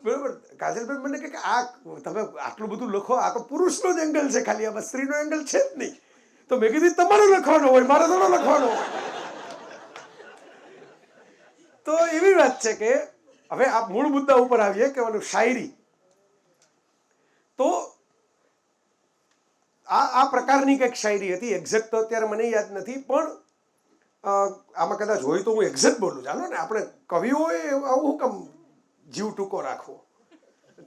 બરાબર? કાજલબેન મને કહે કે આ તમે આટલું બધું લખો, આ તો પુરુષનો જ એંગલ છે, ખાલી આમાં સ્ત્રીનો એંગલ છે જ નહીં. તો મેં કીધું તમારે લખવાનો હોય, મારે થોડો લખવાનો હોય. તો એવી વાત છે કે હવે આ મૂળ મુદ્દા ઉપર આવીએ કે ઓલું શાયરી. તો આ પ્રકારની કંઈક શાયરી હતી. એક્ઝેક્ટ તો અત્યારે મને યાદ નથી, પણ આમાં કદાચ હોય તો હું એક્ઝેક્ટ બોલું. ચાલો ને, આપણે કવિઓએ આવું કેમ જીવ ટૂંકો રાખવો?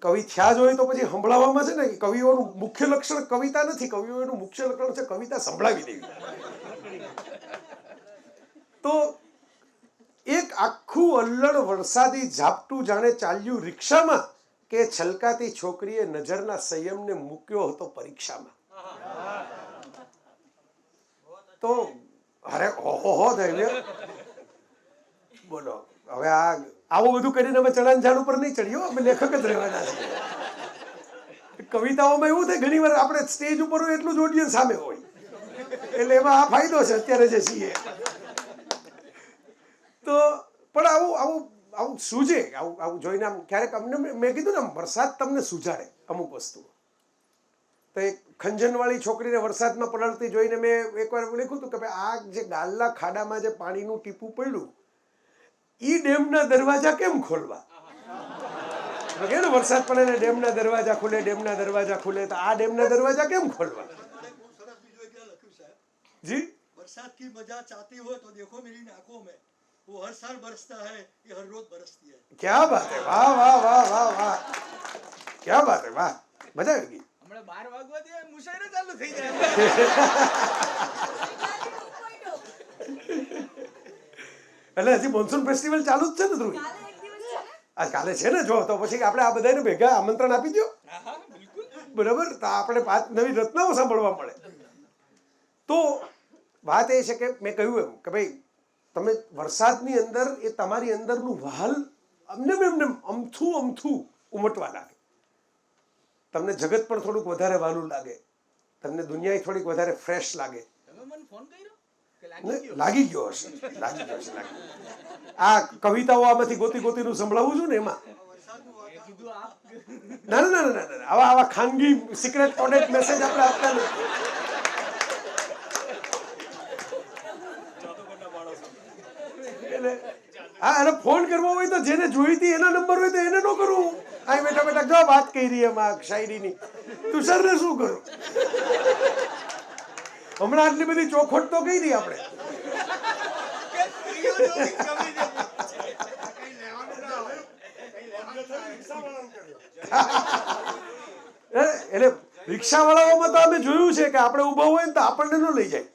કવિ થયા જ હોય તો પછી સંભળાવવામાં છે ને, કવિઓનું મુખ્ય લક્ષણ કવિતા નથી. કવિઓનું મુખ્ય લક્ષણ છે કવિતા સંભળાવી દેવી. તો એક આખું અલ્લડ વરસાદી ઝાપટું જાણે ચાલ્યું રિક્ષામાં, કે છલકાતી છોકરીએ નજરના સંયમને મૂક્યો હતો પરીક્ષામાં. તો અરે ઓહો થઈ બોલો. હવે આવું બધું કરીને અમે ચણાની ઝાડ ઉપર નહીં ચડ્યો, અમે લેખક જ રહેવાના છીએ. કવિતાઓમાં એવું થાય ઘણી વાર આપણે સ્ટેજ ઉપર હોય એટલું જ ઓડિયન્સ સામે હોય, એટલે એમાં આ ફાયદો છે અત્યારે જે છીએ. તો પણ આવું સૂજે, આવું જોઈને આમ ક્યારેક અમને મેં કીધું ને, વરસાદ તમને સુજાડે અમુક વસ્તુ. તો એક ખંજનવાળી છોકરીને વરસાદમાં પલળતી જોઈને મેં એકવાર લખ્યું હતું કે ભાઈ આ જે ગાલના ખાડામાં જે પાણીનું ટીપું પડ્યું, ઈ ડેમના દરવાજા કેમ ખોલવા? કે ને વરસાદ પડે ને ડેમના દરવાજા ખુલે, ડેમના દરવાજા ખુલે, તો આ ડેમના દરવાજા કેમ ખોલવા? જી, बरसात की मजा चाहती हो तो देखो मेरी आंखों में, वो हर साल बरसता है, ये हर रोज बरसती है. क्या बात है, वाह वाह वाह वाह वाह, क्या बात है, वाह, મજા આવી ગઈ. હમણાં 12 વાગવા દે, મુશાયરો ચાલુ થઈ જાય. એટલે હજી મોન્સૂન ફેસ્ટિવલ ચાલુ જ છે ને ધ્રુવી? આ કાલે છે ને, જો તો પછી આપણે આ બધાને ભેગા આમંત્રણ આપી દો. બરાબર? તો આપણે 5 નવી રચનાઓ સાંભળવા મળે. તો વાત એ છે કે મેં કહ્યું એમ કે ભાઈ તમે વરસાદની અંદર એ તમારી અંદરનું વહાલ એમને અમથું ઉમટવા લાગે. તમને જગત પણ થોડુંક વધારે વહાલું લાગે, તમને દુનિયા થોડીક વધારે ફ્રેશ લાગે. તમે મને ફોન કર્યો કે લાગી ગયો હશે. આ કવિતાઓ આમાંથી ગોતીનું સંભળાવું છું ને એમાં. ના, આવા ખાનગી સિક્રેટ કોડેડ મેસેજ આપણે આપતા નથી. હા, અને ફોન કરવો હોય તો જેને જોઈ હતી એના નંબર હોય તો એને ન કરવું. આ બેઠા જો વાત કરી એમાં શાયરીની, તુષારને શું કરું? હમણાં આટલી બધી ચોખવટ તો કરી આપણે. એટલે રિક્ષાવાળાઓમાં તો અમે જોયું છે કે આપણે ઉભા હોય ને તો આપણને ન લઈ જાય.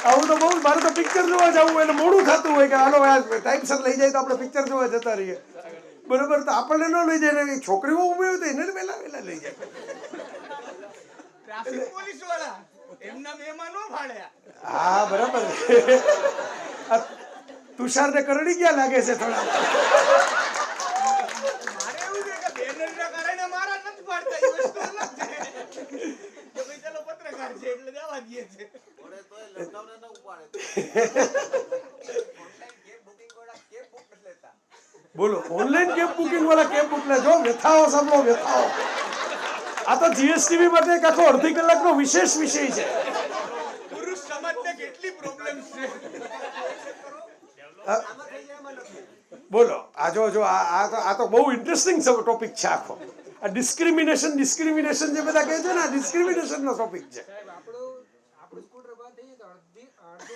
આવું તો બહુ, મારે તો પિક્ચર જોવા જવું હોય એટલે મોડું થતું હોય કે હાલો ટાઈમસર લઈ જાય તો આપણે પિક્ચર જોવા જતા રહીએ. બરોબર? તો આપણને ન લઈ જાય ને છોકરીઓ ઉભી હોય તો એને વહેલા લઈ જાય. ટ્રાફિક પોલીસ વાળા એમના મહેમાન નો ભાડ્યા. હા, બરાબર. તુષારને કરડી ગયા લાગે છે થોડા. મારે એવું છે કે બેનર ના એને મારા નથી પાડતા એ વસ્તુ અલગ છે કે ભાઈ ચાલો પત્રકાર છે એટલે જવા દઈએ છે ઓરે તોય લખતાવને ન ઉપાડે ઓનલાઈન કેબ બુકિંગ વાળા કેબ બુક નથી લેતા બોલો ઓનલાઈન કેબ બુકિંગ વાળા કેબ બુક લે જો વ્યથાઓ સાંભળો વ્યથાઓ આ તો જીએસટીવી માટે એક આખો અડધી કલાકનો વિશેષ વિષય છે પુરુષ સમાજને કેટલી પ્રોબ્લેમ્સ છે આમાં થઈ જાય એમાં નથી બોલો આ જો આ તો બહુ ઇન્ટરેસ્ટિંગ ટોપિક છે આખો આ ડિસ્ક્રિમિનેશન જે બધા કહે છે ને આ ડિસ્ક્રિમિનેશન નો ટોપિક છે આપણું સ્કૂટર બંધ થઈ જાય તો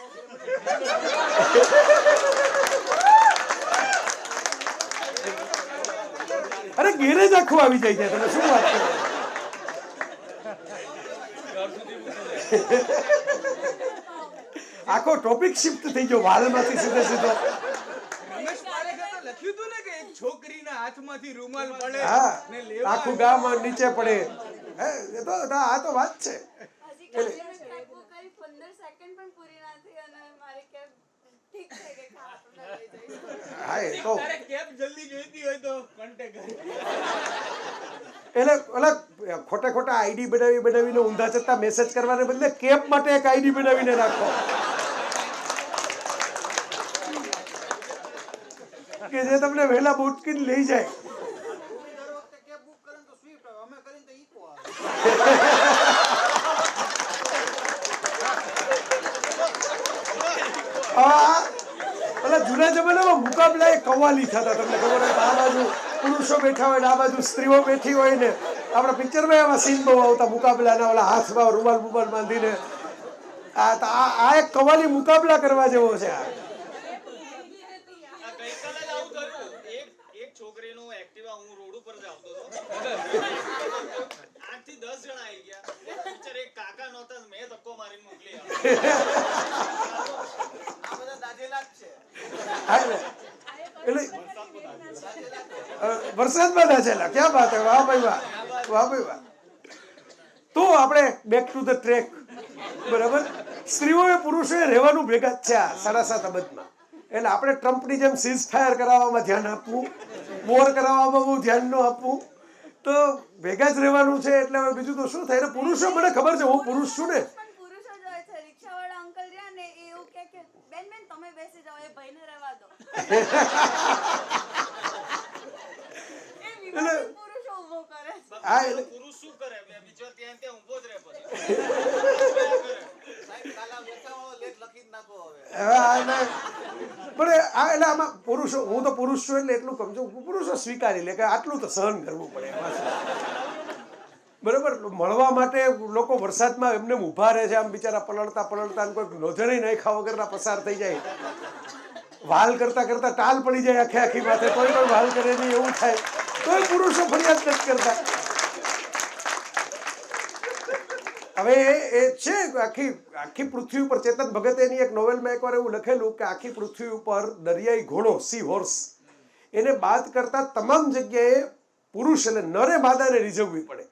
અરે ગેરેજ આખું આવી જાય છે તમે શું વાત કરો આખો ટોપિક શિફ્ટ થઈ ગયો વાલમાંથી સીધો રમેશ પારેખે તો લખ્યું હતું ને કે એક છોકરીના હાથમાંથી રૂમાલ પડે હા ને લેવા આખું ગામ નીચે પડે હે એ તો આ તો વાત છે હજી કાલે મેં કેબ બુક કરી 15 સેકન્ડ પણ પૂરી ના થઈ અને મારી કેબ ઠીક થઈ ગઈ ખાવા લઈ જઈશ હા એ તો તારે કેબ જલ્દી જોઈતી હોય તો કોન્ટેક્ટ કર એટલે ઓલા ખોટા આઈડી બનાવીને ઊંધા જતા મેસેજ કરવાને બદલે કેબ માટે એક આઈડી બનાવીને રાખો કે જે તમને વહેલા બોટકીને લઈ જાય દર વખતે કેબ બુક કરે તો સ્વિફ્ટ આવે અમે કરીને તો ઈકો આવે ઓલા જૂના જમાનામાં મુકાબલા એ કવાલી થતા તમને ખબર હોય આ બાજુ પુરુષો બેઠા હોય ને આ બાજુ સ્ત્રીઓ બેઠી હોય ને આપણા પિક્ચરમાં એવા સીન બહુ આવતા મુકાબલાના ઓલા હાથમાં રૂમાલ બાંધીને આ એક કવાલી મુકાબલા કરવા જેવો છે આ ગઈકાલે જ આવું થયું એક છોકરીનું એક્ટિવા હું રોડ ઉપર જ આવતો હતો 8 થી 10 જણા આવી ગયા ટીચર એક કાકા નહોતા મેં ધક્કો મારીને મોકલી આ બધા દાજેલા જ છે હા એટલે વરસાદમાં દાજેલા ક્યાં વાત હે વાહ ભાઈ વાહ તો આપણે બેક ટુ ધ ટ્રેક બરાબર સ્ત્રીઓએ પુરુષોએ રહેવાનું ભેગા જ છે આ 7.5 અબજમાં એટલે આપણે ટ્રમ્પની જેમ સીઝ ફાયર કરાવવામાં ધ્યાન આપવું વોર કરાવવામાં બહુ ધ્યાન ન આપવું તો ભેગા જ રહેવાનું છે એટલે હવે બીજું તો શું થાય પુરુષો મને ખબર છે હું પુરુષ છું ને પણ પુરુષો જ હોય છે રિક્ષાવાળા અંકલ રહ્યા ને એ એવું કે બેન તમે બેસી જાઓ એ ભાઈને રહેવા દો એ વિવાદિત પુરુષો ઊભો કરે છે હા એટલે પુરુષ શું કરે બે બીજો ત્યાં ઊભો જ રહે પછી સાહેબ કાલા વેચાવાળો લેખ લખી જ નાખો હવે પણ એટલે આમાં પુરુષો હું તો પુરુષ છું એટલે એટલું સમજુ પુરુષો સ્વીકારી લે કે આટલું તો સહન કરવું પડે બરાબર મળવા માટે લોકો વરસાદમાં એમને ઊભા રહે છે આમ બિચારા પલળતા કોઈ નોંધણી નાખ્યા વગરના પસાર થઈ જાય વાલ કરતા ટાલ પડી જાય આખી માથે કોઈ વાલ કરે નહીં એવું થાય તોય પુરુષો ફરિયાદ નથી કરતા હવે એ છે આખી પૃથ્વી ઉપર ચેતન ભગતે એની એક નોવેલમાં એકવાર એવું લખેલું કે આખી પૃથ્વી ઉપર દરિયાઈ ઘોડો સી હોર્સ એને બાદ કરતા તમામ જગ્યાએ પુરુષ એટલે નરે માદાને રીઝવવી પડે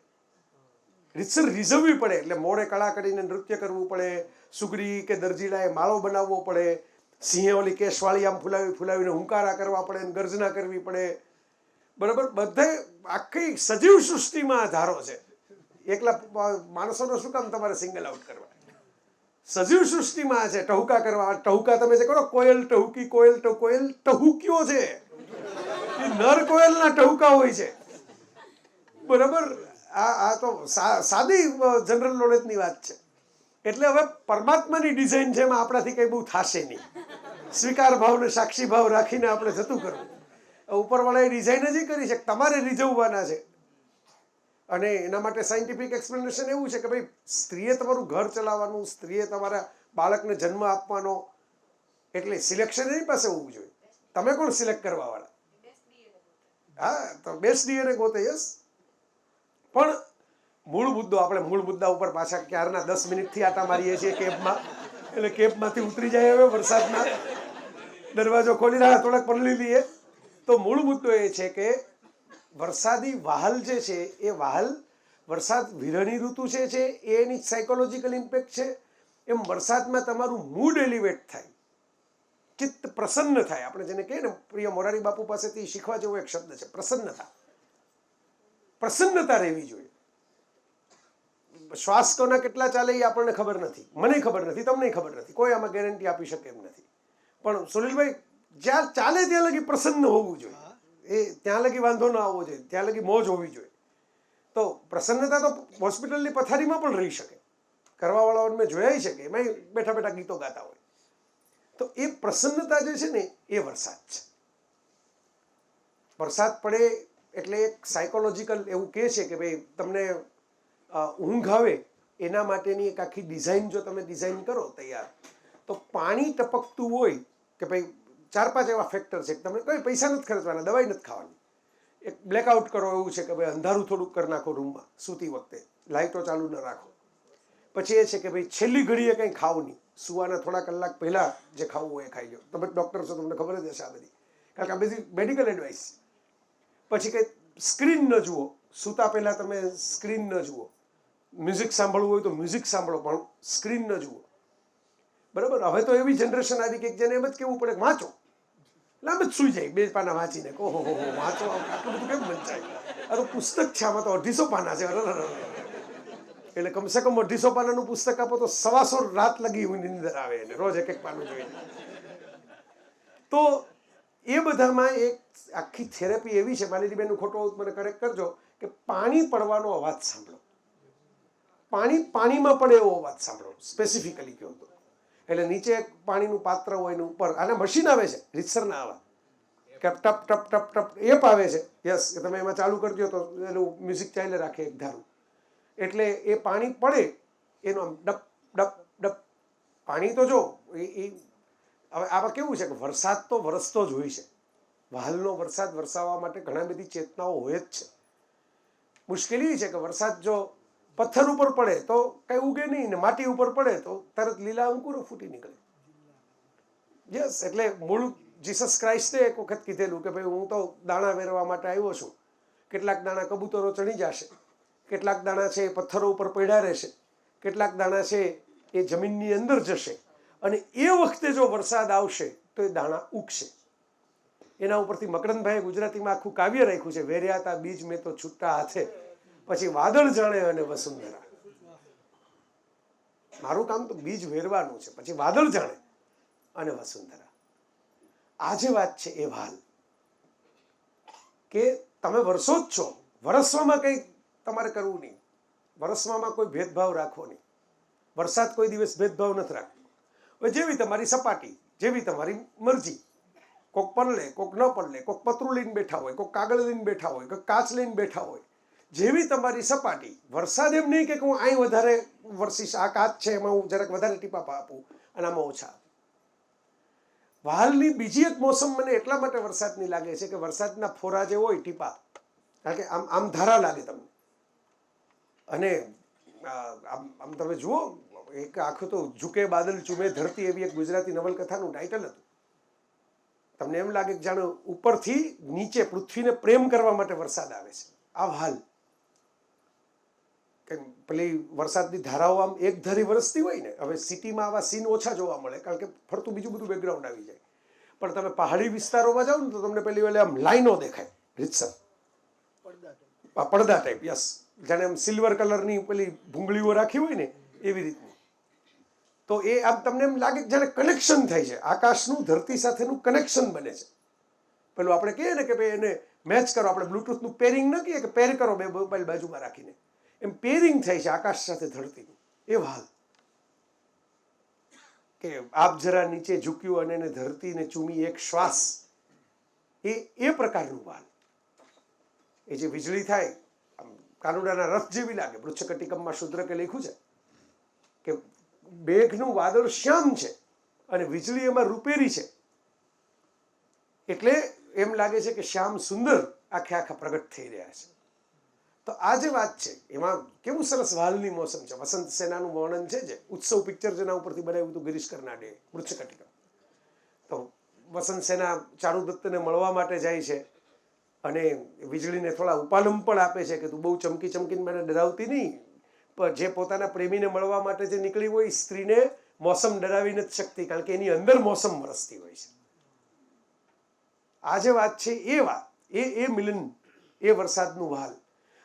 એટલે મોડે કળા કરીને નૃત્ય કરવું પડે સુગરી કે દરજીડાએ માળો બનાવવો પડે સિંહે ઓલી કેશવાળી આમ ફુલાવીને હુંકારા કરવા પડે ને ગર્જના કરવી પડે બરાબર બધે આખી સજીવ સૃષ્ટિમાં ધારો છે એકલા માણસોનો શું કામ તમારે સિંગલ આઉટ કરવા સજીવ સૃષ્ટિમાં છે ટહુકા કરવા ટહુકા તમે જે કરો કોયલ ટહુકી કોયલ ટહુકીઓ છે એ નર કોયલના ટહુકા હોય છે બરાબર આ તો સાદી જનરલ નોલેજની વાત છે એટલે હવે પરમાત્માની ડિઝાઇન છે એમાં આપણાથી કંઈ બહુ થશે નહીં સ્વીકાર ભાવ ને સાક્ષી ભાવ રાખીને આપણે જતું કરવું ઉપરવાળાએ ડિઝાઇન જ કરી છે તમારે રીઝવવાના છે અને એના માટે સાયન્ટિફિક એક્સપ્લેનેશન એવું છે કે ભાઈ સ્ત્રીએ તમારું ઘર ચલાવવાનું સ્ત્રીએ તમારા બાળકને જન્મ આપવાનો એટલે સિલેક્શન એની પાસે હોવું જોઈએ તમે કોણ સિલેક્ટ કરવાવાળા હા તો બેસ્ટ ડીએનએ ગોતે યસ પણ મૂળ મુદ્દા ઉપર પાછા ક્યારના 10 મિનિટથી આટા મારીએ છીએ કેબમાં એટલે કેબમાંથી ઉતરી જાય હવે વરસાદમાં દરવાજો ખોલી રહ્યા થોડાક પલળી લઈએ તો મૂળ મુદ્દો એ છે કે વરસાદી વહાલ જે છે એ વહાલ વરસાદ વિરહની ઋતુ છે એની સાયકોલોજીકલ ઇમ્પેક્ટ છે એમ વરસાદમાં તમારું મૂડ એલિવેટ થાય ચિત્ત પ્રસન્ન થાય આપણે જેને કહીએ ને પ્રિય મોરારી બાપુ પાસેથી શીખવા જેવો એક શબ્દ છે પ્રસન્નતા પ્રસન્નતા રહેવી જોઈએ. શ્વાસ કોના કેટલા ચાલે એ આપણને ખબર નથી, મને ખબર નથી, તમને ખબર નથી, કોઈ આમાં ગેરંટી આપી શકે એમ નથી. પણ સુનિલભાઈ, જ્યાં ચાલે ત્યાં લગી પ્રસન્ન હોવું જોઈએ, એ ત્યાં લગી વાંધો ના આવવો જોઈએ, ત્યાં લગી મોજ હોવી જોઈએ. તો પ્રસન્નતા તો હોસ્પિટલની પથારીમાં પણ રહી શકે, કરવાવાળાઓને મેં જોયા છે કે એમાં બેઠા બેઠા ગીતો ગાતા હોય. તો એ પ્રસન્નતા જે છે ને એ વરસાદ છે. વરસાદ પડે એટલે એક સાયકોલોજીકલ એવું કહે છે કે ભાઈ તમને ઊંઘ આવે એના માટેની એક આખી ડિઝાઇન જો તમે ડિઝાઇન કરો તૈયાર, તો પાણી ટપકતું હોય કે ભાઈ 4-5 એવા ફેક્ટર છે કે તમને કોઈ પૈસા નથી ખર્ચવાના, દવાઈ નથી ખાવાની, એક બ્લેકઆઉટ કરો એવું છે કે ભાઈ અંધારું થોડુંક કરી નાખો રૂમમાં સૂતી વખતે, લાઇટો ચાલુ ન રાખો. પછી એ છે કે ભાઈ છેલ્લી ઘડીએ કંઈ ખાવ નહીં, સુવાના થોડા કલાક પહેલાં જે ખાવું હોય એ ખાઈ લો. તમે ડૉક્ટર છો, તમને ખબર જ હશે આ બધી, કારણ કે આ બધી મેડિકલ એડવાઇસ. પછી કંઈ સ્ક્રીન ન જુઓ, સૂતા પહેલાં તમે સ્ક્રીન ન જુઓ, મ્યુઝિક સાંભળવું હોય તો મ્યુઝિક સાંભળો પણ સ્ક્રીન ન જુઓ. બરાબર? હવે તો એવી જનરેશન આવી કે જેને એમ જ કહેવું પડે વાંચો, એટલે આમ જ સૂઈ જાય 2 પાના વાંચીને. ઓહો હો, વાંચો, આટલું બધું કેમ વંચાય? આ તો પુસ્તક છે, આમાં તો 250 પાના છે. એટલે કમસે કમ 250 પાનાનું પુસ્તક આપો તો 125 રાત લગી નિંદર આવે એને, રોજ 1-1 પાનું જોઈને. તો એ બધામાં એક આખી થેરેપી એવી છે, મારી બેનનું ખોટું મને કરેક્ટ કરજો, કે પાણી પડવાનો અવાજ સાંભળો, પાણીમાં પણ એવો અવાજ સાંભળો, સ્પેસિફિકલી કહો તો. એટલે નીચે પાણીનું પાત્ર હોય ને ઉપર આના મશીન આવે છે રીતસરના આવા કે ટપ ટપ ટપ ટપ એપ આવે છે. યસ, કે તમે એમાં ચાલુ કરી દો તો એનું મ્યુઝિક ચાલે રાખે એક ધારું. એટલે એ પાણી પડે એનો આમ ડપ ડપ ડપ પાણી તો જો એ હવે આમાં કેવું છે કે વરસાદ તો વરસતો જ હોય છે. વહાલનો વરસાદ વરસાવવા માટે ઘણા બધી ચેતનાઓ હોય જ છે. મુશ્કેલી એ છે કે વરસાદ જો પથ્થર ઉપર પડે તો કંઈ ઉગે નહીં, ને માટી ઉપર પડે તો તરત લીલા અંકુરો ફૂટી નીકળે. યસ, એટલે મૂળ જીસસ ક્રાઇસ્ટે એક વખત કીધેલું કે ભાઈ હું તો દાણા વેરવા માટે આવ્યો છું. કેટલાક દાણા કબૂતરો ચણી જશે, કેટલાક દાણા છે એ પથ્થરો ઉપર પડ્યા રહેશે, કેટલાક દાણા છે એ જમીનની અંદર જશે, અને એ વખતે જો વરસાદ આવશે તો એ દાણા ઉગશે. એના ઉપરથી મકરંદભાઈએ ગુજરાતીમાં આખું કાવ્ય રાખ્યું છે, વેર્યાતા બીજ મેં તો છૂટા હાથે, પછી વાદળ જાણે અને વસુંધરા. મારું કામ તો બીજ વેરવાનું છે, પછી વાદળ જાણે અને વસુંધરા. આ જે વાત છે એ વાલ કે તમે વરસો જ છો, વરસવામાં કંઈ તમારે કરવું નહીં, વરસવામાં કોઈ ભેદભાવ રાખવો નહીં. વરસાદ કોઈ દિવસ ભેદભાવ નથી રાખતો. હવે જેવી તમારી સપાટી, જેવી તમારી મરજી, કોક પલળે, કોક ન પલળે, કોક પતરું લઈને બેઠા હોય, કોક કાગળ લઈને બેઠા હોય, કોક કાચ લઈને બેઠા હોય, જેવી તમારી સપાટી. વરસાદ એમ નહીં કે હું અહીં વધારે વરસીશ, આ કાચ છે એમાં હું જરાક વધારે ટીપા આપું અને આમાં ઓછા. વહાલની બીજી એક મોસમ મને એટલા માટે વરસાદની લાગે છે કે વરસાદના ફોરા જે હોય ટીપા, કારણ કે આમ આમ ધારા લાગે તમને, અને આમ તમે જુઓ એક આખું તો ઝુકે બાદલ ચૂમે ધરતી એવી એક ગુજરાતી નવલકથાનું ટાઇટલ હતું. તમને એમ લાગે કે જાણે ઉપરથી નીચે પૃથ્વીને પ્રેમ કરવા માટે વરસાદ આવે છે. આ હાલ કે પેલી વરસાદની ધારાઓ આમ એક ધારી વરસતી હોય ને, હવે સિટીમાં આવા સીન ઓછા જોવા મળે કારણ કે ફરતું બીજું બધું બેકગ્રાઉન્ડ આવી જાય. પણ તમે પહાડી વિસ્તારોમાં જાઓ ને તો તમને પેલી વેલે આમ લાઈનો દેખાય રીતસર, પડદા ટાઈપ. યસ, જાણે આમ સિલ્વર કલરની પેલી ભૂંગળીઓ રાખી હોય ને એવી રીતની. તો એ આમ તમને એમ લાગે જાણે કનેક્શન થાય છે, આકાશનું ધરતી સાથેનું કનેક્શન બને છે. પેલું આપણે કહીએ ને કે ભાઈ એને મેચ કરો, આપણે બ્લુટૂથનું પેરિંગ ન કહીએ કે પેર કરો બે મોબાઈલ બાજુમાં રાખીને, એમ પેરિંગ થાય છે આકાશ સાથે ધરતીનું. એ હાલ કે આપ જરા નીચે ઝૂક્યું અને એને ધરતીને ચૂમી એક શ્વાસ, એ પ્રકારનું વાલ. એ જે વીજળી થાય કાનુડાના રથ જેવી લાગે. મૃચ્છકટિકમમાં શુદ્રકે લખ્યું છે કે મેઘનું વાદળ શ્યામ છે અને વીજળી એમાં રૂપેરી છે, એટલે એમ લાગે છે કે શ્યામ સુંદર આખે આખા પ્રગટ થઈ રહ્યા છે. તો આ જે વાત છે એમાં કેવું સરસ વાલની મોસમ છે. વસંત સેનાનું વર્ણન છે, જે ઉત્સવ પિક્ચર જેના ઉપરથી બનાવ્યું હતું ગિરીશ કર્નાડે, મૃચ્છકટિકમ. તો વસંત સેના ચારુદત્તને મળવા માટે જાય છે અને વીજળીને થોડા ઉપાલમ પણ આપે છે કે તું બહુ ચમકી ચમકીને મને ડરાવતી નહીં, પણ જે પોતાના પ્રેમીને મળવા માટે જે નીકળી હોય સ્ત્રીને મોસમ ડરાવી નથી શકતી, કારણ કે એની અંદર મોસમ વરસતી હોય છે. આ જે વાત છે એ વાત, એ મિલન, એ વરસાદનું વહાલ.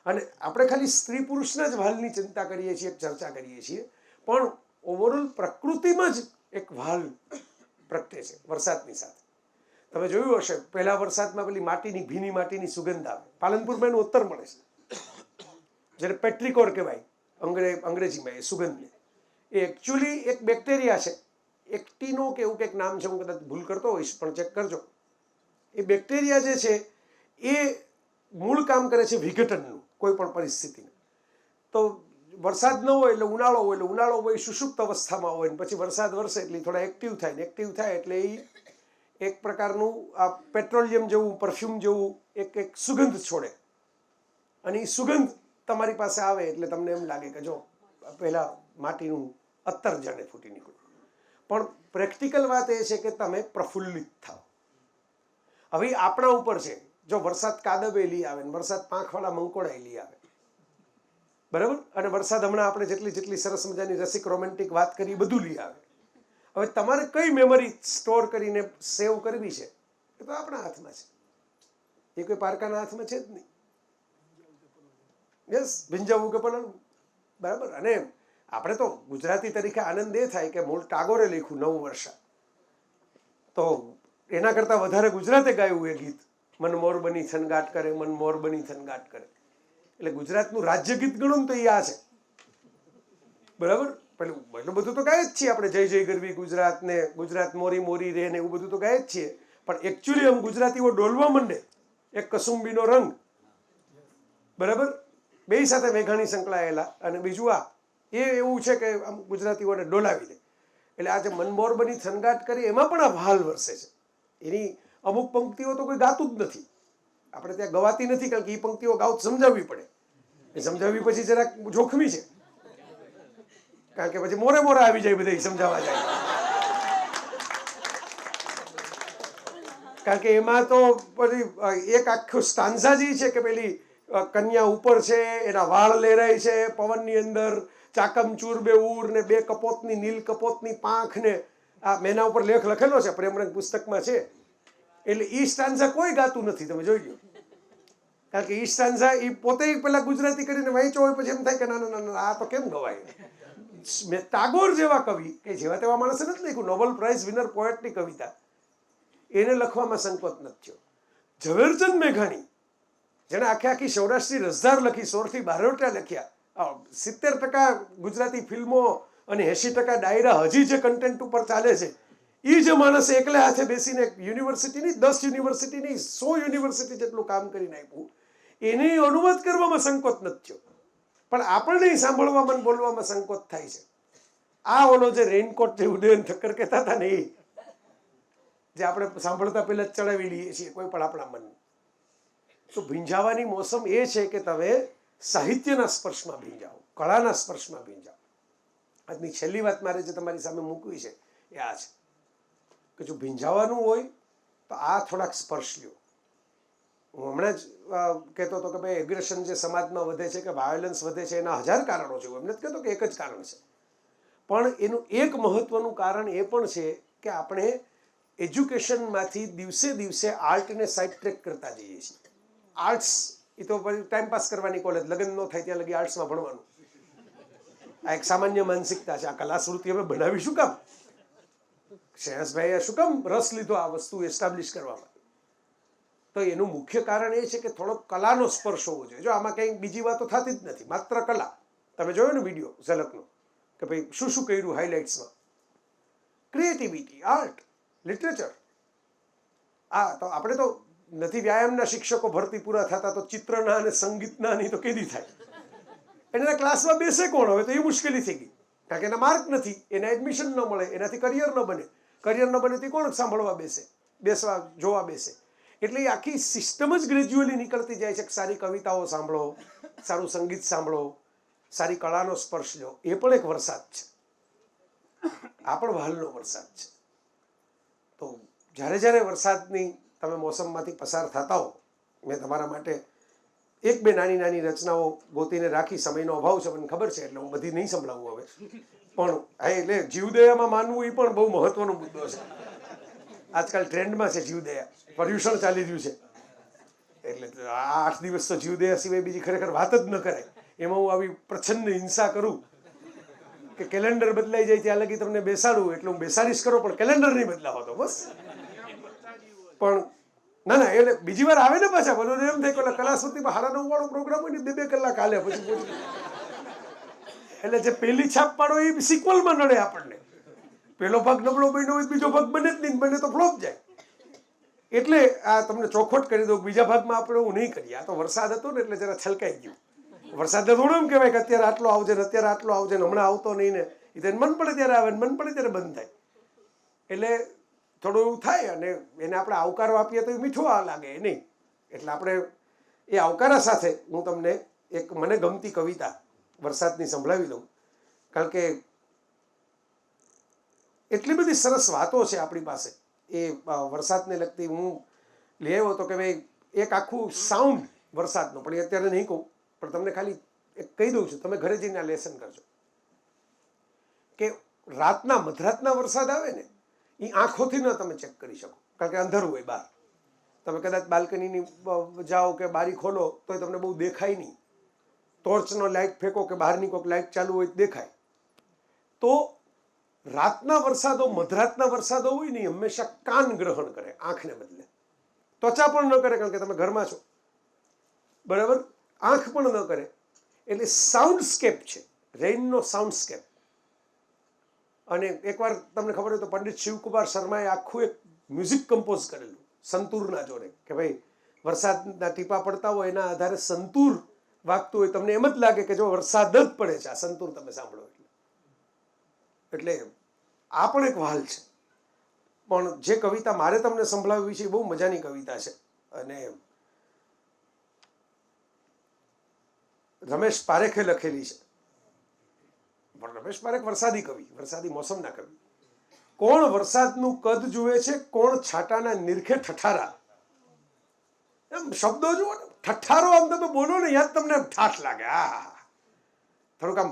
અને આપણે ખાલી સ્ત્રી પુરુષના જ વાલની ચિંતા કરીએ છીએ, ચર્ચા કરીએ છીએ, પણ ઓવરઓલ પ્રકૃતિમાં જ એક વાલ પ્રગટે છે વરસાદની સાથે. તમે જોયું હશે પહેલા વરસાદમાં પેલી માટીની ભીની માટીની સુગંધ આવે. પાલનપુરમાં એનું ઉત્તર મળે છે, જ્યારે પેટ્રિકોર કહેવાય અંગ્રેજીમાં. એ સુગંધને એ એકચ્યુઅલી એક બેક્ટેરિયા છે, એક્ટિનો કે એવું કંઈક નામ છે, હું કદાચ ભૂલ કરતો હોઈશ પણ ચેક કરજો. એ બેક્ટેરિયા જે છે એ મૂળ કામ કરે છે વિઘટનનું કોઈ પણ પરિસ્થિતિનું. તો વરસાદ ન હોય એટલે ઉનાળો હોય, એટલે ઉનાળો હોય સુષુપ્ત અવસ્થામાં હોય, ને પછી વરસાદ વરસે એટલે થોડા એક્ટિવ થાય, ને એક્ટિવ થાય એટલે એ એક પ્રકારનું આ પેટ્રોલિયમ જેવું, પરફ્યુમ જેવું એક સુગંધ છોડે, અને એ સુગંધ તમારી પાસે આવે એટલે તમને એમ લાગે કે જો પહેલાં માટીનું અત્તર જાણે ફૂટી નીકળ્યું. પણ પ્રેક્ટિકલ વાત એ છે કે તમે પ્રફુલ્લિત થાઓ. હવે આપણા ઉપર છે, જો વરસાદ કાદવે લઈ આવે ને વરસાદ પાંખવાળા મંકોડાઈ લઈ આવે, બરાબર, અને વરસાદ હમણાં આપણે જેટલી સરસ મજાની રસિક રોમેન્ટિક વાત કરી બધું લઈ આવે. હવે તમારે કઈ મેમરી સ્ટોર કરીને સેવ કરવી છે એ તો આપણા હાથમાં છે, એ કોઈ પારકાના હાથમાં છે જ નહીં. યસ, ભીંજાવવું કે પલળવું, બરાબર. અને આપણે તો ગુજરાતી તરીકે આનંદ એ થાય કે મૂળ ટાગોરે લખ્યું 9 વર્ષ, તો એના કરતાં વધારે ગુજરાતે ગાયું એ ગીત, મન મોર બની થનગાટ કરે, મન મોર બની થનગાટ કરે. એટલે ગુજરાતનું રાજ્ય ગીત ગણો ને તો એ આ છે, બરાબર. પેલું એટલું બધું તો ગાય જ છીએ આપણે, જય જય ગરવી ગુજરાત ને ગુજરાત મોરી મોરી રે ને એવું બધું તો ગાય જ છીએ. પણ એકચ્યુઅલી આમ ગુજરાતીઓ ડોલવા માંડે, એક કસુંબીનો રંગ, બરાબર, બે સાથે મેઘાણી સંકળાયેલા, અને બીજું આ એ એવું છે કે આમ ગુજરાતીઓને ડોલાવી દે. એટલે આજે મનમોર બની થનગાટ કરી એમાં પણ આ ભાલ વરસે છે. એની અમુક પંક્તિઓ તો કોઈ ગાતું જ નથી, આપણે ત્યાં ગવાતી નથી, કારણ કે એ પંક્તિઓ ગાવ સમજાવવી પડે. એ સમજાવવી પછી જરાક જોખમી છે, કારણ કે પછી મોરે મોરા આવી જાય બધા સમજાવવા જાય, કારણ કે એમાં તો પછી એક આખું સ્ટાન્ઝા જે છે કે પેલી કન્યા ઉપર છે, એના વાળ લેરાય છે પવનની અંદર, ચાકમચૂર બે ઉર ને 2 કપોતની નીલ કપોતની પાંખ ને આ મેના ઉપર લેખ લખેલો છે, પ્રેમરંગ પુસ્તકમાં છે. એટલે ઈ સ્ટાન્ઝા કોઈ ગાતું નથી, તમે જોઈ લો, કારણ કે ઈ સ્ટાન્ઝા એ પોતે પેલા ગુજરાતી કરીને વાંચ્યો હોય પછી એમ થાય કે ના ના ના આ તો કેમ ગવાય. ટાગોર જેવા કવિ કે જેવા તેવા માણસે નથી લખ્યું, નોબેલ પ્રાઇઝ વિનર પોએટની કવિતા, એને લખવામાં સંકોચ નથી થયો. ઝવેરચંદ મેઘાણી જેણે આખી સૌરાષ્ટ્રી રસધાર લખી, 16થી 12 લખ્યા, 70% ગુજરાતી ફિલ્મો અને 80% ડાયરા હજી જે કન્ટેન્ટ ઉપર ચાલે છે, એ જે માણસે એકલા હાથે બેસીને યુનિવર્સિટીની 10 યુનિવર્સિટીની 100 યુનિવર્સિટી જેટલું કામ કરીને આપ્યું, એને અનુવાદ કરવામાં સંકોચ નથી થયો. પણ આપણને સાંભળવામાં બોલવામાં સંકોચ થાય છે. આ ઓલો જે રેઇનકોટ જે ઉદયન ઠક્કર કહેતા હતા ને, એ જે આપણે સાંભળતા પહેલા જ ચડાવી લઈએ છીએ કોઈ પણ આપણા મન. તો ભીંજાવાની મોસમ એ છે કે તમે સાહિત્યના સ્પર્શમાં ભીંજાઓ, કળાના સ્પર્શમાં ભીંજાઓ. આજની છેલ્લી વાત મારે જે તમારી સામે મૂકવી છે એ આ છે કે જો ભીંજાવાનું હોય તો આ થોડાક સ્પર્શ લ્યો. હું હમણાં જ કહેતો હતો કે ભાઈ એગ્રેશન જે સમાજમાં વધે છે કે વાયોલન્સ વધે છે, એના 1000 કારણો છે. હું એમ નથી કહેતો કે એક જ કારણ છે, પણ એનું એક મહત્વનું કારણ એ પણ છે કે આપણે એજ્યુકેશનમાંથી દિવસે દિવસે આર્ટને સાઇડ ટ્રેક કરતા જઈએ છીએ. આર્ટ્સ એ તો ટાઈમપાસ કરવાની કોલેજ, લગ્ન ન થાય ત્યાં લગી આર્ટ્સમાં ભણવાનું, આ એક સામાન્ય માનસિકતા છે. આ કલાશ્રુતિ હવે બનાવી શું કામ? શ્રેયસભાઈએ શું કામ રસ લીધો આ વસ્તુ એસ્ટાબ્લિશ કરવામાં? તો એનું મુખ્ય કારણ એ છે કે થોડોક કલાનો સ્પર્શ હોવો જોઈએ. જો આમાં કંઈ બીજી વાતો થતી જ નથી, માત્ર કલા. તમે જોયો ને વિડીયો ઝલકનો કે ભાઈ શું શું કર્યું હાઇલાઇટ્સમાં, ક્રિએટિવિટી, આર્ટ, લિટરેચર. આ તો આપણે તો નથી વ્યાયામના શિક્ષકો ભરતી પૂરા થતા તો ચિત્રના અને સંગીતના નહીં તો કેદી થાય. એના ક્લાસમાં બેસે કોણ? હવે તો એ મુશ્કેલી થઈ ગઈ, કારણ કે એના માર્ક નથી, એને એડમિશન ન મળે, એનાથી કરિયર ન બને. કરિયર ન બને તો કોણ સાંભળવા બેસવા જોવા બેસે? એટલે એ આખી સિસ્ટમ જ ગ્રેજ્યુઅલી નીકળતી જાય છે કે સારી કવિતાઓ સાંભળો, સારું સંગીત સાંભળો, સારી કળાનો સ્પર્શ લો. એ પણ એક વરસાદ છે, આ પણ વહાલનો વરસાદ છે. તો જ્યારે જ્યારે વરસાદની તમે મોસમમાંથી પસાર થતા હો, મેં તમારા માટે 1-2 નાની નાની રચનાઓ ગોતીને રાખી. સમયનો અભાવ છે મને ખબર છે, એટલે હું બધી નહીં સંભળાવું હવે. પણ હા, એટલે જીવદયામાં માનવું એ પણ બહુ મહત્વનો મુદ્દો છે. આજકાલ ટ્રેન્ડમાં છે જીવદયા, પર્યુષણ ચાલી રહ્યું છે એટલે આ 8 દિવસ તો જીવદયા સિવાય બીજી ખરેખર વાત જ ન કરાય. એમાં હું આવી પ્રચંડ હિંસા કરું કે કેલેન્ડર બદલાઈ જાય ત્યાં લગી તમને બેસાડું એટલે હું બેસાડીશ કરો, પણ કેલેન્ડર નહીં બદલાવો તો બસ. પણ ના ના, એટલે બીજી વાર આવે ને પાછા બધું એમ થાય કે કલાશ્રુતિમાં 9:30 વાળો પ્રોગ્રામ હોય ને 2 કલાક હાલે પછી એટલે જે પેલી છાપ પાડો એ સિક્વલમાં નડે આપણને. પેલો ભાગ નબળો બન્યો હોય બીજો ભાગ બને જ નહીં, બને તો ફ્લોપ જાય. એટલે આ તમને ચોખવટ કરી દઉં, બીજા ભાગમાં આપણે એવું નહીં કરીએ. આ તો વરસાદ હતો ને એટલે જરા છલકાઈ ગયું. વરસાદને થોડું એમ કહેવાય કે અત્યારે આટલો આવજે ને અત્યારે આટલો આવજે ને હમણાં આવતો નહીં ને, એ તો મન પડે ત્યારે આવે ને મન પડે ત્યારે બંધ થાય. એટલે થોડું એવું થાય અને એને આપણે આવકારો આપીએ તો એ મીઠું લાગે નહીં. એટલે આપણે એ આવકારા સાથે હું તમને એક મને ગમતી કવિતા વરસાદની સંભળાવી દઉં. કારણ કે એટલી બધી સરસ વાતો છે આપણી પાસે એ વરસાદને લગતી. હું લઈ આવ્યો હતો કે ભાઈ એક આખું સાઉન્ડ વરસાદનો, પણ એ અત્યારે નહીં કહું, પણ તમને ખાલી એક કહી દઉં છું, તમે ઘરે જઈને આ લેસન કરજો કે રાતના મધરાતના વરસાદ આવે ને એ આંખોથી ન તમે ચેક કરી શકો, કારણ કે અંધારું હોય બહાર. તમે કદાચ બાલ્કનીની જાઓ કે બારી ખોલો તો તમને બહુ દેખાય નહીં. ટોર્ચનો લાઇટ ફેંકો કે બહારની કોઈક લાઇટ ચાલુ હોય દેખાય. તો રાતના વરસાદો, મધરાતના વરસાદો હોય ને એ હંમેશા કાન ગ્રહણ કરે, આંખને બદલે. ત્વચા પણ ન કરે કારણ કે તમે ઘરમાં છો, બરાબર, આંખ પણ ન કરે. એટલે સાઉન્ડસ્કેપ છે, રેઇનનો સાઉન્ડસ્કેપ. અને એકવાર તમને ખબર હોય તો પંડિત શિવકુમાર શર્માએ આખું એક મ્યુઝિક કમ્પોઝ કરેલું સંતૂરના જોડે કે ભાઈ વરસાદના ટીપા પડતા હોય એના આધારે સંતૂર વાગતું હોય. તમને એમ જ લાગે કે જો વરસાદ જ પડે છે આ સંતૂર તમે સાંભળો એટલે આ પણ એક વહાલ છે. પણ જે કવિતા મારે તમને સંભળાવવી છે એ બહુ મજાની કવિતા છે અને રમેશ પારેખે લખેલી છે. પણ રમેશ પારેખ વરસાદી કવિ, વરસાદી મોસમના કવિ. કોણ વરસાદનું કદ જુએ છે, કોણ છાંટાના નિરખે ઠઠારા. એમ શબ્દો જુઓ ને, ઠઠારો આમ તમે બોલો ને યાદ તમને ઠાઠ લાગે. હા, થોડુંક આમ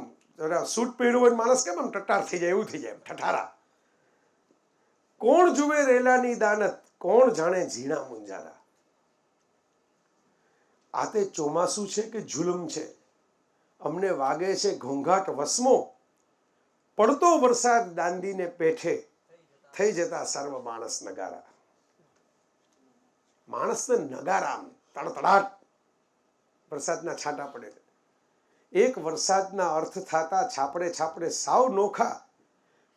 સૂટ પહેર્યું હોય માણસ કેમ આમ ટટ્ટાર થઈ જાય એવું થઈ જાય ઠઠારા. કોણ જુએ રેલાની દાનત, કોણ જાણે ઝીણા મુંજારા. આ તે ચોમાસું છે કે જુલમ છે, અમને વાગે છે ઘોંઘાટ વસમો. પડતો વરસાદ દાંડીને પેઠે, થઈ જતા સર્વ માણસ નગારા. માણસને નગારા આમ તડતડાટ વરસાદના છાંટા પડે. એક વરસાદના અર્થ થતા છાપડે છાપડે સાવ નોખા.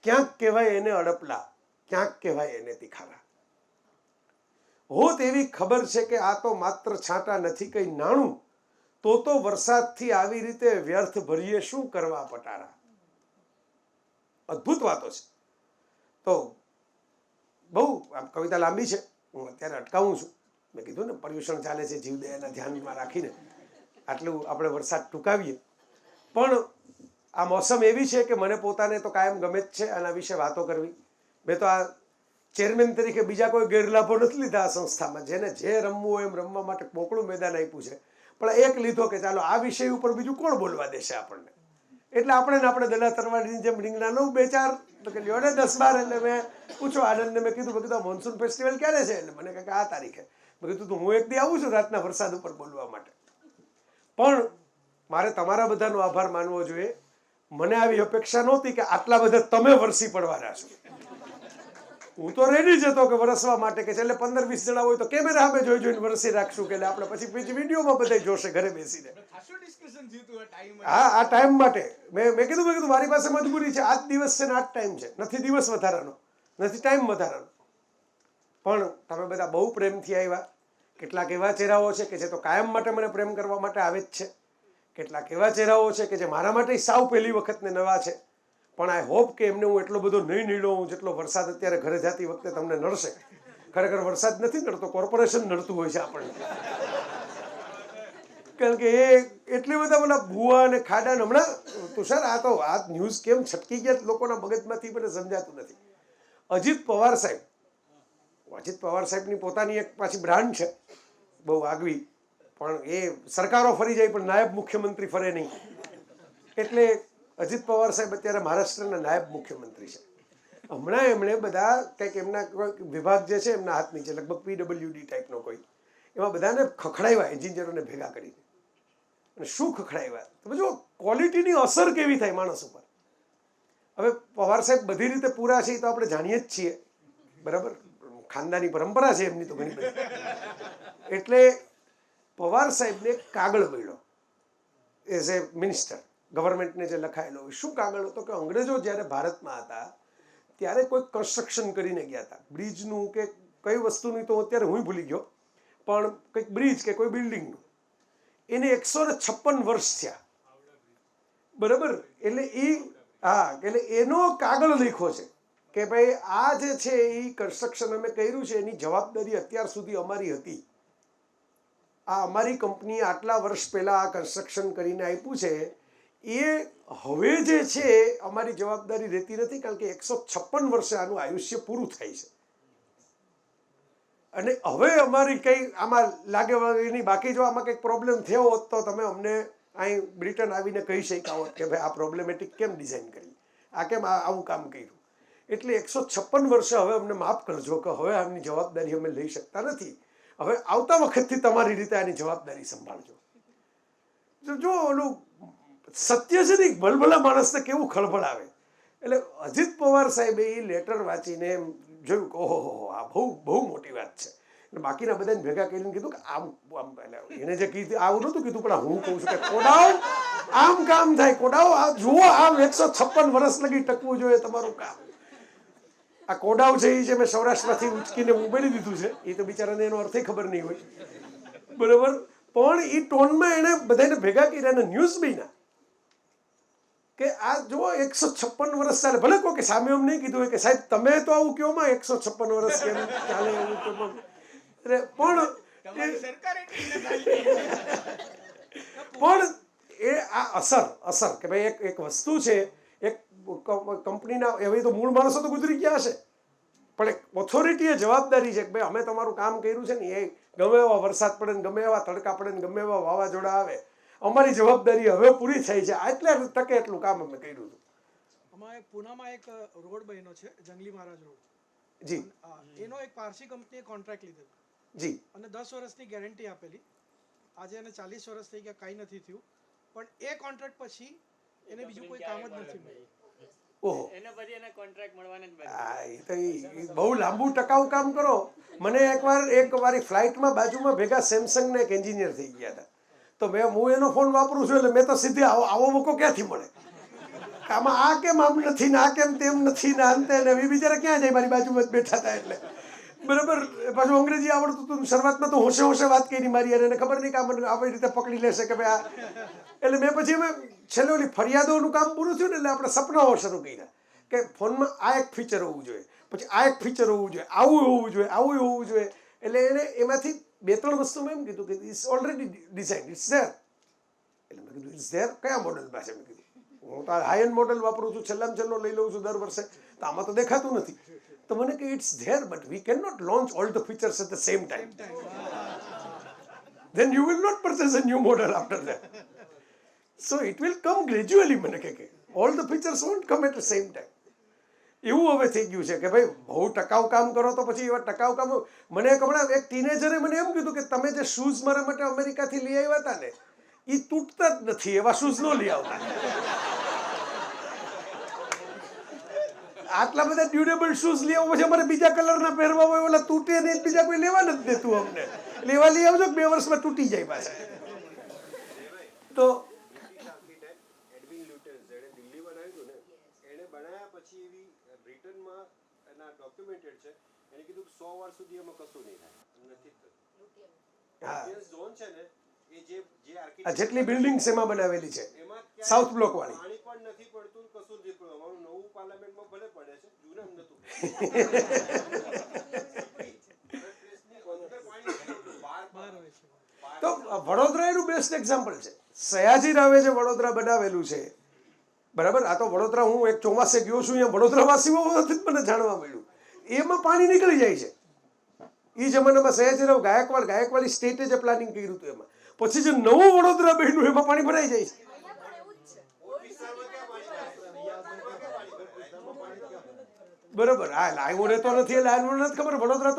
ક્યાંક કહેવાય એને અડપલા, ક્યાંક કહેવાય એને તીખારા. હોત એવી ખબર છે કે આ તો માત્ર છાંટા નથી કઈ નાણું, તો વરસાદથી આવી રીતે વ્યર્થ ભરીએ શું કરવા પટારા. અદ્ભુત વાતો છે. તો બહુ આમ કવિતા લાંબી છે, હું અત્યારે અટકાવું છું. મેં કીધું ને પર્યુષણ ચાલે છે, જીવદયાના ધ્યાનમાં રાખીને આટલું આપણે વરસાદ ટૂંકાવીએ. પણ આ મોસમ એવી છે કે મને પોતાને તો કાયમ ગમે જ છે આના વિશે વાતો કરવી. મેં તો આ ચેરમેન તરીકે બીજા કોઈ ગેરલાભો નથી લીધા આ સંસ્થામાં. જેને જે રમવું હોય એમ રમવા માટે મોકળું મેદાન આપ્યું છે, પણ એક લીધો કે ચાલો આ વિષય ઉપર બીજું કોણ બોલવા દેશે આપણને. એટલે આપણે દલા તરવાડીની જેમ રીંગણા લઉં 2-4 તો કે લ્યો ને 10-12. એટલે મેં પૂછો આનંદને, મેં કીધું મોન્સૂન ફેસ્ટિવલ ક્યારે છે? એટલે મને કહે કે આ તારીખે. મેં કીધું તો હું એક દી આવું છું રાતના વરસાદ ઉપર બોલવા માટે. પણ મારે તમારા બધાનો આભાર માનવો જોઈએ. મને આવી અપેક્ષા નહોતી કે આટલા બધા તમે વરસી પડવાના છો. હું તો રેડી જ હતો કે વરસવા માટે કે છેલ્લે 15-20 જણા હોય તો કેમેરા સામે જોઈને વરસી રાખશું કે આપણે પછી વિડીયોમાં બધા જોશે ઘરે બેસીને. હા, આ ટાઈમ માટે મેં કીધું મારી પાસે મજબૂરી છે. આ જ દિવસ છે ને આ જ ટાઈમ છે, નથી દિવસ વધારાનો, નથી ટાઈમ વધારાનો. પણ તમે બધા બહુ પ્રેમથી આવ્યા. કેટલાક એવા ચહેરાઓ છે કે જે તો કાયમ માટે મને પ્રેમ કરવા માટે આવે જ છે. કેટલાક એવા ચહેરાઓ છે કે જે મારા માટે સાવ પહેલી વખતને નવા છે. પણ આઈ હોપ કે એમને હું એટલો બધો નહીં નીડો હું જેટલો વરસાદ અત્યારે ઘરે જતી વખતે તમને નડશે. ખરેખર વરસાદ નથી નડતો, કોર્પોરેશન નડતું હોય છે આપણને. કારણ કે એ એટલી બધા મને ભૂવા અને ખાડા હમણાં તુષાર આ ન્યૂઝ કેમ છટકી ગયા લોકોના મગજમાંથી મને સમજાતું નથી. અજીત પવાર સાહેબની પોતાની એક પાછી બ્રાન્ડ છે બહુ આગવી, પણ એ સરકારો ફરી જાય પણ નાયબ મુખ્યમંત્રી ફરે નહીં. એટલે અજીત પવાર સાહેબ અત્યારે મહારાષ્ટ્રના નાયબ મુખ્યમંત્રી છે. હમણાં એમણે બધા કંઈક એમના વિભાગ જે છે એમના હાથ નીચે લગભગ PWD ટાઈપનો કોઈ એમાં બધાને ખખડાવ્યા એન્જિનિયરોને ભેગા કરીને. અને શું ખખડાવ્યા તમે જો ક્વોલિટીની અસર કેવી થાય માણસ ઉપર. હવે પવાર સાહેબ બધી રીતે પૂરા છે એ તો આપણે જાણીએ જ છીએ, બરાબર, ખાનદાની પરંપરા છે એમની તો ઘણી બધી. એટલે પવાર સાહેબને કાગળ મળ્યો એઝ એ મિનિસ્ટર, ગવર્મેન્ટને જે લખાયેલો હોય. શું કાગળ હતો કે અંગ્રેજો જ્યારે ભારતમાં હતા ત્યારે કોઈ કન્સ્ટ્રક્શન કરીને ગયા હતા, બ્રિજનું કે કઈ વસ્તુની તો અત્યારે હું ભૂલી ગયો, પણ કંઈક બ્રિજ કે કોઈ બિલ્ડિંગનું, એને 156 વર્ષ થયા, બરાબર. એટલે એટલે એનો કાગળ લખ્યો છે કે ભાઈ આ જે છે એ કન્સ્ટ્રક્શન અમે કર્યું છે એની જવાબદારી અત્યાર સુધી અમારી હતી. આ અમારી કંપનીએ આટલા વર્ષ પહેલાં આ કન્સ્ટ્રક્શન કરીને આપ્યું છે, એ હવે જે છે અમારી જવાબદારી રહેતી નથી, કારણ કે 156 વર્ષે આનું આયુષ્ય પૂરું થાય છે. અને હવે અમારી કંઈ આમાં લાગે વળગેની બાકી જો આમાં કંઈક પ્રોબ્લેમ થયો હોત તો તમે અમને અહીં બ્રિટન આવીને કહી શક્યા હોત કે ભાઈ આ પ્રોબ્લેમેટિક કેમ ડિઝાઇન કરી, આ કેમ આવું કામ કર્યું. એટલે 156 વર્ષે હવે અમને માફ કરજો કે હવે આમની જવાબદારી અમે લઈ શકતા નથી, હવે આવતા વખતથી તમારી રીતે આની જવાબદારી સંભાળજો. જો ઓલું સત્ય છે ને ભલભલા માણસને કેવું ખળભળ આવે. એટલે અજીત પવાર સાહેબે એ લેટર વાંચીને એમ જોયું કે ઓહો આ બહુ મોટી વાત છે. અને બાકીના બધાને ભેગા કરીને કીધું કે આમ એને જે કીધું આવું નહોતું કીધું, પણ હું કહું છું કે કોડાવ આમ કામ થાય, કોડાવ આ જુઓ આમ 156 વર્ષ લગી ટકવું જોઈએ તમારું કામ. આ કોડાવ છે એ છે મેં સૌરાષ્ટ્રમાંથી ઉચકીને ઉમેરી દીધું છે, એ તો બિચારાને એનો અર્થે ખબર નહીં હોય, બરાબર. પણ એ ટોનમાં એણે બધાને ભેગા કર્યા અને ન્યૂઝ બન્યા કે આ જુઓ 156 વર્ષ ચાલે. ભલે કહો કે સામે એમ નહીં કીધું હોય કે સાહેબ તમે તો આવું કહો માં 156 વર્ષ કેમ ચાલે એવું તો પણ એ આ અસર કે ભાઈ એક વસ્તુ છે, એક કંપનીના એવી તો મૂળ માણસો તો ગુજરી ગયા હશે, પણ એક ઓથોરિટીએ જવાબદારી છે કે ભાઈ અમે તમારું કામ કર્યું છે ને, એ ગમે એવા વરસાદ પડે ને ગમે એવા તડકા પડે ને ગમે એવા વાવાઝોડા આવે, અમારી જવાબદારી હવે પૂરી થઈ છે, એટલે ટકે એટલું કામ અમે કર્યું હતું. અમારે પુનામાં એક રોડ બન્યો છે, જંગલી મહારાજ રોડ. જી. એનો એક પારસી કંપનીએ કોન્ટ્રાક્ટ લીધેલો. જી. અને 10 વર્ષની ગેરંટી આપેલી. આજે એને 40 વર્ષ થઈ ગયા, કાંઈ નથી થયું. પણ એ કોન્ટ્રાક્ટ પછી એને બીજું કોઈ કામ જ નથી મળ્યું. ઓહો, એના પછી એને કોન્ટ્રાક્ટ મળવાને જ એ બહુ લાંબુ ટકાઉ કામ કરો. મને એક વારી ફ્લાઇટમાં બાજુમાં ભેગા સેમસંગના એક એન્જિનિયર થઈ ગયા હતા, તો હું એનો ફોન વાપરું છું એટલે મેં તો સીધી આવો મોકો ક્યાંથી મળે, આમાં આ કેમ આમ નથી ને આ કેમ તેમ નથી ને અંતે ને એ બિચારા ક્યાં જાય, મારી બાજુમાં જ બેઠા હતા એટલે, બરાબર. પાછું અંગ્રેજી આવડતું હતું, શરૂઆતમાં તો હોશે વાત કરી મારી, અને એને ખબર નહીં કે આ મને આવી રીતે પકડી લેશે કે ભાઈ આ. એટલે મેં પછી અમે છેલ્લે ઓલી ફરિયાદોનું કામ પૂરું થયું ને એટલે આપણે સપનાઓ શરૂ કર્યા કે ફોનમાં આ એક ફીચર હોવું જોઈએ, પછી આ એક ફીચર હોવું જોઈએ, આવું હોવું જોઈએ, આવું હોવું જોઈએ. એટલે એને એમાંથી 2-3 વસ્તુ મેં એમ કીધું કે it's already design, it's there. એટલે મેં કીધું ઇટ્સ ધેર કયા મોડલમાં છે? મેં કીધું હું તો હાઈ એન્ડ મોડલ વાપરું છું, છેલ્લામાં છેલ્લો લઈ લઉં છું દર વર્ષે, તો આમાં તો દેખાતું નથી. તો મને કે it's there but we can not launch all the features at the same time, then you will not purchase a new model after that. So it will come gradually. મને કે all the features won't come at the same time. એવું હવે થઈ ગયું છે કે ભાઈ બહુ ટકાઉ કામ કરો તો પછી એવા ટકાઉ કામ. મને હમણાં એક ટીનેજરે મને એમ કીધું કે તમે જે શૂઝ મારા માટે અમેરિકાથી લઈ આવ્યા હતા ને એ તૂટતા જ નથી, એવા શૂઝ ન લઈ આવતા. આટલા બધા ડ્યુરેબલ શૂઝ લઈ આવો પછી અમારે બીજા કલરના પહેરવા હોય, ઓલા તૂટે નહીં, બીજા કોઈ લેવા નથી દેતું અમને. લેવા લઈ આવજો 2 વર્ષમાં તૂટી જાય પાછા. તો પછી એવી બ્રિટનમાં એના ડોક્યુમેન્ટેડ છે, એને કીધું કે 100 વર્ષ સુધી એમાં કશું નહીં થાય, નથી થતું. ઝોન છે ને એ જે આર્કિટેક્ચર જેટલી બિલ્ડિંગ્સ એમાં બનાવેલી છે એમાં સાઉથ બ્લોક વાળી, પાણી પણ નથી પડતું, કશું નથી પડતું. અમારું નવું પાર્લામેન્ટમાં ભલે પડે છે, જૂનામ નતું. તો વડોદરા એનું બેસ્ટ એક્ઝામ્પલ છે. સયાજી રાવે જે વડોદરા બનાવેલું છે, બરાબર. આ તો વડોદરા હું એક ચોમાસે ગયો છું, અહીંયા વડોદરાવાસીઓ જ મને જાણવા મળ્યું, એમાં પાણી નીકળી જાય છે. એ જમાનામાં સયાજીરાવ ગાયકવાડી સ્ટેટે જે પ્લાનિંગ કર્યું હતું એમાં, પછી જે નવું વડોદરા બન્યું એમાં પાણી ભરાઈ જાય છે. બરોબર. હા, લાઈવ રહેતો નથી એટલે નથી ખબર. વડોદરા